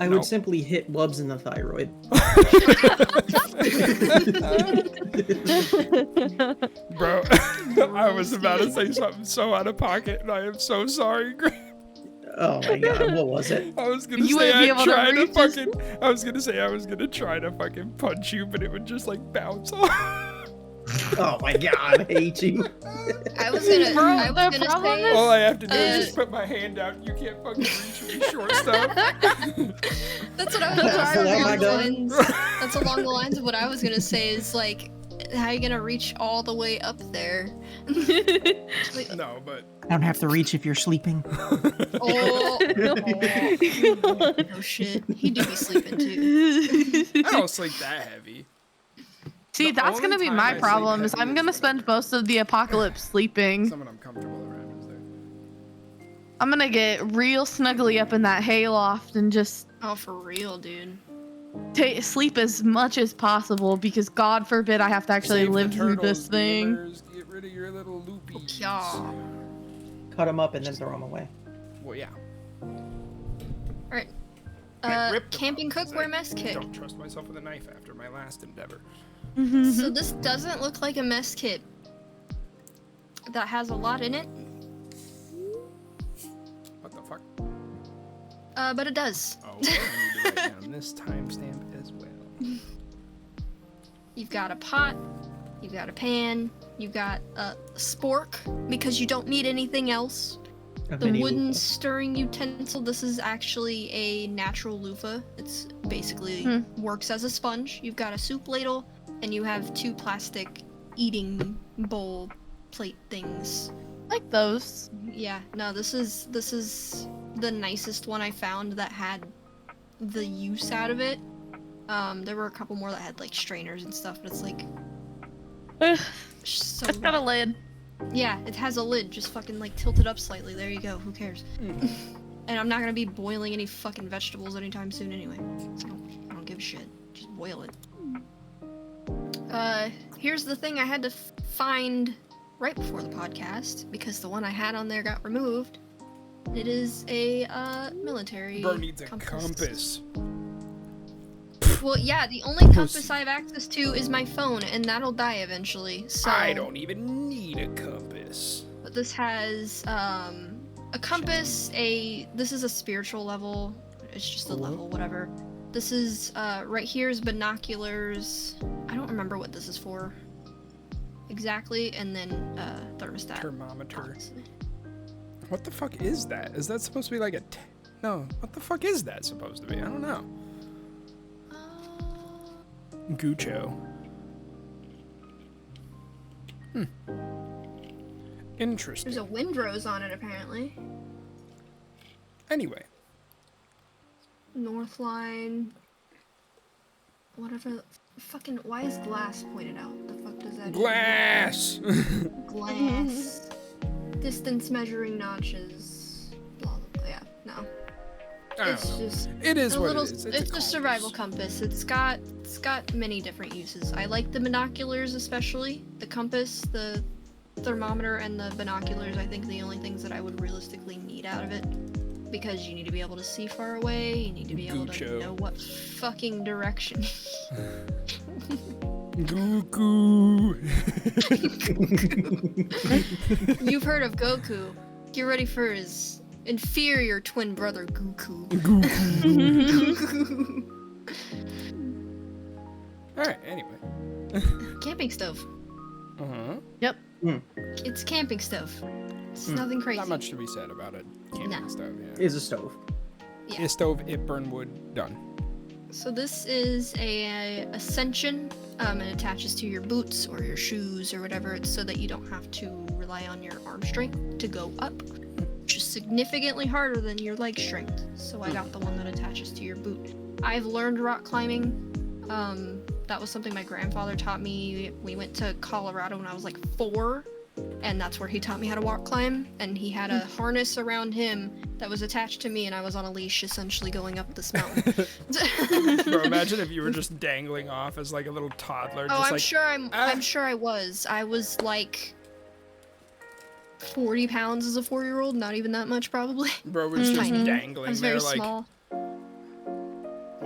I would simply hit Wubs in the thyroid. Bro, I was about to say something so out of pocket, and I am so sorry, Griff. Oh my god, what was it? I was gonna You say wouldn't be I'd able to try to reach us? fucking. I was gonna try to fucking punch you, but it would just like bounce off. Oh my god, I hate you. I was gonna problem say. is- All I have to do is just put my hand out. You can't fucking reach with the short stuff. That's what I was That's gonna say. along my Along the gun. lines. That's along the lines of what I was gonna say. Is like, how you gonna reach all the way up there? Like, No, but I don't have to reach if you're sleeping. oh, oh shit. He do be sleeping too. I don't sleep that heavy. See, The that's only gonna be time I my sleep problem. Is heavy I'm is gonna when spend most of the apocalypse sleeping. Someone I'm comfortable around is there. I'm gonna get real snuggly up in that hayloft and just Oh, for real, dude. sleep as much as possible because God forbid I have to actually Save the live through turtles, this thing. gamers. Get rid of your little loopies. Yeah. Cut them up and then throw them away. Well, yeah. Alright. I ripped them Camping out 'cause cook, wear I mess kit. Don't trust myself with a knife after my last endeavor. So this doesn't look like a mess kit that has a lot in it, What the fuck? but it does. Oh, well, I need to write down this timestamp as well. You've got a pot, you've got a pan, you've got a spork because you don't need anything else. A The mini wooden loofah. stirring utensil, this is actually a natural loofah. It's basically works as a sponge. You've got a soup ladle, and you have 2 plastic eating bowl plate things. Like those. Yeah, no, this is the nicest one I found that had the use out of it. There were a couple more that had like strainers and stuff, but it's like so It's got a lid. yeah, it has a lid, just fucking like tilted up slightly. There you go. Who cares? And I'm not gonna be boiling any fucking vegetables anytime soon anyway. So I don't give a shit. Just boil it. Here's the thing I had to find right before the podcast because the one I had on there got removed. It is a military Bro needs a compass. Well, yeah, the only compass I have access to is my phone, and that'll die eventually. So I don't even need a compass. But this has a compass, this is a spiritual level. It's just a level, whatever. This is right here is binoculars. I don't remember what this is for exactly, and then thermostat. Thermometer. obviously. What the fuck is that? Is that supposed to be like a no, what the fuck is that supposed to be? I don't know. Guccio. Interesting. There's a windrose on it apparently. Anyway. Northline. Whatever. Fucking. Why is glass pointed out? The fuck does that? Glass! Mean? Glass. Distance measuring notches. Blah blah blah. Yeah. No. I don't It's know. just. It is a what little, it is. It's a survival compass. It's got many different uses. I like the binoculars especially. The compass, the thermometer, and the binoculars. I think the only things that I would realistically need out of it, because you need to be able to see far away. You need to be able to know what fucking direction. Goku. You've heard of Goku. Get ready for his inferior twin brother Goku. Alright, anyway. Camping stove. Uh-huh. Yep. It's a camping stove. It's nothing crazy. Not much to be said about it. Camping No. stove, yeah. Is a stove. Yeah. A stove, it burn wood, done. So this is a ascension. It attaches to your boots or your shoes or whatever. It's so that you don't have to rely on your arm strength to go up, which is significantly harder than your leg strength. So I got the one that attaches to your boot. I've learned rock climbing. That was something my grandfather taught me. We went to Colorado when I was like 4, and that's where he taught me how to rock climb. And he had a harness around him that was attached to me, and I was on a leash essentially going up this mountain. Bro, imagine if you were just dangling off as like a little toddler. Oh, just I'm like, sure I'm sure I was. I was like 40 pounds as a 4-year-old, not even that much probably. Bro was just Tiny. I dangling was there very like. small.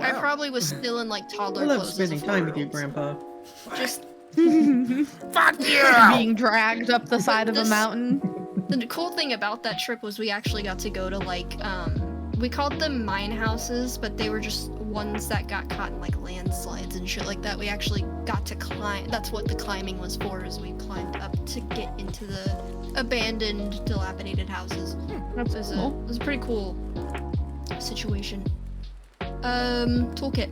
I Wow. probably was still in like toddler I love clothes as a spending time with you, 4-year-old. Grandpa. Just Fuck yeah! Being dragged up the side of a This- mountain. the cool thing about that trip was we actually got to go to like we called them mine houses, but they were just ones that got caught in like landslides and shit like that. We actually got to climb. That's what the climbing was for, is we climbed up to get into the abandoned, dilapidated houses. That's So cool. it was a pretty cool situation. Toolkit.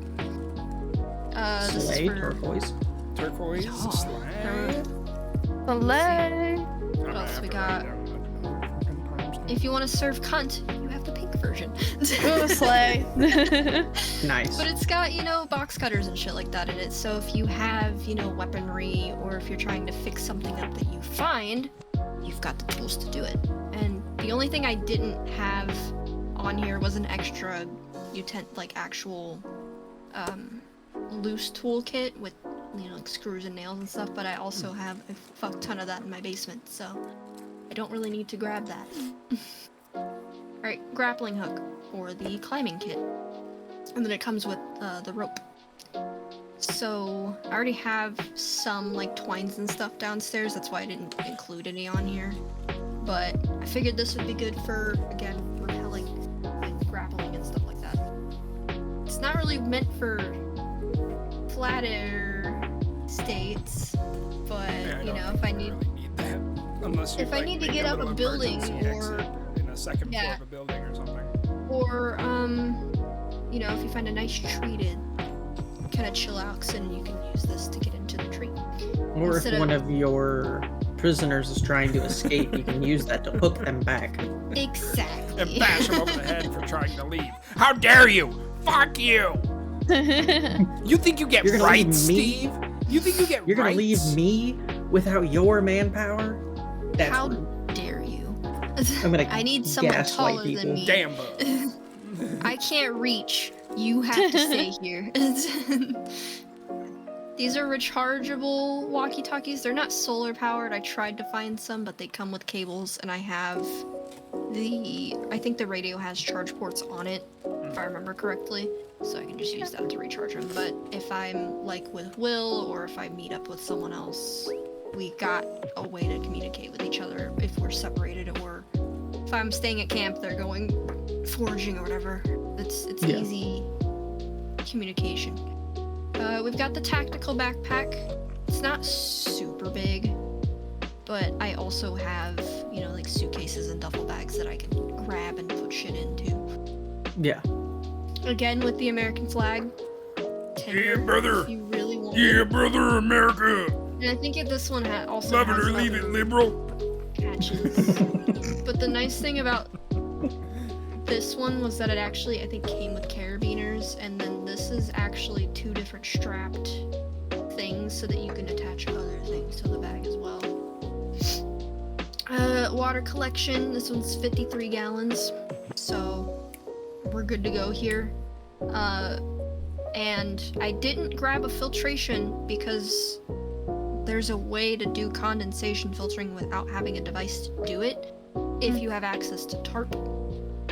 This is Slay, for turquoise. Turquoise, Yeah. slay. Filet. What else we got? If you want to serve cunt, you have the pink version. Ooh, slay. Nice. But it's got, you know, box cutters and shit like that in it. So if you have, you know, weaponry, or if you're trying to fix something up that you find, you've got the tools to do it. And the only thing I didn't have on here was an extra actual loose toolkit with, you know, like screws and nails and stuff, but I also have a fuck ton of that in my basement, so I don't really need to grab that. Alright, grappling hook for the climbing kit. And then it comes with the rope. So I already have some like twines and stuff downstairs, that's why I didn't include any on here. But I figured this would be good for, again, repelling and grappling and stuff like that. It's not really meant for flat air states, but Yeah, you know, don't if I think need really need that. Unless you, if I like, need to make get up little a building emergency or- exit in a second floor Yeah. of a building or something. or you know, if you find a nice tree to kind of chill out, then you can use this to get into the tree. Or if Instead of- one of your prisoners is trying to escape, you can use that to hook them back. Exactly. And bash him over the head for trying to leave. How dare you! Fuck you! You think you get You're gonna leave rights, me? Steve? You think you get You're gonna rights? leave me without your manpower? That's How rude. dare you? I'm gonna I need someone gaslight taller people. than me. Damn, bro. I can't reach. You have to stay here. These are rechargeable walkie-talkies. They're not solar powered. I tried to find some, but they come with cables, and I have I think the radio has charge ports on it, if I remember correctly. So I can just use that to recharge them. But if I'm like with Will, or if I meet up with someone else, we got a way to communicate with each other if we're separated, or if I'm staying at camp, they're going foraging or whatever. It's Yeah. easy communication. We've got the tactical backpack. It's not super big, but I also have, you know, like suitcases and duffel bags that I can grab and put shit into. Yeah. Again, with the American flag. Tender, Yeah, brother. If you really want Yeah, it. brother, America. And I think this one also Lavender, has leave it other liberal. patches. But the nice thing about this one was that it actually, I think, came with carabiners, and then this is actually 2 different strapped things so that you can attach other things to the bag as well. Water collection, this one's 53 gallons, so we're good to go here. And I didn't grab a filtration because there's a way to do condensation filtering without having a device to do it. If you have access to tarp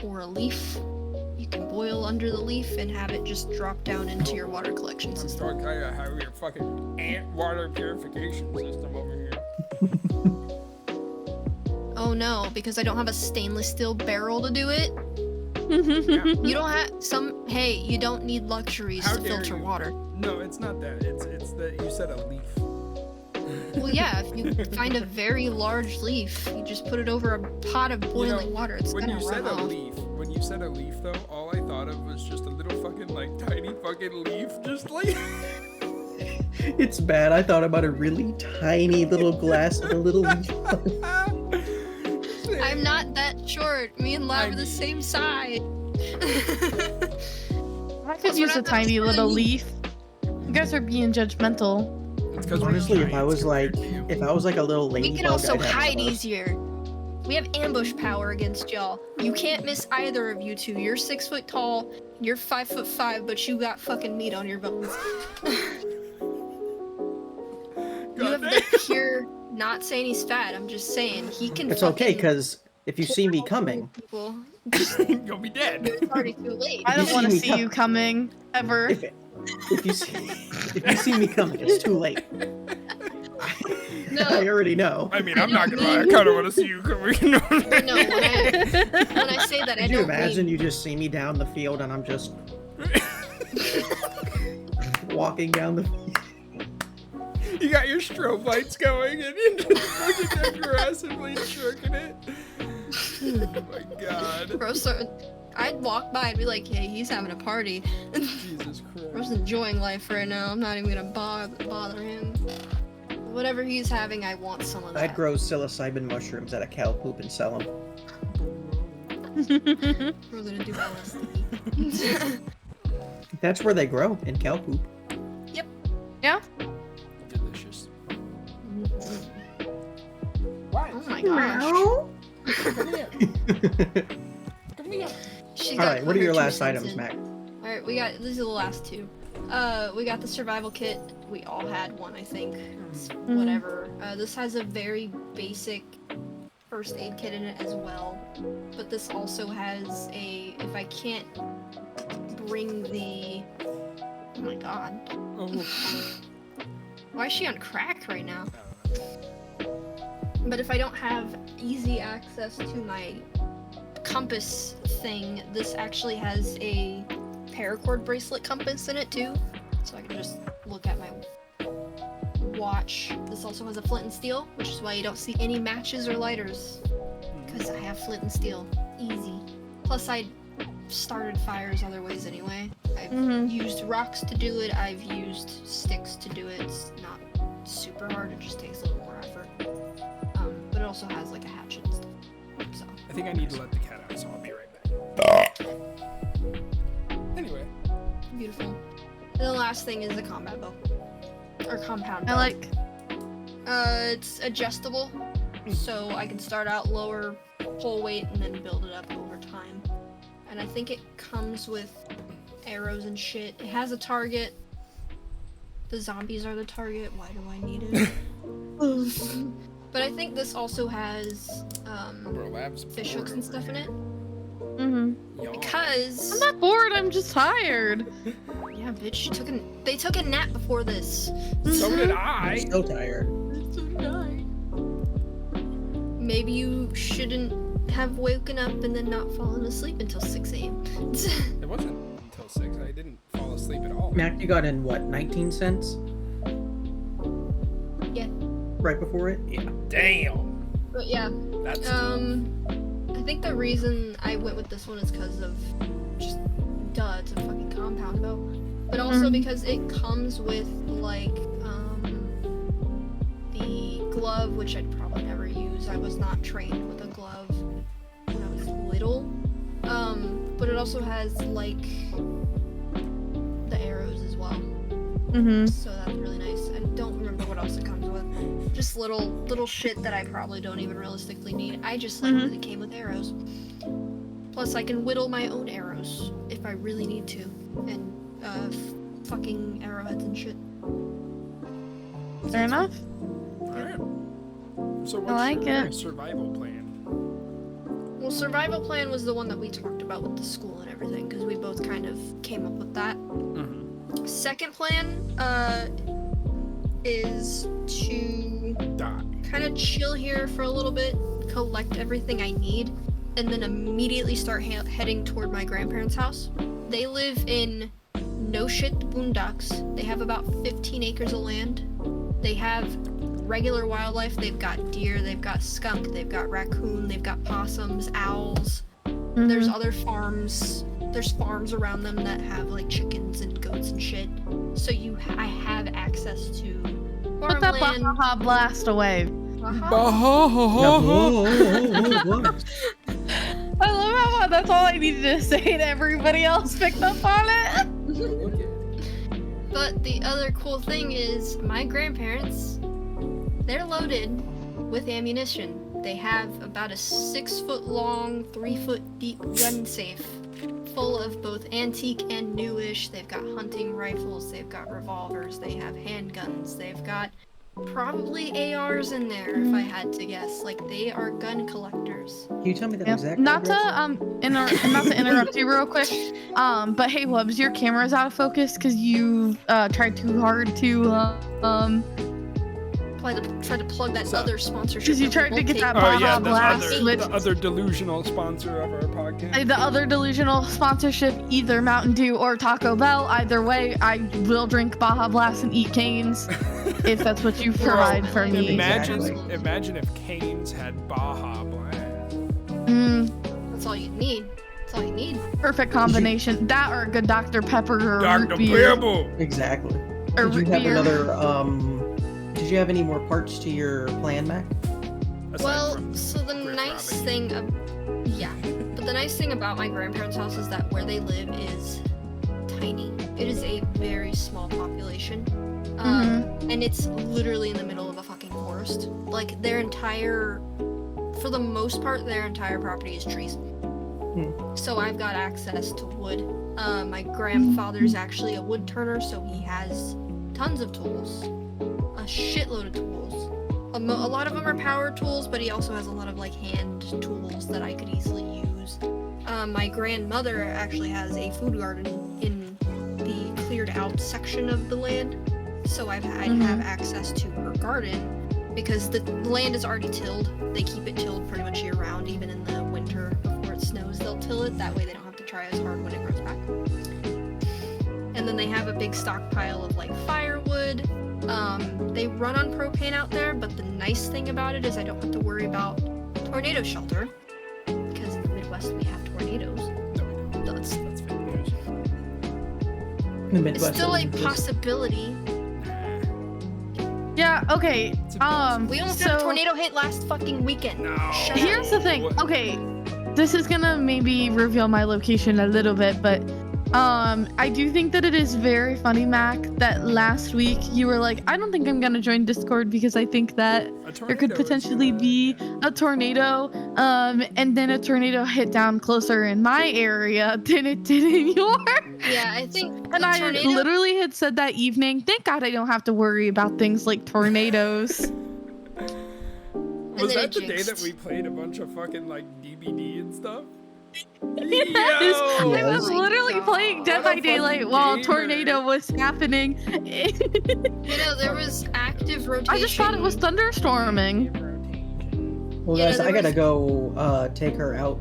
or a leaf, you can boil under the leaf and have it just drop down into your water collection I'm system. so tired of having your fucking ant water purification system over here. Oh no, because I don't have a stainless steel barrel to do it. You don't have hey, you don't need luxuries How to dare filter you. water. No, it's not that. It's that you said a leaf. Well, yeah, if you find a very large leaf, you just put it over a pot of boiling water. It's When gonna you run said a off. when you said a leaf though, all I thought of was just a little fucking like tiny fucking leaf, just like. It's bad. I thought about a really tiny little glass with a little leaf. I'm not that short. Me and Lav are the same size. I could use a tiny little leaf. You guys are being judgmental. It's 'cause we're Honestly, if I giants was like, compared to you. if I was like a little We ladybug, can also I'd have hide one of those. easier. We have ambush power against y'all. You can't miss either of you two. You're 6 foot tall, you're 5'5", but you got fucking meat on your bones. You have the pure, not saying he's fat, I'm just saying he can It's okay, fucking because if you see me kill coming, people. You'll be dead. It's already too late. I don't you want to see me see come- you coming ever. if you see me coming, it's too late. No. I already know. I mean, I'm not gonna lie. I kind of want to see you come. No, when I say that, I Could you don't imagine mean... you just see me down the field and I'm just walking down the field? You got your strobe lights going and you're just fucking aggressively jerking it. Oh my god. Bro, I'd walk by and be like, hey, he's having a party. Jesus Christ. Bro's enjoying life right now. I'm not even gonna bother him. Whatever he's having, I want some of that. I'd grow psilocybin mushrooms out of cow poop and sell them. Bro's gonna do LSD. That's where they grow, in cow poop. Yep. Yeah. Delicious. Oh my gosh. Come here. Come here. She's All got right, what are her your 2 last cents items, in. Makk? Alright, these are the last 2. We got the survival kit. We all had one, I think. It's whatever. This has a very basic first aid kit in it as well. But this also has a, if I can't bring the, oh my god. Oh. Why is she on crack right now? But if I don't have easy access to my compass thing, this actually has a paracord bracelet compass in it too, so I can just look at my watch. This also has a flint and steel, which is why you don't see any matches or lighters, because I have flint and steel. Easy. Plus I started fires other ways anyway. I've used rocks to do it, I've used sticks to do it. It's not super hard, it just takes a little more effort. But it also has like a hatchet and stuff. So. I think I need to let the cat out, so I'll be right back. Anyway. Beautiful. And the last thing is the combat bow. Or compound bow. I like. It's adjustable, so I can start out lower pull weight and then build it up over time. And I think it comes with arrows and shit. It has a target. The zombies are the target. Why do I need it? But I think this also has fish hooks and stuff in it. Because I'm not bored. I'm just tired. yeah, bitch, they took a nap before this. So did I'm I. so tired. So did I. Maybe you shouldn't have woken up and then not fallen asleep until 6 a.m. It wasn't until 6. I didn't fall asleep at all. Makk, you got in what, 19 cents? Yeah. Right before it? Yeah. Damn. But yeah, That's I think the reason I went with this one is because of just, duh, it's a fucking compound bow. But also because it comes with, like, the glove, which I'd probably never use. I was not trained with a glove when I was little. But it also has, like, the arrows as well. So that's really nice. I don't remember what else it comes with. Just little shit that I probably don't even realistically need. I just like that it came with arrows. Plus, I can whittle my own arrows if I really need to, and fucking arrowheads and shit. Fair enough. Alright. So what's like your it. survival plan? Well, survival plan was the one that we talked about with the school and everything, because we both kind of came up with that. Second plan is to kind of chill here for a little bit, collect everything I need, and then immediately start heading toward my grandparents' house. They live in no shit boondocks. They have about 15 acres of land. They have regular wildlife. They've got deer, they've got skunk, they've got raccoon, they've got possums, owls. There's other farms. There's farms around them that have like chickens and goats and shit. So I have access to Put that farmland. Baja Blast away. I love how that's all I needed to say and everybody else picked up on it. But the other cool thing is my grandparents, they're loaded with ammunition. They have about a 6-foot long, 3-foot deep gun safe full of both antique and newish. They've got hunting rifles, they've got revolvers, they have handguns, they've got probably ARs in there if I had to guess. Like, they are gun collectors. Can you tell me that Yep. exact Not address? to not to interrupt you real quick. But hey, Wubs, your camera's out of focus because you tried too hard to why I tried to plug that So- other sponsorship. Because you that tried we to get won't that take. Oh yeah, Baja Blast, which the other delusional sponsor of our podcast. the other delusional sponsorship, either Mountain Dew or Taco Bell. Either way, I will drink Baja Blast and eat canes if that's what you provide for me. Imagine if Canes had Baja Blast. That's all you need. That's all you need. Perfect combination. That or a good Dr. Pepper or Dr. root beer. Pebble. Exactly. Or Did you root have beer. did you have any more parts to your plan, Mac? Aside Well, from so the Griff nice robbing. thing, but the nice thing about my grandparents' house is that where they live is tiny. It is a very small population, and it's literally in the middle of a fucking forest. Like for the most part, their entire property is trees. So I've got access to wood. My grandfather's actually a wood turner, so he has tons of tools, a shitload of tools. A lot of them are power tools, but he also has a lot of like hand tools that I could easily use. My grandmother actually has a food garden in the cleared out section of the land, so I'd have access to her garden because the land is already tilled. They keep it tilled pretty much year round, even in the winter before it snows. They'll till it, that way they don't have to try as hard when it grows back. And then they have a big stockpile of like firewood. They run on propane out there, but the nice thing about it is I don't have to worry about tornado shelter because in the Midwest we have tornadoes. That's fake news. The It's Midwest. still a doesn't exist. possibility. Yeah, okay. It's a We almost had a tornado hit last fucking weekend. No. Shut Here's the thing. What? Okay, this is gonna maybe reveal my location a little bit, but I do think that it is very funny, Mac, that last week you were like, I don't think I'm gonna join Discord because I think that there could potentially be a tornado, and then a tornado hit down closer in my area than it did in yours. Yeah, I think And the I tornado. literally had said that evening, thank God I don't have to worry about things like tornadoes. Was then that it the day jinxed. that we played a bunch of fucking like DBD and stuff? Yes, I was Yes. literally playing Dead What a by Daylight fucking while a gamer. tornado was happening. There was active rotation. I just thought it was thunderstorming. Well, Yeah, guys, there I gotta was- go take her out,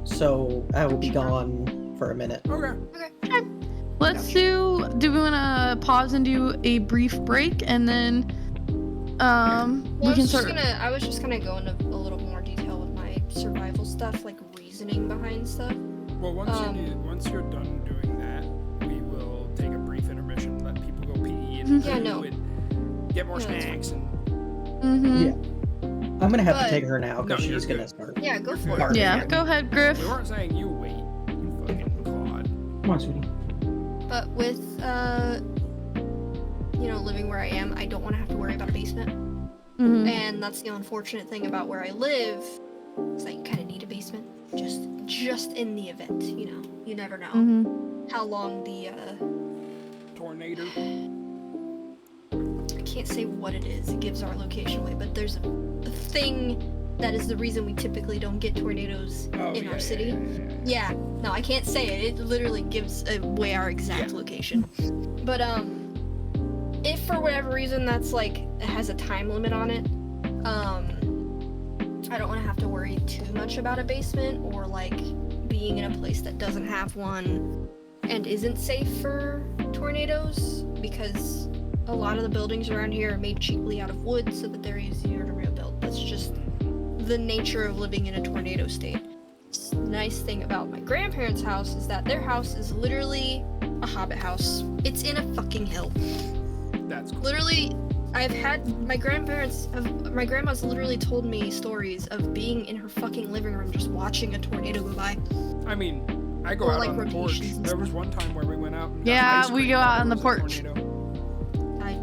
so I will be gone for a minute. Okay. Let's do we want to pause and do a brief break and then we can start. I was just gonna go into a little more detail with my survival stuff, like reasoning behind stuff. Well, once you're done doing that, we will take a brief intermission, let people go pee and Yeah, poo no. and get more Yeah, that's snacks and Yeah. I'm gonna have But- to take her now because No, you're she's gonna good. start. Yeah, go for barking it. Yeah, at me. go ahead, Griff. we weren't saying you wait, you fucking clod. Come on, sweetie. But with living where I am, I don't want to have to worry about a basement. Mhm. And that's the unfortunate thing about where I live, is that you kind of need a basement, just in the event. You never know Mhm. how long the Tornado. I can't say what it is. It gives our location away, but there's a thing that is the reason we typically don't get tornadoes in our city. Yeah, no, I can't say it. It literally gives away our exact location. But if for whatever reason that's like it has a time limit on it, I don't want to have to worry too much about a basement or like being in a place that doesn't have one and isn't safe for tornadoes, because a lot of the buildings around here are made cheaply out of wood so that they're easier to rebuild. That's just the nature of living in a tornado state. The nice thing about my grandparents' house is that their house is literally a hobbit house. It's in a fucking hill. That's cool. Literally, my grandma's literally told me stories of being in her fucking living room just watching a tornado go by. I mean, I go Or, out like, on the porch. rotations and There was stuff. one time where we went out and got Yeah, ice we cream go while out there on the was a porch. tornado.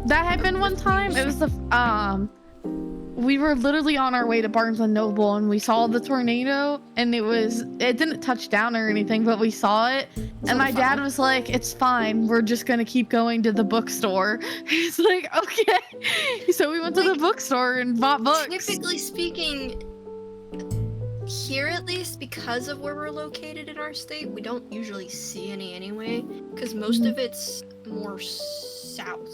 That happened one time. It was we were literally on our way to Barnes and Noble and we saw the tornado and it didn't touch down or anything, but we saw it. And my dad was like, it's fine. We're just going to keep going to the bookstore. He's like, okay. So we went to the bookstore and bought books. Typically speaking, here at least, because of where we're located in our state, we don't usually see any anyway, because most of it's more south.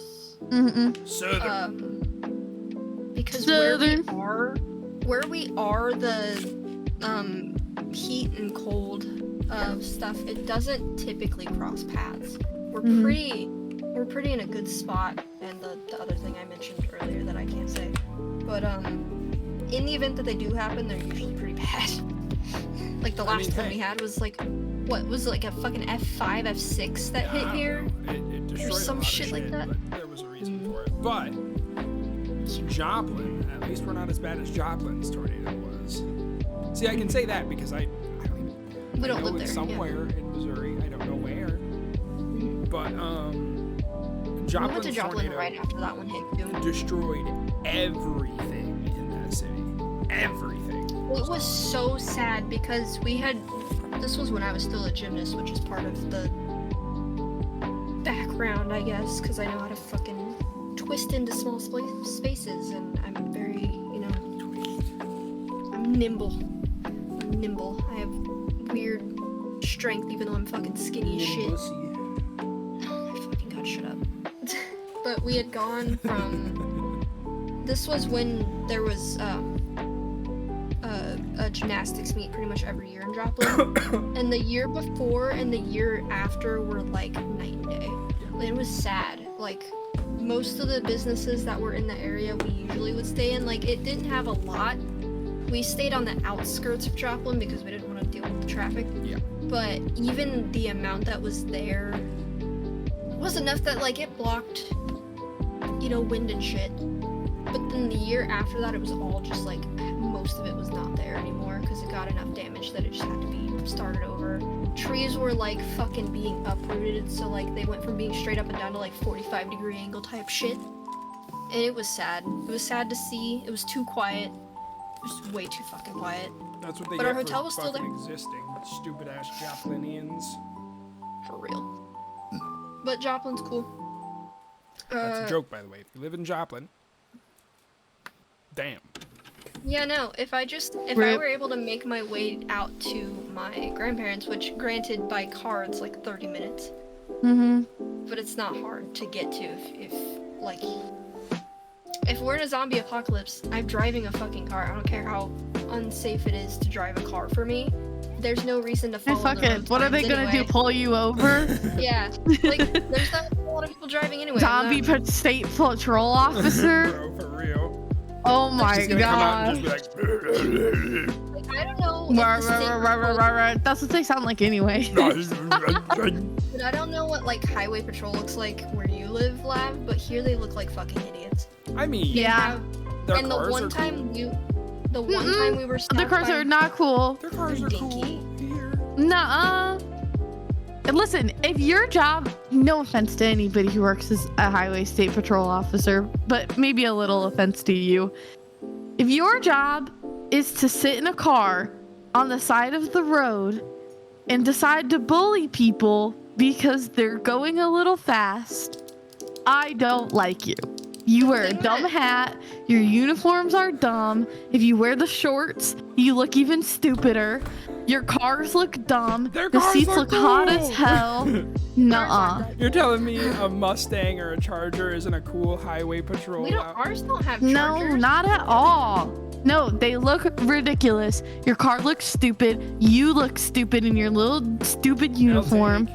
Mm-mm. Southern. because Southern. where we are, the heat and cold stuff, it doesn't typically cross paths. We're pretty in a good spot, and the other thing I mentioned earlier that I can't say. But in the event that they do happen, they're usually pretty bad. Like the last one we had was like, what was it, like a fucking F5, F6 that hit here? It destroyed some a lot shit of like that. But there was a reason for it. But Joplin, at least we're not as bad as Joplin's tornado was. See, I can say that because I don't even. We don't I know live it's there. somewhere in Missouri. I don't know where. But We went to Joplin's Joplin tornado right after that one hit too. destroyed everything in that city. Everything. It was so sad because this was when I was still a gymnast, which is part of the background, I guess, because I know how to fucking twist into small spaces, and I'm very, I'm nimble. I have weird strength, even though I'm fucking skinny as shit. Oh my fucking god, shut up. But we had gone from... This was when there was a gymnastics meet pretty much every year in Joplin. And the year before and the year after were like night and day. It was sad. Like, most of the businesses that were in the area we usually would stay in, like, it didn't have a lot. We stayed on the outskirts of Joplin because we didn't want to deal with the traffic. Yeah. But even the amount that was there was enough that, like, it blocked, wind and shit. But then the year after that, it was all just, like, most of it was not there anymore because it got enough damage that it just had to be started over. Trees were, like, fucking being uprooted, so, like, they went from being straight up and down to, like, 45-degree angle type shit. And it was sad. It was sad to see. It was too quiet. It was way too fucking quiet. That's what they But get our hotel for was still fucking existing. Stupid ass Joplinians. For real. But Joplin's cool. That's a joke, by the way. If you live in Joplin, damn. Yeah, no, if I were able to make my way out to my grandparents, which granted by car it's like 30 minutes. But it's not hard to get to if we're in a zombie apocalypse, I'm driving a fucking car. I don't care how unsafe it is to drive a car for me. There's no reason to follow the road what are they signs gonna anyway. do, pull you over? Yeah, like, there's not a lot of people driving anyway. Zombie state patrol officer? Bro, for real. Oh my Just gonna come out and god. just be like, Like, I don't know. If the state That's what they sound like anyway. But I don't know what, like, highway patrol looks like where you live, Lav, but here they look like fucking idiots. I mean, Yeah. their And the cars one are time cool. we were stopped The cars by- are not cool. Their cars are cool dinky. here. Nuh-uh. And listen, if your job, no offense to anybody who works as a highway state patrol officer, but maybe a little offense to you. If your job is to sit in a car on the side of the road and decide to bully people because they're going a little fast, I don't like you. You wear a dumb hat, your uniforms are dumb, if you wear the shorts, you look even stupider, your cars look dumb, Their the cars seats look look hot as cool. hell. Nuh-uh. You're telling me a Mustang or a Charger isn't a cool highway patrol? Ours don't have No, chargers. not at all. No, they look ridiculous. Your car looks stupid. You look stupid in your little stupid uniform.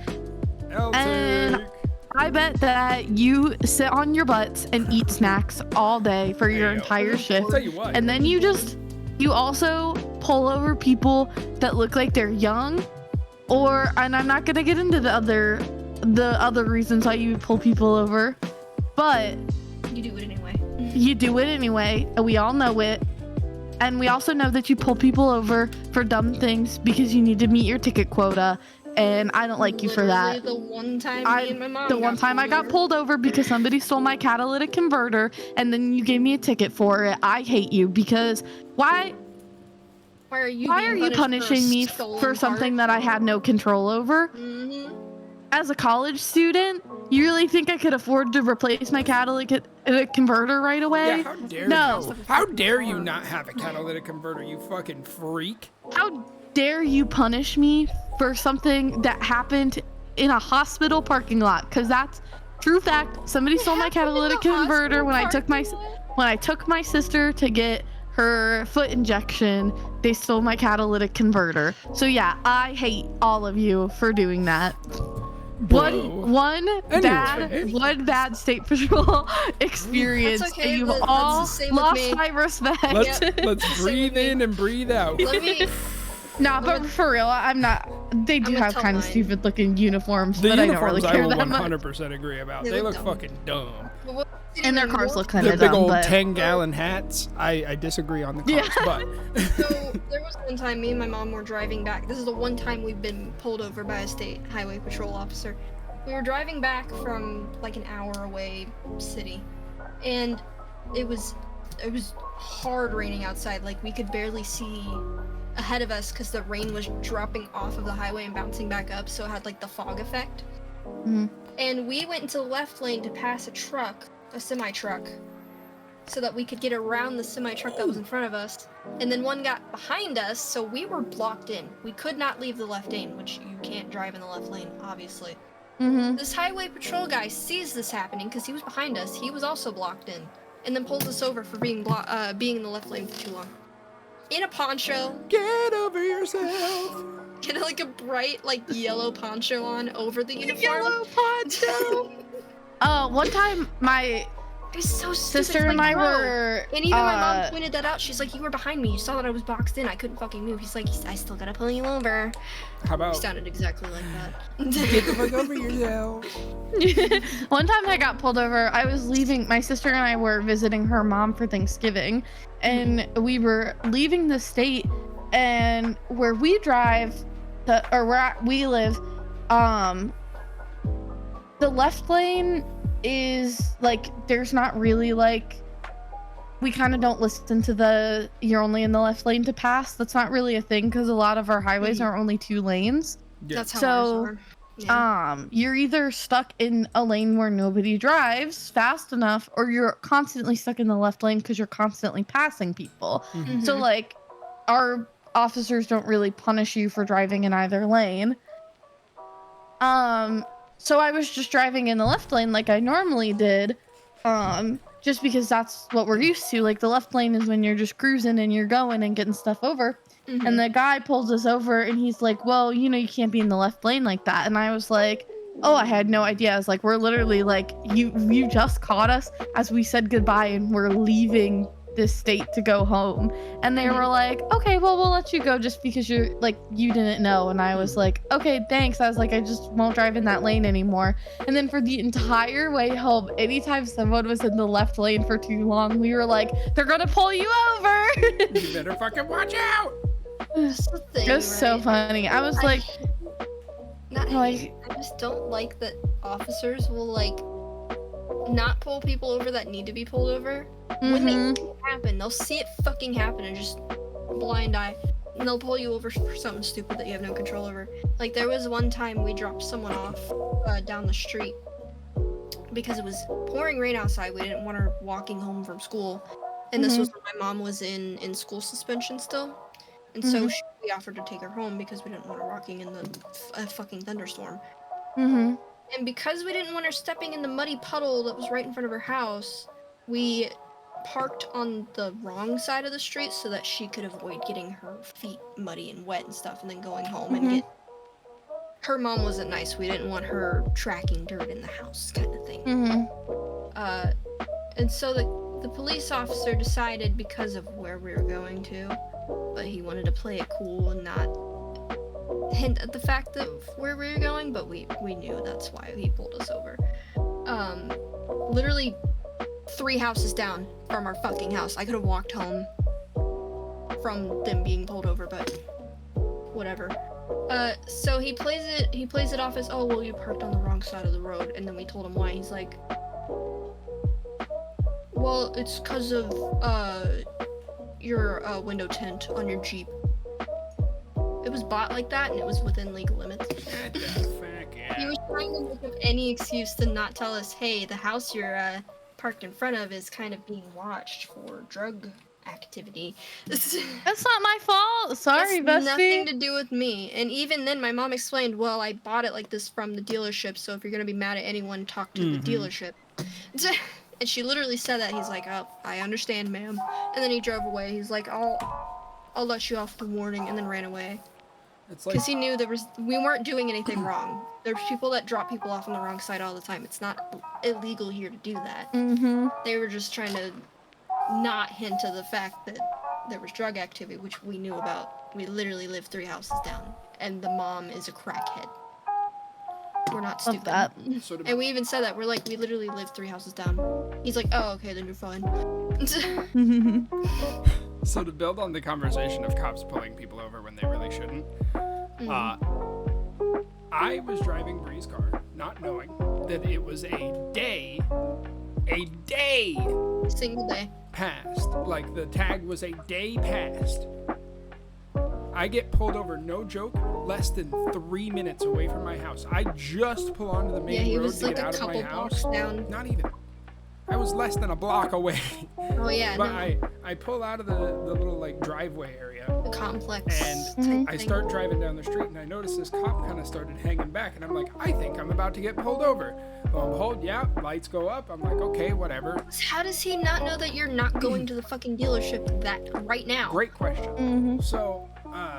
And I bet that you sit on your butts and eat snacks all day for your entire shift. I'll tell you what. And then you also pull over people that look like they're young, and I'm not gonna get into the other reasons why you pull people over, but You do it anyway. you do it anyway, and we all know it. And we also know that you pull people over for dumb things because you need to meet your ticket quota, and I don't like you for that. The one time me and my mom I got pulled over because somebody stole my catalytic converter, and then you gave me a ticket for it. I hate you because why Why are you punishing me for something that I had no control over? As a college student, you really think I could afford to replace my catalytic converter right away? Yeah, how dare No. you? How dare you not have a catalytic converter, you fucking freak? How dare you punish me for something that happened in a hospital parking lot? Because that's true fact. Somebody stole my catalytic converter when I took my when I took my sister to get her foot injection, they stole my catalytic converter. So yeah, I hate all of you for doing that. Bro. One Anyway. bad state patrol experience, That's okay, and you've that's the all same with lost me. my respect. Let's breathe in and breathe out. Let me. Nah, but for real, I'm not. They do I'm gonna have tell kind of mine. stupid looking uniforms, The but I don't really uniforms I care will that much. 100% agree about. They They look look dumb. fucking dumb. But what's And their even cars more look kind The of big dumb, old but 10-gallon hats. I disagree on the cars, Yeah. but So there was one time me and my mom were driving back. This is the one time we've been pulled over by a state highway patrol officer. We were driving back from like an hour away city, and it was hard raining outside. Like we could barely see ahead of us because the rain was dropping off of the highway and bouncing back up, so it had like the fog effect. Mhm. And we went into the left lane to pass a semi truck, so that we could get around the semi truck that was in front of us. And then one got behind us, so we were blocked in. We could not leave the left lane, which you can't drive in the left lane, obviously. This highway patrol guy sees this happening because he was behind us. He was also blocked in, and then pulls us over for being in the left lane for too long. In a poncho, get over yourself. get like a bright like yellow poncho on over the uniform. Yellow poncho. One time my It's so stupid. sister and like, I bro. were. And even my mom pointed that out. She's like, "You were behind me. You saw that I was boxed in. I couldn't fucking move." He's like, "I still gotta pull you over." How about He sounded exactly like that. get the fuck over yourself? One time I got pulled over. I was leaving. My sister and I were visiting her mom for Thanksgiving, and we were leaving the state. And where we drive, we live, the left lane is like there's not really like. We kind of don't listen to the you're only in the left lane to pass. That's not really a thing because a lot of our highways are only 2 lanes. Yeah. That's how So, ours are. Yeah. You're either stuck in a lane where nobody drives fast enough, or you're constantly stuck in the left lane because you're constantly passing people. Mhm. So like, our officers don't really punish you for driving in either lane. So I was just driving in the left lane like I normally did. Just because that's what we're used to. Like the left lane is when you're just cruising and you're going and getting stuff over. Mhm. And the guy pulls us over and he's like, well, you know, you can't be in the left lane like that. And I was like, oh, I had no idea. I was like, we're literally like, you just caught us as we said goodbye and we're leaving this state to go home. And they were like, okay, well, we'll let you go just because you're like, you didn't know. And I was like, okay, thanks. I was like, I just won't drive in that lane anymore. And then for the entire way home, anytime someone was in the left lane for too long, we were like, they're gonna pull you over. You better fucking watch out. That's the thing, It was so right? funny. I was like, I just don't like that officers will like not pull people over that need to be pulled over. When they see it happen, they'll see it fucking happen and just blind eye. And they'll pull you over for something stupid that you have no control over. Like there was one time we dropped someone off down the street because it was pouring rain outside. We didn't want her walking home from school. And this was when my mom was in school suspension still. And so we offered to take her home because we didn't want her walking in the fucking thunderstorm. And because we didn't want her stepping in the muddy puddle that was right in front of her house, we parked on the wrong side of the street so that she could avoid getting her feet muddy and wet and stuff and then going home and get... Her mom wasn't nice. We didn't want her tracking dirt in the house kind of thing. And so the police officer decided, because of where we were going to, but he wanted to play it cool and not hint at the fact of where we were going, but we knew that's why he pulled us over. Literally 3 houses down from our fucking house. I could have walked home from them being pulled over, but whatever. So he plays it off as, oh, well, you parked on the wrong side of the road, and then we told him why. He's like, well, it's because of your window tint on your Jeep. It was bought like that, and it was within legal limits. Get the fuck out. He was trying to think of any excuse to not tell us, hey, the house you're parked in front of is kind of being watched for drug activity. That's not my fault. Sorry, That's bestie. nothing to do with me. And even then, my mom explained, well, I bought it like this from the dealership, so if you're gonna be mad at anyone, talk to the dealership. And she literally said that. He's like, oh, I understand, ma'am. And then he drove away. He's like, I'll let you off the warning, and then ran away. It's like Because he knew we weren't doing anything wrong. There's people that drop people off on the wrong side all the time. It's not illegal here to do that. Mm-hmm. They were just trying to not hint to the fact that there was drug activity, which we knew about. We literally lived 3 houses down, and the mom is a crackhead. We're not stupid. That. so to, And we even said that. We're like, we literally live 3 houses down. He's like, oh, okay, then you're fine. so to build on the conversation of cops pulling people over when they really shouldn't, I was driving Bree's car, not knowing that it was a day Single day. past. Like the tag was a day past. I get pulled over, no joke, less than 3 minutes away from my house. I just pull onto the main Yeah, he road was to like get a out of my couple house. blocks down. Not even. I was less than a block away. Oh yeah, But no. I pull out of the little like driveway area, The complex. and type I thing. start driving down the street, and I notice this cop kind of started hanging back, and I'm like, I think I'm about to get pulled over. Lo and behold, yeah, lights go up. I'm like, okay, whatever. How does he not know that you're not going to the fucking dealership right now? Great question. Mm-hmm. So,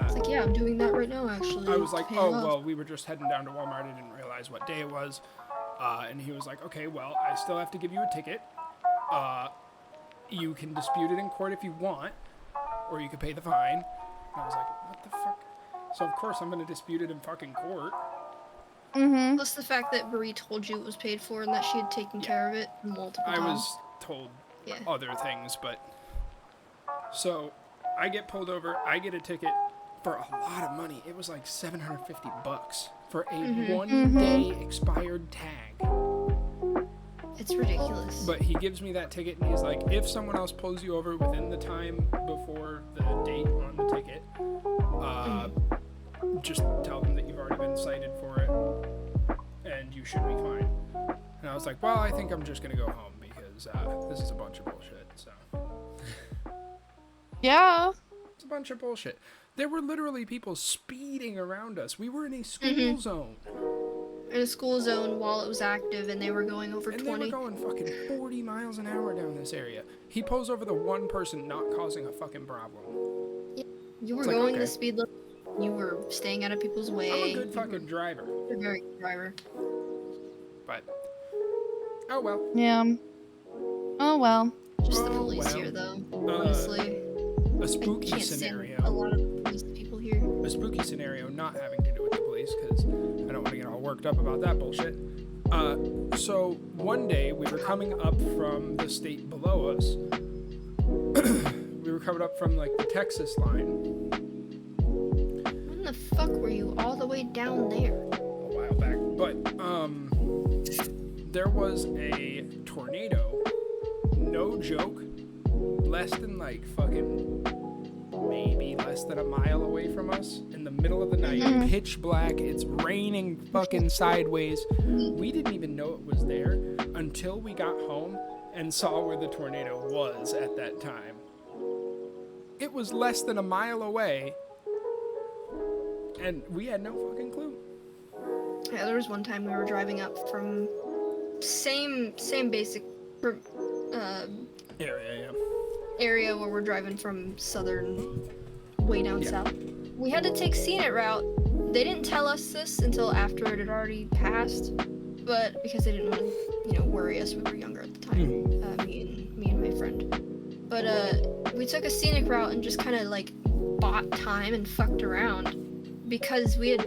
It's like, yeah, I'm doing that right now, actually. I was like, Pay oh, off. well, we were just heading down to Walmart. I didn't realize what day it was. And he was like, okay, well, I still have to give you a ticket. You can dispute it in court if you want, or you could pay the fine. And I was like, what the fuck? So, of course, I'm going to dispute it in fucking court. Mm-hmm. Plus the fact that Brie told you it was paid for and that she had taken care of it multiple I times. was told Yeah. other things, but... So, I get pulled over. I get a ticket for a lot of money. It was like $750 for a one-day expired tag. It's ridiculous. But he gives me that ticket, and he's like, if someone else pulls you over within the time before the date on the ticket, just tell them that you've already been cited for it, and you should be fine. And I was like, well, I think I'm just going to go home, because this is a bunch of bullshit, so. Yeah. It's a bunch of bullshit. There were literally people speeding around us. We were in a school zone. In a school zone while it was active, and they were going over And 20. they were going fucking 40 miles an hour down this area. He pulls over the one person not causing a fucking problem. You were It's like, going okay. the speed limit. You were staying out of people's way. I'm a good fucking driver. You're a very good driver. But, oh well. Yeah. Oh well. Just the Oh, police well. here, though. Honestly, A I spooky can't stand scenario. a lot of the police people here. A spooky scenario not having to do with the police, because I don't want to get all worked up about that bullshit. So one day we were coming up from the state below us. We were coming up from like the Texas line When the fuck were you all the way down there? a while back, but there was a tornado. No joke. Less than like fucking maybe less than a mile away from us in the middle of the night, pitch black, it's raining fucking sideways. We didn't even know it was there until we got home and saw where the tornado was at that time. It was less than a mile away, and we had no fucking clue. Yeah, there was one time we were driving up from same basic area where we're driving from southern way down south. We had to take scenic route. They didn't tell us this until after it had already passed, but because they didn't want to, worry us. We were younger at the time. Me and my friend. But we took a scenic route and just kind of like bought time and fucked around because we had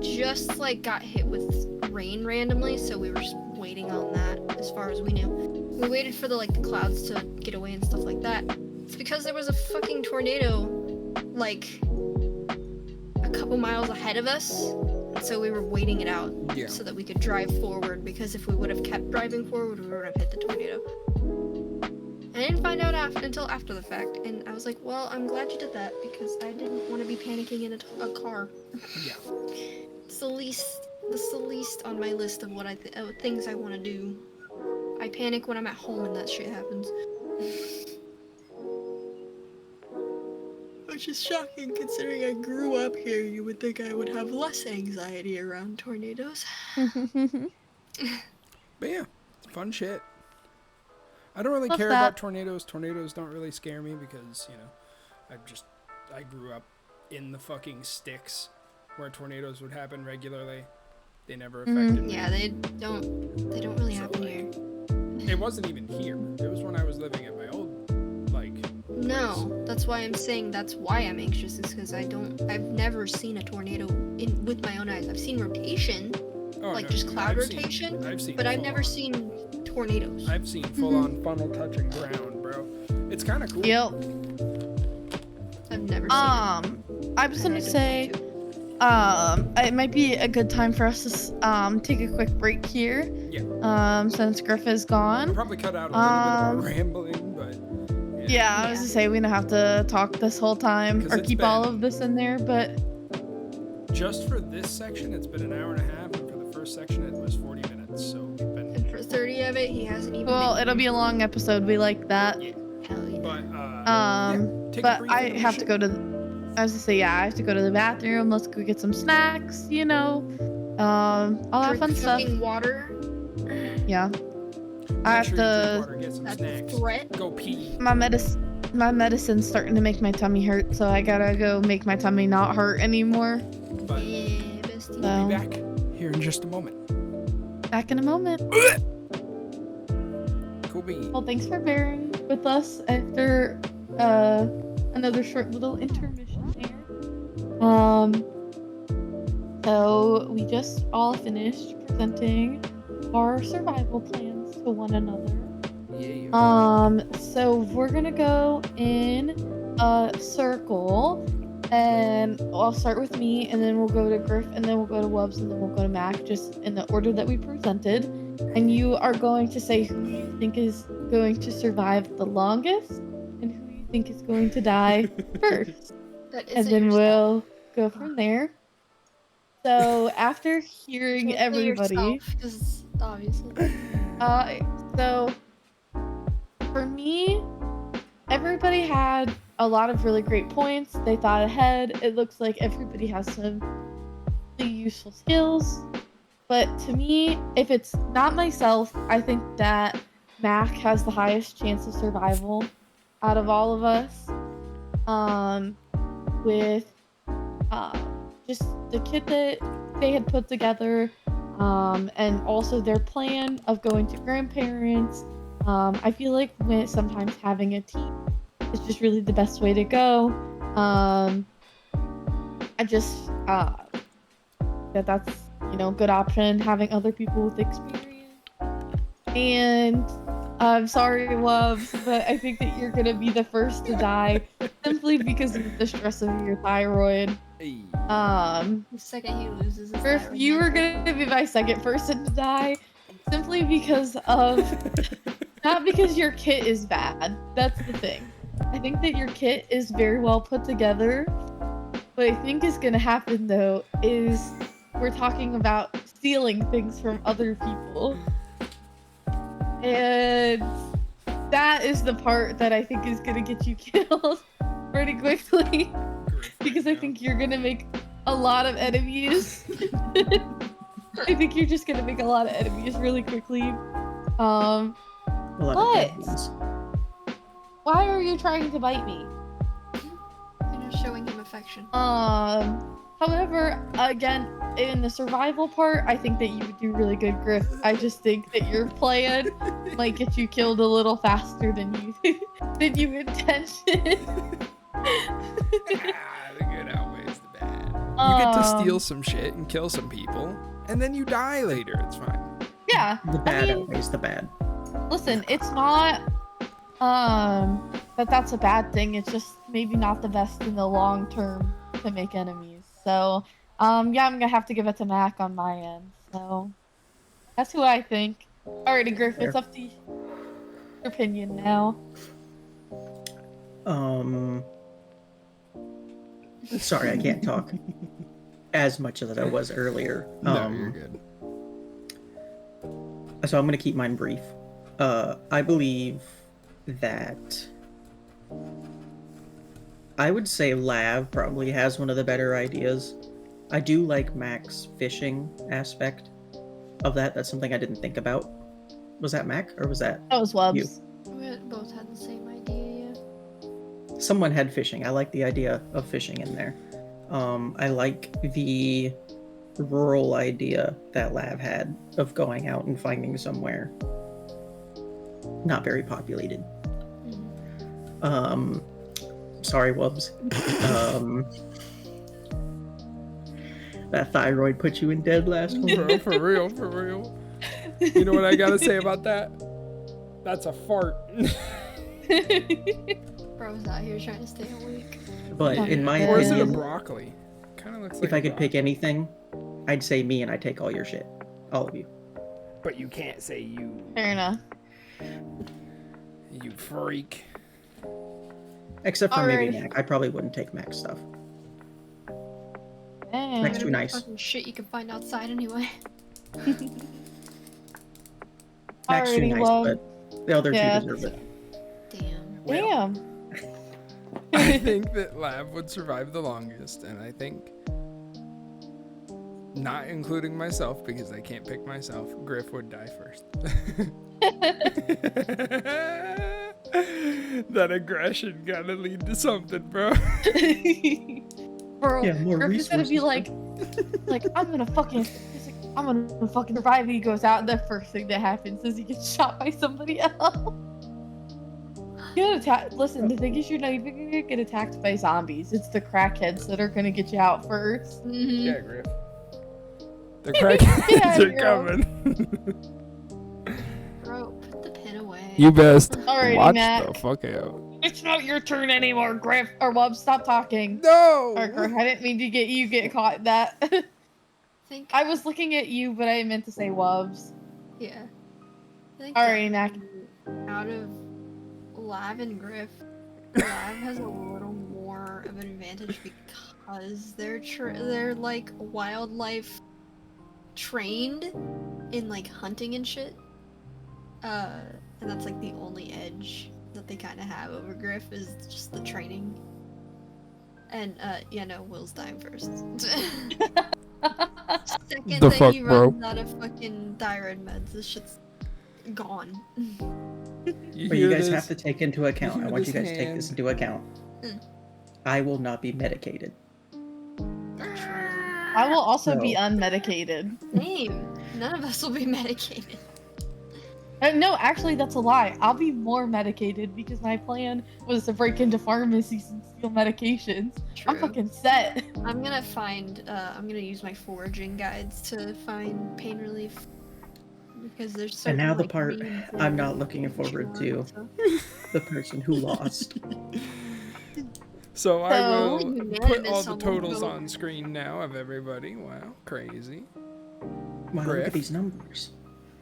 just like got hit with rain randomly, so we were just waiting on that as far as we knew. We waited for the clouds to get away and stuff like that. It's because there was a fucking tornado like a couple miles ahead of us, and so we were waiting it out so that we could drive forward, because if we would have kept driving forward, we would have hit the tornado. I didn't find out until after the fact, and I was like, well, I'm glad you did that, because I didn't want to be panicking in a car. Yeah. It's the least on my list of what things I want to do. I panic when I'm at home and that shit happens. Which is shocking considering I grew up here. You would think I would have less anxiety around tornadoes. But yeah, it's fun shit. I don't really Love care that. about tornadoes. Tornadoes don't really scare me because, you know, I grew up in the fucking sticks where tornadoes would happen regularly. They never affected me. Yeah, they don't really happen here. It wasn't even here. It was when I was living at my old, like, No, that's why I'm saying that's why I'm anxious, is because I've never seen a tornado with my own eyes. I've seen rotation, just cloud rotation, but I've never seen tornadoes. I've seen full-on funnel touching ground, bro. It's kind of cool. Yep. I've never seen it. I was gonna say, it might be a good time for us to take a quick break here. Yeah. Since Griff is I'll gone. probably cut out a little bit of our rambling, but Yeah, I was gonna say we don't have to talk this whole time 'Cause or it's keep all been- of this in there, but just for this section, it's been an hour and a half, and for the first section, it was 40 minutes. So we've been. And for 30 of it, he hasn't even. well, been it'll be a long episode. We like that. here. Hell yeah. But take a But brief I have to intermission. go to. I was gonna say, yeah, I have to go to the bathroom. Let's go get some snacks. You know, all that Drink fun stuff. fucking water. Yeah. Make I have sure you drink to. water, get some That's snacks. a threat. Go pee. My medicine's starting to make my tummy hurt, so I gotta go make my tummy not hurt anymore. But Yeah, bestie. So- we'll be back here in just a moment. Back in a moment. Cool bean. Well, thanks for bearing with us after another short little intermission there. So we just all finished presenting our survival plans to one another. Yeah. So we're gonna go in a circle, and I'll start with me, and then we'll go to Griff, and then we'll go to Wubbs, and then we'll go to Makk, just in the order that we presented. And you are going to say who you think is going to survive the longest, and who you think is going to die first. That And isn't then your we'll go from there. So after hearing style. Don't say everybody, yourself, 'cause obviously. so for me, everybody had a lot of really great points. They thought ahead. It looks like everybody has some really useful skills. But to me, if it's not myself, I think that Makk has the highest chance of survival out of all of us. With just the kit that they had put together, and also their plan of going to grandparents. I feel like sometimes having a team is just really the best way to go. I just that's a good option, having other people with experience. And I'm sorry, Wubbs, but I think that you're gonna be the first to die simply because of the stress of your thyroid. Hey. The second he loses his Griff, thyroid you were gland. gonna be my second person to die simply because of not because your kit is bad. That's the thing. I think that your kit is very well put together. What I think is gonna happen though is we're talking about stealing things from other people. And that is the part that I think is gonna get you killed pretty quickly. Because I think you're gonna make a lot of enemies. I think you're just gonna make a lot of enemies really quickly. A lot of dead What? ones. Why are you trying to bite me? You're just showing him affection. However, again, in the survival part, I think that you would do really good, Griff. I just think that your plan might get you killed a little faster than you intended. The good outweighs the bad. You get to steal some shit and kill some people, and then you die later. It's fine. Yeah. The bad I mean, outweighs the bad. listen, it's not that's a bad thing. It's just maybe not the best in the long term to make enemies. So, yeah, I'm gonna have to give it to Makk on my end. So, that's who I think. Alrighty, Griff, it's up to your opinion now. Sorry, I can't talk as much as I was earlier. No, you're good. So I'm gonna keep mine brief. I believe that I would say Lav probably has one of the better ideas. I do like Makk's fishing aspect of that. That's something I didn't think about. Was that Makk or was that That was you? Wubbs. It someone had fishing. I like the idea of fishing in there. I like the rural idea that Lav had of going out and finding somewhere not very populated. Sorry, Wubs. That thyroid put you in dead last one. Bro, for real. You know what I gotta say about that? That's a fart. Bro's out here trying to stay awake. But in my Or is it a opinion, broccoli? Kind of looks like if I could pick anything, I'd say me and I take all your shit. All of you. But you can't say you. Fair enough. You freak. Except for maybe Alright. Makk. I probably wouldn't take Mack's stuff. Dang. Mack's too nice. Fucking shit you can find outside anyway. Mack's too Alrighty, nice, well, but the other yeah. two deserve it. Damn. Well, Damn. I think that Lav would survive the longest, and I think, not including myself because I can't pick myself, Griff would die first. That aggression gotta lead to something, bro. Bro, Yeah, more Griff is gonna be resources. like, I'm gonna fucking survive. And he goes out, and the first thing that happens is he gets shot by somebody else. Listen, the thing is, you're not even gonna get attacked by zombies. It's the crackheads that are gonna get you out first. Mm-hmm. Yeah, Griff. The Get crackheads outta are here. coming. Bro, put the pin away. You best Alrighty, watch Makk. the fuck out. It's not your turn anymore, Griff. Or Wub, stop talking. No! Or Griff, I didn't mean to get caught in that. think. I was looking at you, but I meant to say Wubs. Yeah. I think Alright, Makk. out of Lav and Griff, Lav has a little more of an advantage because they're like wildlife trained in like hunting and shit. And that's like the only edge that they kind of have over Griff is just the training. And yeah, no, Will's dying first. Second The that fuck, he bro? runs out of fucking thyroid meds, this shit's gone. But you guys have to take into account. I hear want you this guys to take this hand. into account. Mm. I will not be medicated. I will also be No. unmedicated. Same. None of us will be medicated. No, actually, that's a lie. I'll be more medicated because my plan was to break into pharmacies and steal medications. I'm True. fucking set. I'm gonna find. I'm gonna use my foraging guides to find pain relief because there's certain. now the like, part greens I'm and not looking forward to. and stuff. The person who lost. So I So- will Unanimous put all the on totals vote. on screen now of everybody. Wow, crazy. Wow, look Griff? at these numbers.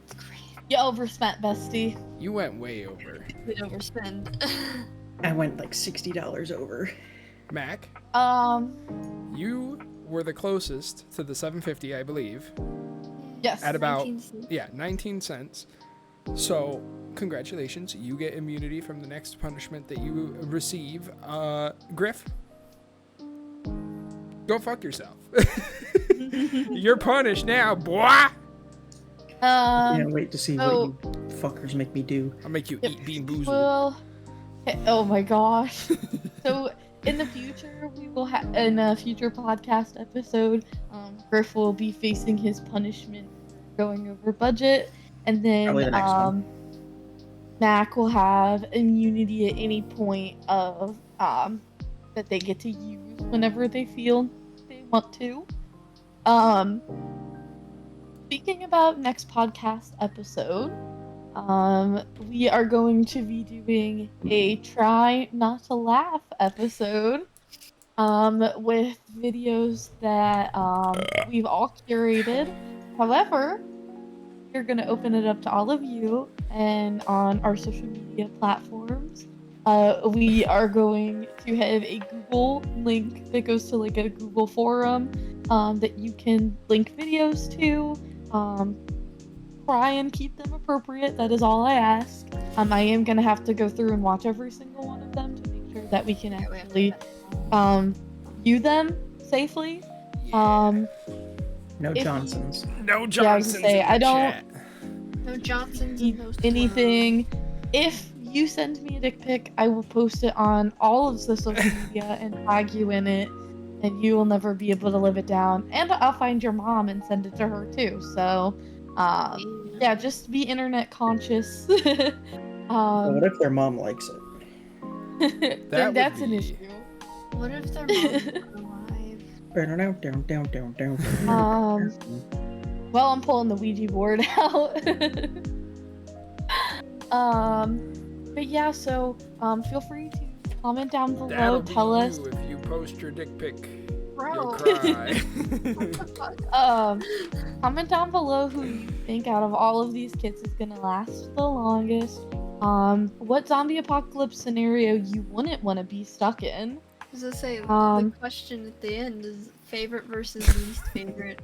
It's great. You overspent, bestie. You went way over. We overspend. I went like $60 over. Makk, you were the closest to the 750, I believe. Yes. At about 19 cents. 19 cents. So, congratulations. You get immunity from the next punishment that you receive. Griff, go fuck yourself. You're punished now, boy. Can't wait to see so- what you fuckers make me do. I'll make you Yep. eat bean boozled. Well, oh my gosh. So in the future, we will have in a future podcast episode, Griff will be facing his punishment for going over budget, and then Probably the next one. Makk will have immunity at any point of that they get to use whenever they feel they want to. Speaking about next podcast episode, we are going to be doing a try not to laugh episode, with videos that we've all curated. However, we're gonna open it up to all of you and on our social media platforms. We are going to have a Google link that goes to like a Google forum that you can link videos to. Try and keep them appropriate. That is all I ask. I am gonna have to go through and watch every single one of them to make sure that we can actually view them safely. No if- Johnsons. No Yeah, I was Johnsons. gonna say, in I the don't chat. No Johnsons need and no anything. If you send me a dick pic, I will post it on all of the social media and tag you in it, and you will never be able to live it down. And I'll find your mom and send it to her too. So, yeah, just be internet conscious. Well, what if their mom likes it? Then that's an issue. What if their mom's alive? Well, I'm pulling the Ouija board out. But yeah, so feel free to comment down below. That'll Tell be us. you if you post your dick pic. Bro. You'll cry. Comment down below who you think out of all of these kits is gonna last the longest. What zombie apocalypse scenario you wouldn't want to be stuck in. I was gonna say, the question at the end is favorite versus least favorite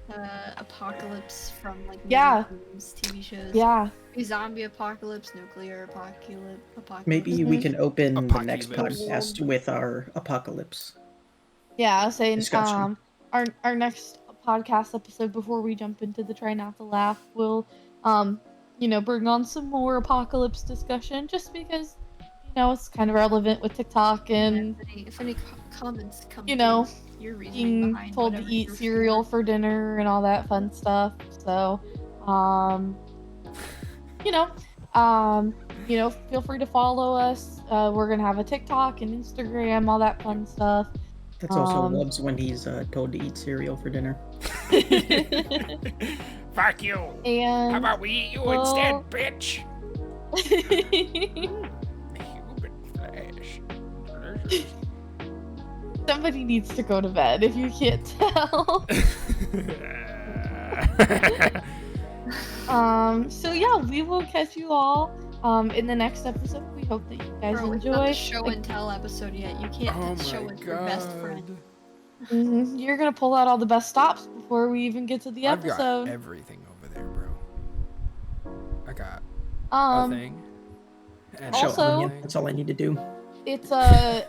apocalypse from like movies, TV shows. Yeah. Zombie apocalypse, nuclear apocalypse. Maybe we can open the next Apocalypse. podcast with our apocalypse. Yeah, I was saying Discussion. our next podcast episode before we jump into the try not to laugh, we'll bring on some more apocalypse discussion just because it's kind of relevant with TikTok and if any comments come, your reasoning being behind told to whatever eat you're cereal for dinner and all that fun stuff. So, feel free to follow us. We're gonna have a TikTok and Instagram, all that fun stuff. That's also Rubs when he's told to eat cereal for dinner. Fuck you. And how about we eat you instead, bitch? Human flesh. Delicious. Somebody needs to go to bed if you can't tell. So yeah, we will catch you all in the next episode. We hope that you guys Bro, enjoy. it's not the show and tell episode yet. You can't Oh show my it your best friend. God. You're gonna pull out all the best stops before we even get to the I've episode. got everything over there, bro. I got a Um, thing. And Show Also- onion. That's all I need to do. it's a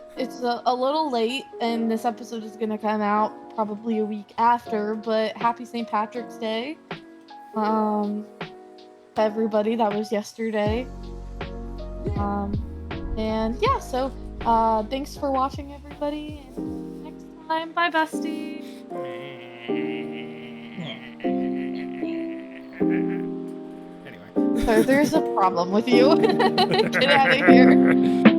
little late, and this episode is gonna come out probably a week after. But happy St. Patrick's Day, to everybody. That was yesterday. And yeah, so thanks for watching, everybody. And next time, bye, bestie. Anyway. There's a problem with you. Get out of here.